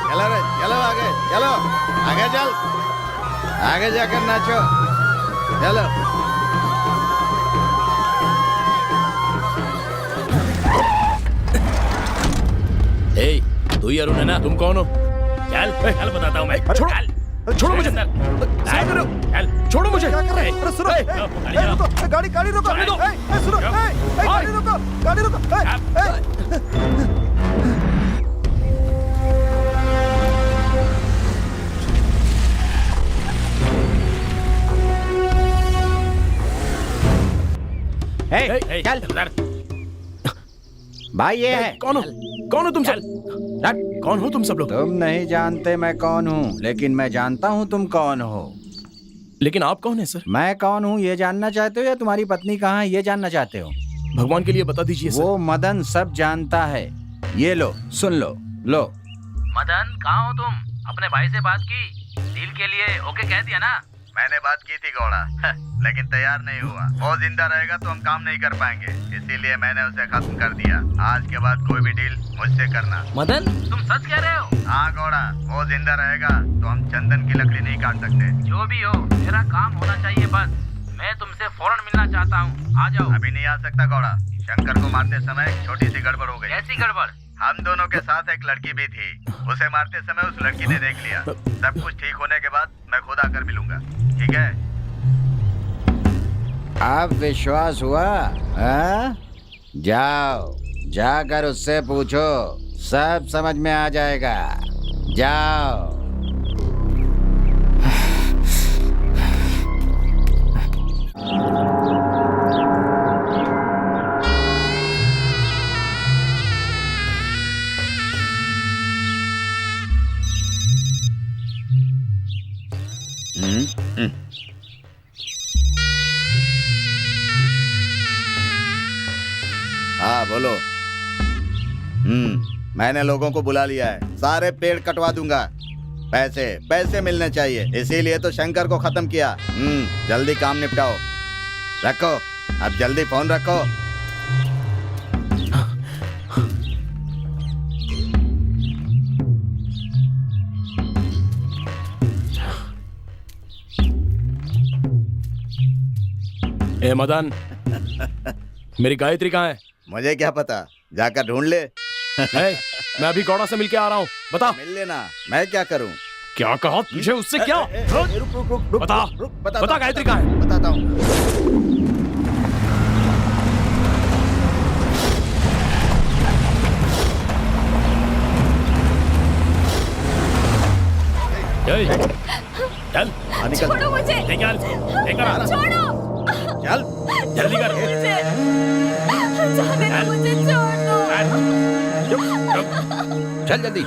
चलो रे, चलो आगे, चलो आगे चल, आगे जाकर नाचो, चलो। ए, तू ही अरुण है ना? तुम कौन हो? चल चल बताता हूँ मैं। छोड़ो मुझे। चल छोड़ो मुझे। क्या कर रहे हैं? अरे सुनो, रुको, गाड़ी रोको। सुनो, गाड़ी रोको। चल भाई ये है। कौन हो तुम सब? कौन हो तुम सब लोग? तुम नहीं जानते मैं कौन हूँ, लेकिन मैं जानता हूँ तुम कौन हो। लेकिन आप कौन है सर? मैं कौन हूँ ये जानना चाहते हो या तुम्हारी पत्नी कहाँ है ये जानना चाहते हो? भगवान के लिए बता दीजिए सर। वो मदन सब जानता है। ये लो, सुन लो। मदन, कहाँ हो तुम? अपने भाई से बात की? डील के लिए ओके कह दिया ना? मैंने बात की थी गौड़ा, लेकिन तैयार नहीं हुआ। वो जिंदा रहेगा तो हम काम नहीं कर पाएंगे, इसीलिए मैंने उसे खत्म कर दिया। आज के बाद कोई भी डील मुझसे करना। मदन, तुम सच कह रहे हो? हाँ गौड़ा, वो जिंदा रहेगा तो हम चंदन की लकड़ी नहीं काट सकते। जो भी हो, मेरा काम होना चाहिए बस। मैं तुमसे फौरन मिलना चाहता हूँ, आ जाओ। अभी नहीं आ सकता गौड़ा, शंकर को मारते समय एक छोटी सी गड़बड़ हो गई। कैसी गड़बड़? हम दोनों के साथ एक लड़की भी थी, उसे मारते समय उस लड़की ने देख लिया। सब कुछ ठीक होने के बाद मैं खुद आकर मिलूंगा, ठीक है? अब विश्वास हुआ? जाओ, जाकर उससे पूछो, सब समझ में आ जाएगा। जाओ। हाँ बोलो। मैंने लोगों को बुला लिया है, सारे पेड़ कटवा दूंगा। पैसे मिलने चाहिए, इसीलिए तो शंकर को खत्म किया। जल्दी काम निपटाओ। रखो, अब जल्दी फोन रखो। ए मदन, मेरी गायत्री कहाँ है? मुझे क्या पता, जाकर ढूंढ ले। मैं अभी गौड़ा से मिलके आ रहा हूँ, बता। मिल लेना, मैं क्या करूँ? क्या कहा तुझे उससे? क्या? रुक, बता गायत्री कहाँ है? बताता हूँ। चल छोड़ो मुझे। छोड़ो। चल जल्दी कर। जाने दो मुझे, छोड़ दो। चल जल्दी,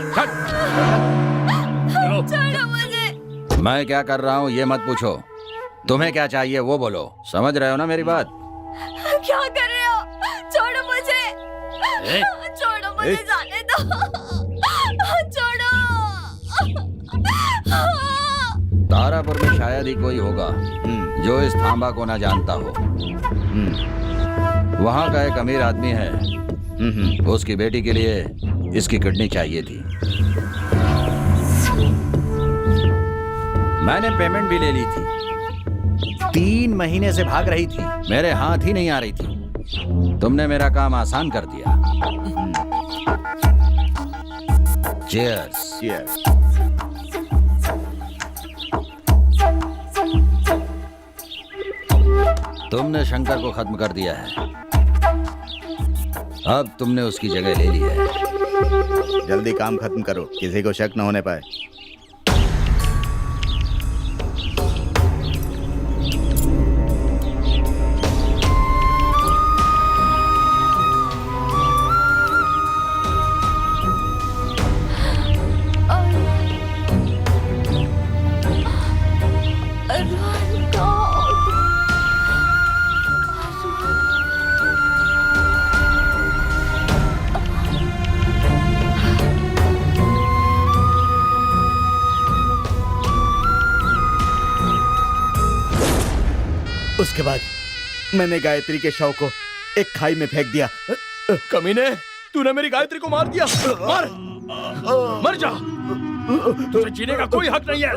छोड़ो मुझे। मैं क्या कर रहा हूँ ये मत पूछो, तुम्हें क्या चाहिए वो बोलो। समझ रहे हो ना मेरी बात? क्या कर रहे हो? छोड़ो मुझे। छोड़ो मुझे, जाने दो। छोड़ो। तारापुर में शायद ही कोई होगा जो इस थांबा को ना जानता हो। वहाँ का एक अमीर आदमी है, उसकी बेटी के लिए इसकी किडनी चाहिए थी। मैंने पेमेंट भी ले ली थी। 3 महीने से भाग रही थी, मेरे हाथ ही नहीं आ रही थी। तुमने मेरा काम आसान कर दिया। चीयर्स। चीयर्स। तुमने शंकर को खत्म कर दिया है, अब तुमने उसकी जगह ले ली है। जल्दी काम खत्म करो, किसी को शक न होने पाए। उसके बाद मैंने गायत्री के शव को एक खाई में फेंक दिया। कमीने, तूने मेरी गायत्री को मार दिया। मार, मर जा। तुझे जीने का कोई हक नहीं है।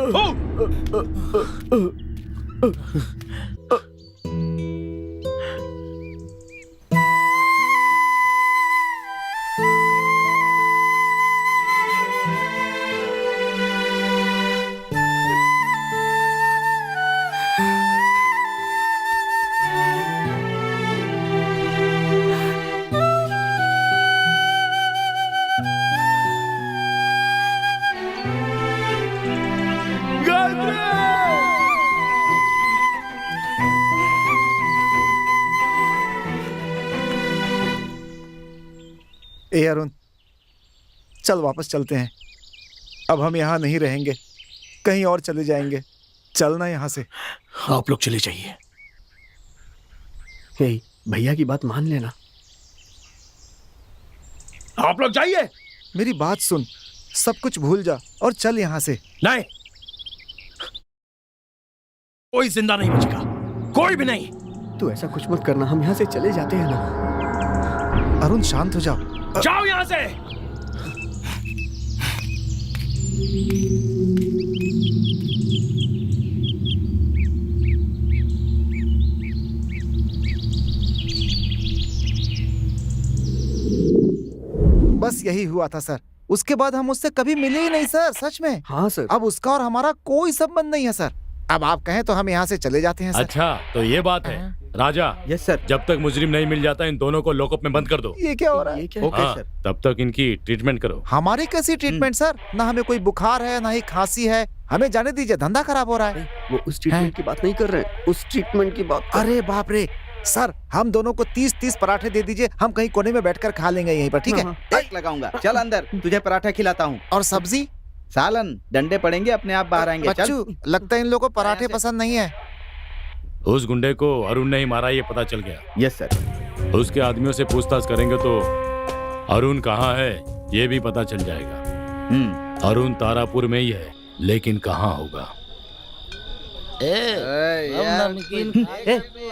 ए अरुण, चल वापस चलते हैं। अब हम यहाँ नहीं रहेंगे, कहीं और चले जाएंगे। चलना यहाँ से। आप लोग चले जाइए। भैया की बात मान लेना। आप लोग जाइए। मेरी बात सुन, सब कुछ भूल जा और चल यहाँ से। नहीं, कोई जिंदा नहीं बचेगा, कोई भी नहीं। तू ऐसा कुछ मत करना, हम यहाँ से चले जाते हैं ना। अरुण शांत हो जाओ। जाओ यहाँ से। बस यही हुआ था सर। उसके बाद हम उससे कभी मिले ही नहीं सर, सच में। हाँ सर। अब उसका और हमारा कोई संबंध नहीं है सर। अब आप कहें तो हम यहाँ से चले जाते हैं सर। अच्छा, तो ये बात है। राजा। Yes sir. जब तक मुजरिम नहीं मिल जाता इन दोनों को लॉकअप में बंद कर दो। ये क्या हो रहा है? Okay sir. तब तक इनकी ट्रीटमेंट करो। हमारी कैसी ट्रीटमेंट सर? ना हमें कोई बुखार है, ना ही खांसी है। हमें जाने दीजिए, धंधा खराब हो रहा है। वो उस ट्रीटमेंट की बात नहीं कर रहे, उस ट्रीटमेंट की बात। अरे बाप रे सर, हम दोनों को 30-30 पराठे दे दीजिए, हम कहीं कोने में बैठकर खा लेंगे यहीं पर, ठीक है? एक लगाऊंगा। चल अंदर, तुझे पराठा खिलाता हूँ। और सब्जी? सालन, डंडे पड़ेंगे अपने आप बाहर आएंगे। बच्चू, लगता है इन लोगों को पराठे पसंद नहीं है। उस गुंडे को अरुण ने ही मारा, ये पता चल गया। Yes sir. उसके आदमियों से पूछताछ करेंगे तो अरुण कहाँ है ये भी पता चल जाएगा। अरुण तारापुर में ही है, लेकिन कहाँ होगा?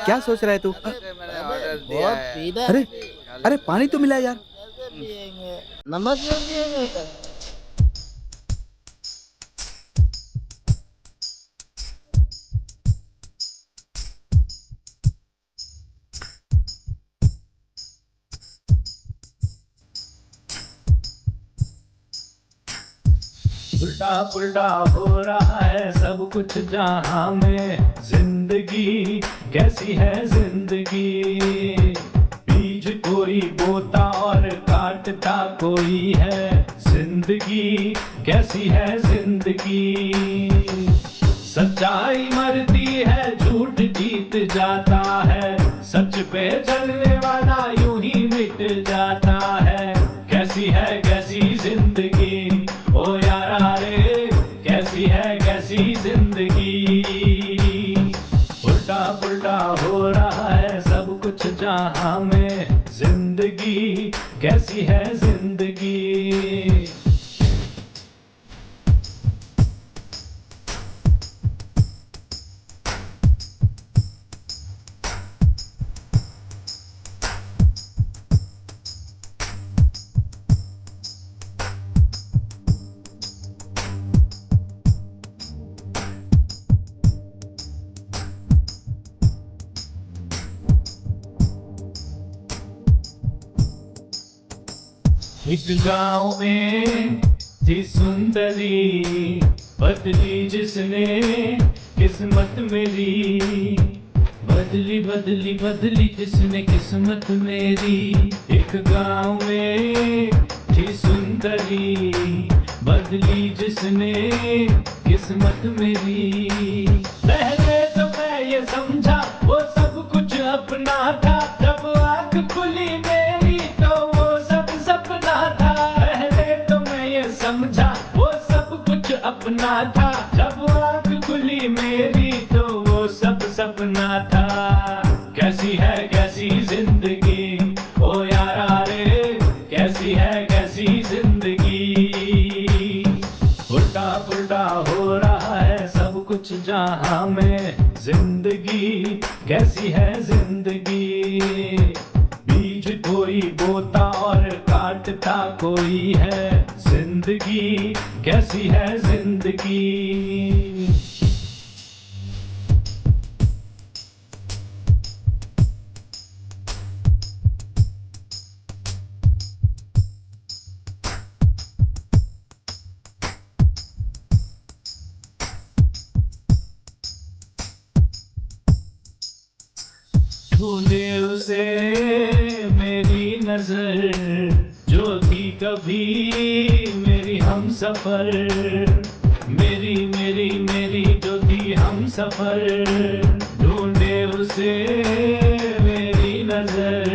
क्या सोच रहा है तू? अरे अरे पानी तो मिला यार। उल्टा पुल्टा हो रहा है सब कुछ जहां में। जिंदगी कैसी है जिंदगी, बीज कोई बोता और काटता कोई है। जिंदगी कैसी है जिंदगी, सच्चाई मरती है झूठ जीत जाता है। सच पे चलने वाला यूं ही मिट जाता है। कैसी जिंदगी ओ यारा रे, कैसी जिंदगी। उल्टा पुल्टा हो रहा है सब कुछ जहां में। जिंदगी कैसी है जिंदगी। इस गाँव में थी सुंदरी बदली जिसने किस्मत मेरी। बदली बदली बदली जिसने किस्मत मेरी। एक गाँव में थी कोई सुंदरी बदली जिसने किस्मत मेरी। पहले तो मैं ये समझा वो सब कुछ अपना था, जब आँख खुली मेरी तो वो सब सपना था। पहले तो मैं ये समझा वो सब कुछ अपना था, जब आँख खुली मेरी तो वो सब सपना था। कैसी है कैसी जिंदगी ओ यारा रे, कैसी है कैसी जिंदगी। उल्टा पुल्टा हो रहा है सब कुछ जहां में, जिंदगी कैसी है जिंदगी। बीज कोई बोता और काटता कोई है, जिंदगी कैसी है जिंदगी। ढूंढे उसे मेरी नजर जो थी कभी मेरी हम सफर, मेरी मेरी मेरी जो थी हम सफर। ढूंढे उसे मेरी नजर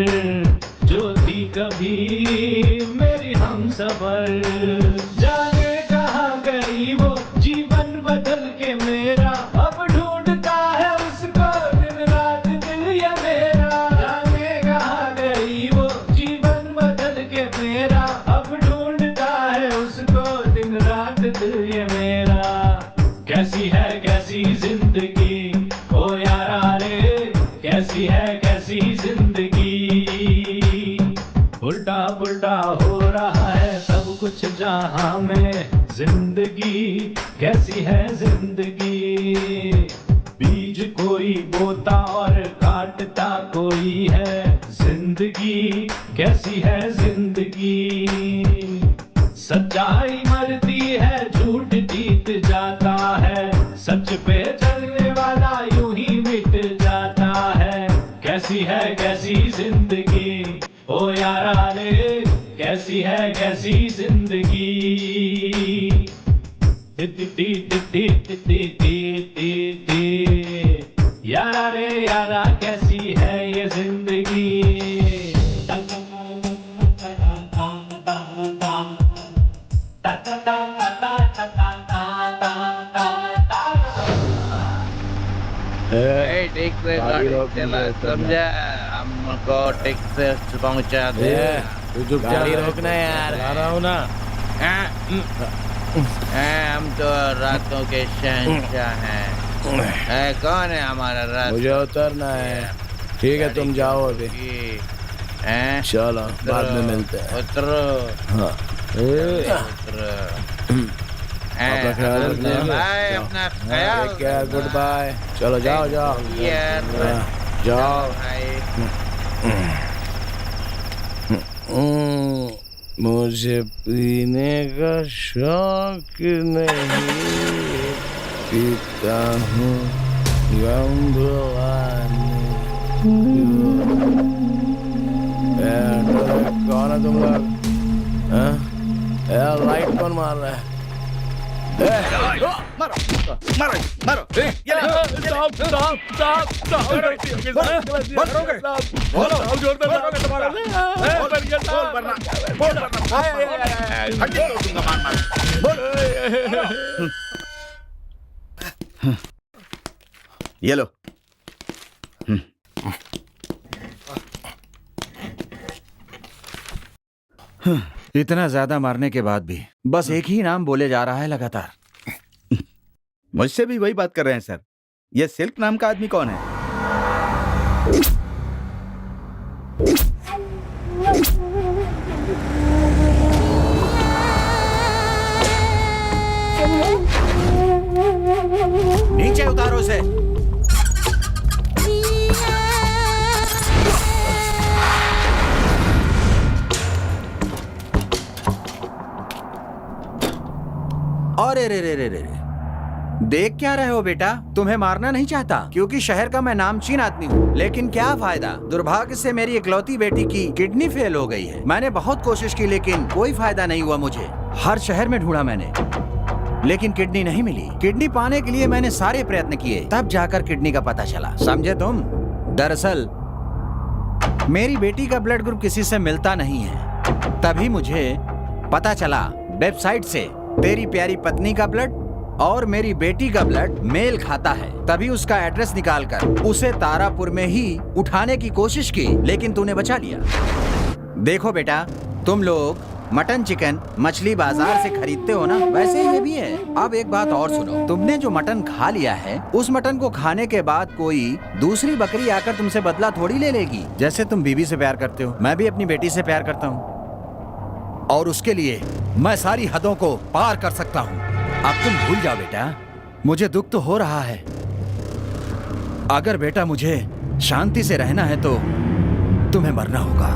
जो थी कभी मेरी हम सफर। जाने कहाँ गई वो जीवन बदल के मेरा, अब ढूंढता है उसको दिन रात दिल ये मेरा। जाने कहाँ गई वो जीवन बदल के मेरा, अब ढूंढता है उसको दिन रात दिल ये मेरा। कैसी है कैसी जिंदगी ओ यारा रे, कैसी है कैसी जिंदगी। उल्टा पुल्टा हो रहा है सब कुछ जहां में, जिंदगी कैसी है जिंदगी। बीज कोई बोता और काटता कोई है, जिंदगी कैसी है जिंदगी। सच्चाई मरती है झूठ जीत जाता है, सच पे चलने वाला यूं ही मिट जाता है। कैसी है कैसी जिंदगी ओ यारा रे, कैसी है कैसी जिंदगी। यारा रे यारा कैसी है ये जिंदगी। ठीक से गाड़ी चला, समझा? हमको ठीक से पहुंचा दे। तू चुपचाप गाड़ी रोकना यार। आ रहा हूँ ना। हम तो रातों के शहंशाह हैं। कौन है हमारा रात? मुझे उतरना है। ठीक है तुम जाओ अभी। चलो बाद में मिलते हैं। उतरो। हाँ उतरो। अपना ख्याल रखना। बाय, अपना ख्याल। Goodbye. चलो जाओ जाओ जाओ। मुझे पीने का शौक नहीं, पीता हूँ गम भुलाने। कौन है तुम लोग? लाइट कौन मार रहा है? मारो मारो मारो। ये लो। इतना ज्यादा मारने के बाद भी बस एक ही नाम बोले जा रहा है लगातार। मुझसे भी वही बात कर रहे हैं सर। ये सिल्क नाम का आदमी कौन है? नीचे उतारो उसे। अरे रे रे रे रे रे, देख क्या रहे हो बेटा? तुम्हें मारना नहीं चाहता क्योंकि शहर का मैं नामचीन आदमी हूँ, लेकिन क्या फायदा? दुर्भाग्य से मेरी इकलौती बेटी की किडनी फेल हो गई है। मैंने बहुत कोशिश की लेकिन कोई फायदा नहीं हुआ मुझे। हर शहर में ढूंढा मैंने, लेकिन किडनी नहीं मिली। किडनी पाने के लिए मैंने सारे प्रयत्न किए, तब जाकर किडनी का पता चला। समझे तुम? दरअसल मेरी बेटी का ब्लड ग्रुप किसी से मिलता नहीं है। तभी मुझे पता चला वेबसाइट से तेरी प्यारी पत्नी का ब्लड और मेरी बेटी का ब्लड मेल खाता है। तभी उसका एड्रेस निकालकर उसे तारापुर में ही उठाने की कोशिश की, लेकिन तूने बचा लिया। देखो बेटा, तुम लोग मटन चिकन मछली बाजार से खरीदते हो ना, वैसे ही ये भी है। अब एक बात और सुनो, तुमने जो मटन खा लिया है, उस मटन को खाने के बाद कोई दूसरी बकरी आकर तुमसे बदला थोड़ी ले लेगी। जैसे तुम बीवी से प्यार करते हो, मैं भी अपनी बेटी से प्यार करता हूँ, और उसके लिए मैं सारी हदों को पार कर सकता हूँ। अब तुम भूल जाओ बेटा, मुझे दुख तो हो रहा है। अगर बेटा मुझे शांति से रहना है तो तुम्हें मरना होगा।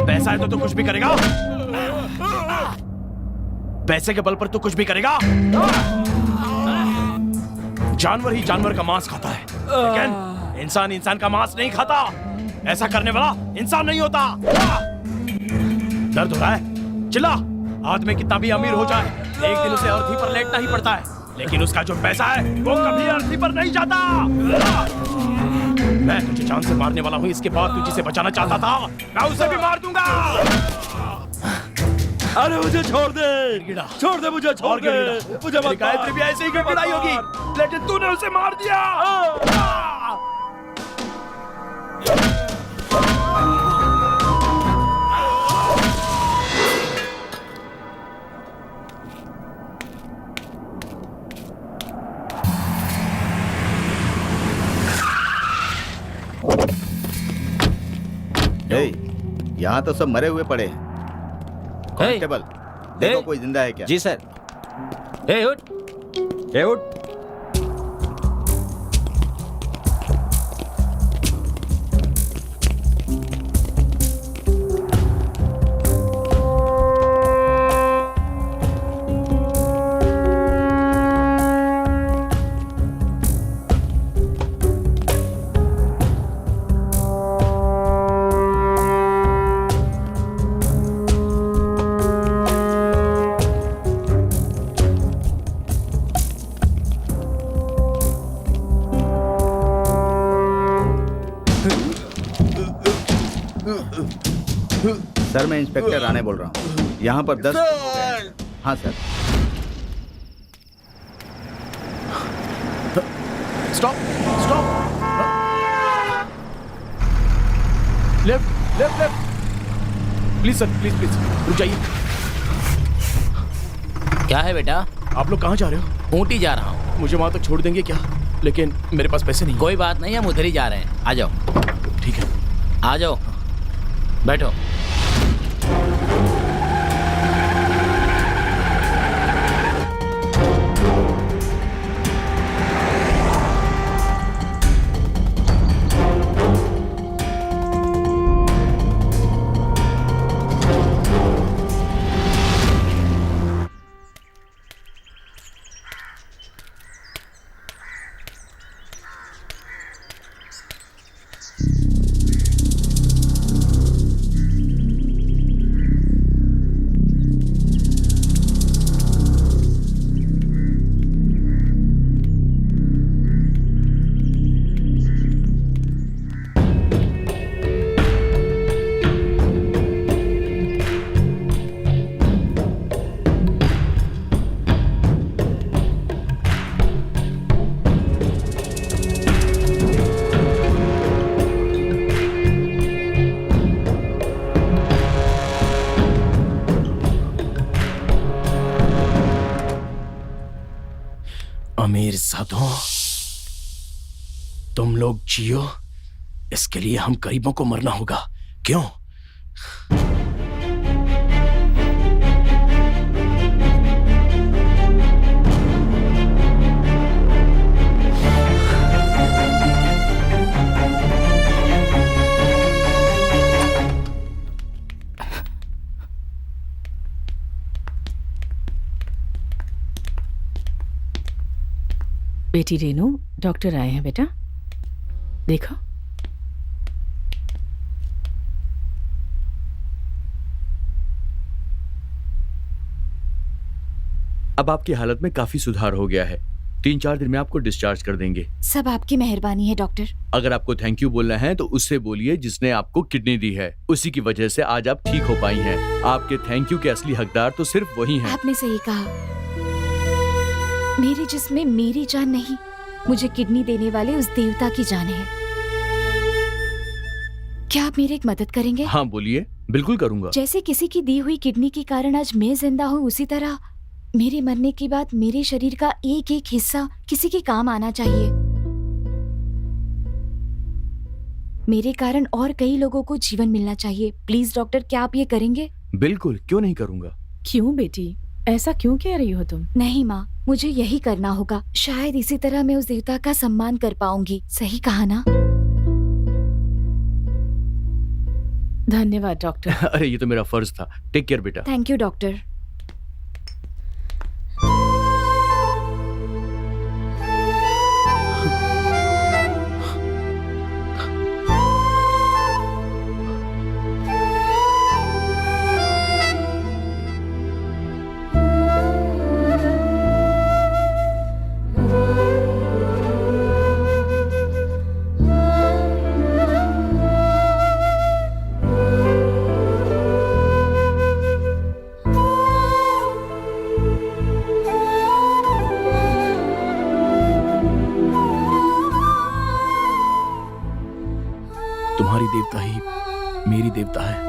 पैसा है तो तू कुछ भी करेगा। पैसे के बल पर तू कुछ भी करेगा। जानवर ही जानवर का मांस खाता है, लेकिन इंसान इंसान का मांस नहीं खाता। ऐसा करने वाला इंसान नहीं होता। दर्द हो रहा है? चिल्ला। आदमी कितना भी अमीर हो जाए, एक दिन उसे अर्थी पर लेटना ही पड़ता है, लेकिन उसका जो पैसा है वो कभी अर्थी पर नहीं जाता। मैं तुझे जान से मारने वाला हूँ, इसके बाद तू जिसे बचाना चाहता था मैं उसे भी मार दूंगा। अरे मुझे छोड़ दे, छोड़ दे मुझे, छोड़ दे मुझे। गायत्री भी ऐसे ही गिड़गिड़ाई होगी, लेकिन तूने उसे मार दिया। यहाँ तो सब मरे हुए पड़े हैं। कांस्टेबल, देखो कोई जिंदा है क्या? जी सर। उठ, उठ। सर, मैं इंस्पेक्टर राणे बोल रहा हूँ। यहाँ पर 10। हाँ sir. Stop, stop. Left, left, left. Please sir, please please रुक जाइए। क्या है बेटा? आप लोग कहाँ जा रहे हो? ऊटी जा रहा हूँ। मुझे वहाँ तक छोड़ देंगे क्या? लेकिन मेरे पास पैसे नहीं। कोई बात नहीं, हम उधर ही जा रहे हैं। आ जाओ। ठीक है, आ जाओ, बैठो। अमीर साधुओं, तुम लोग जियो, इसके लिए हम गरीबों को मरना होगा। क्यों? बेटी रेनू, डॉक्टर आए हैं बेटा, देखो। अब आपकी हालत में काफी सुधार हो गया है। 3-4 दिन में आपको डिस्चार्ज कर देंगे। सब आपकी मेहरबानी है डॉक्टर। अगर आपको थैंक यू बोलना है तो उससे बोलिए जिसने आपको किडनी दी है। उसी की वजह से आज आप ठीक हो पाई हैं। आपके थैंक यू के असली हकदार तो सिर्फ वही हैं। आपने सही कहा। मेरे जिस्म में मेरी जान नहीं, मुझे किडनी देने वाले उस देवता की जान है। क्या आप मेरी एक मदद करेंगे? हाँ बोलिए, बिल्कुल करूंगा। जैसे किसी की दी हुई किडनी के कारण आज मैं जिंदा हूँ, उसी तरह मेरे मरने के बाद मेरे शरीर का एक एक हिस्सा किसी के काम आना चाहिए। मेरे कारण और कई लोगों को जीवन मिलना चाहिए। प्लीज डॉक्टर, क्या आप ये करेंगे? बिल्कुल, क्यों नहीं करूंगा। क्यों बेटी, ऐसा क्यों कह रही हो तुम? नहीं माँ, मुझे यही करना होगा। शायद इसी तरह मैं उस देवता का सम्मान कर पाऊंगी। सही कहा ना? धन्यवाद डॉक्टर। अरे ये तो मेरा फर्ज था। टेक केयर बेटा। Thank you doctor. तुम्हारी देवता ही मेरी देवता है।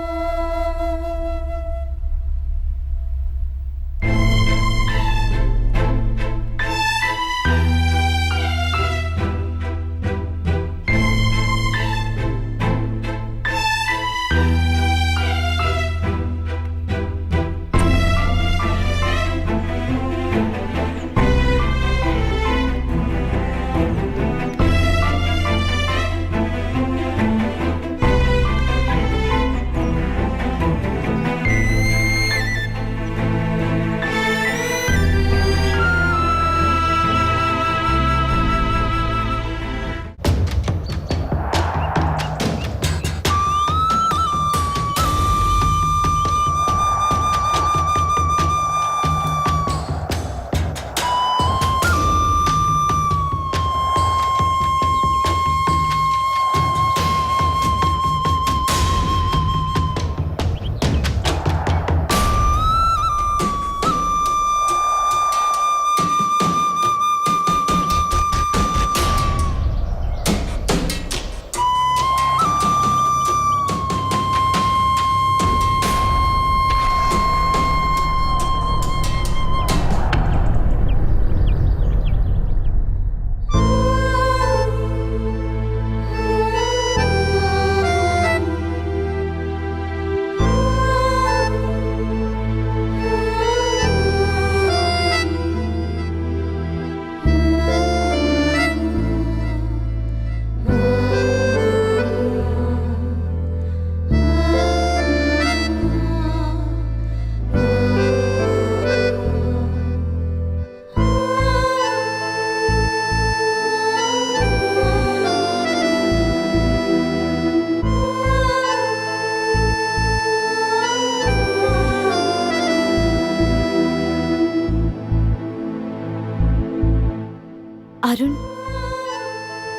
अरुण,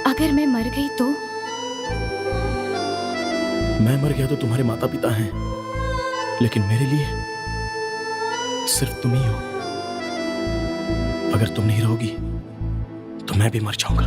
अगर मैं मर गई तो? मैं मर गया तो तुम्हारे माता पिता हैं, लेकिन मेरे लिए सिर्फ तुम ही हो। अगर तुम नहीं रहोगी तो मैं भी मर जाऊंगा।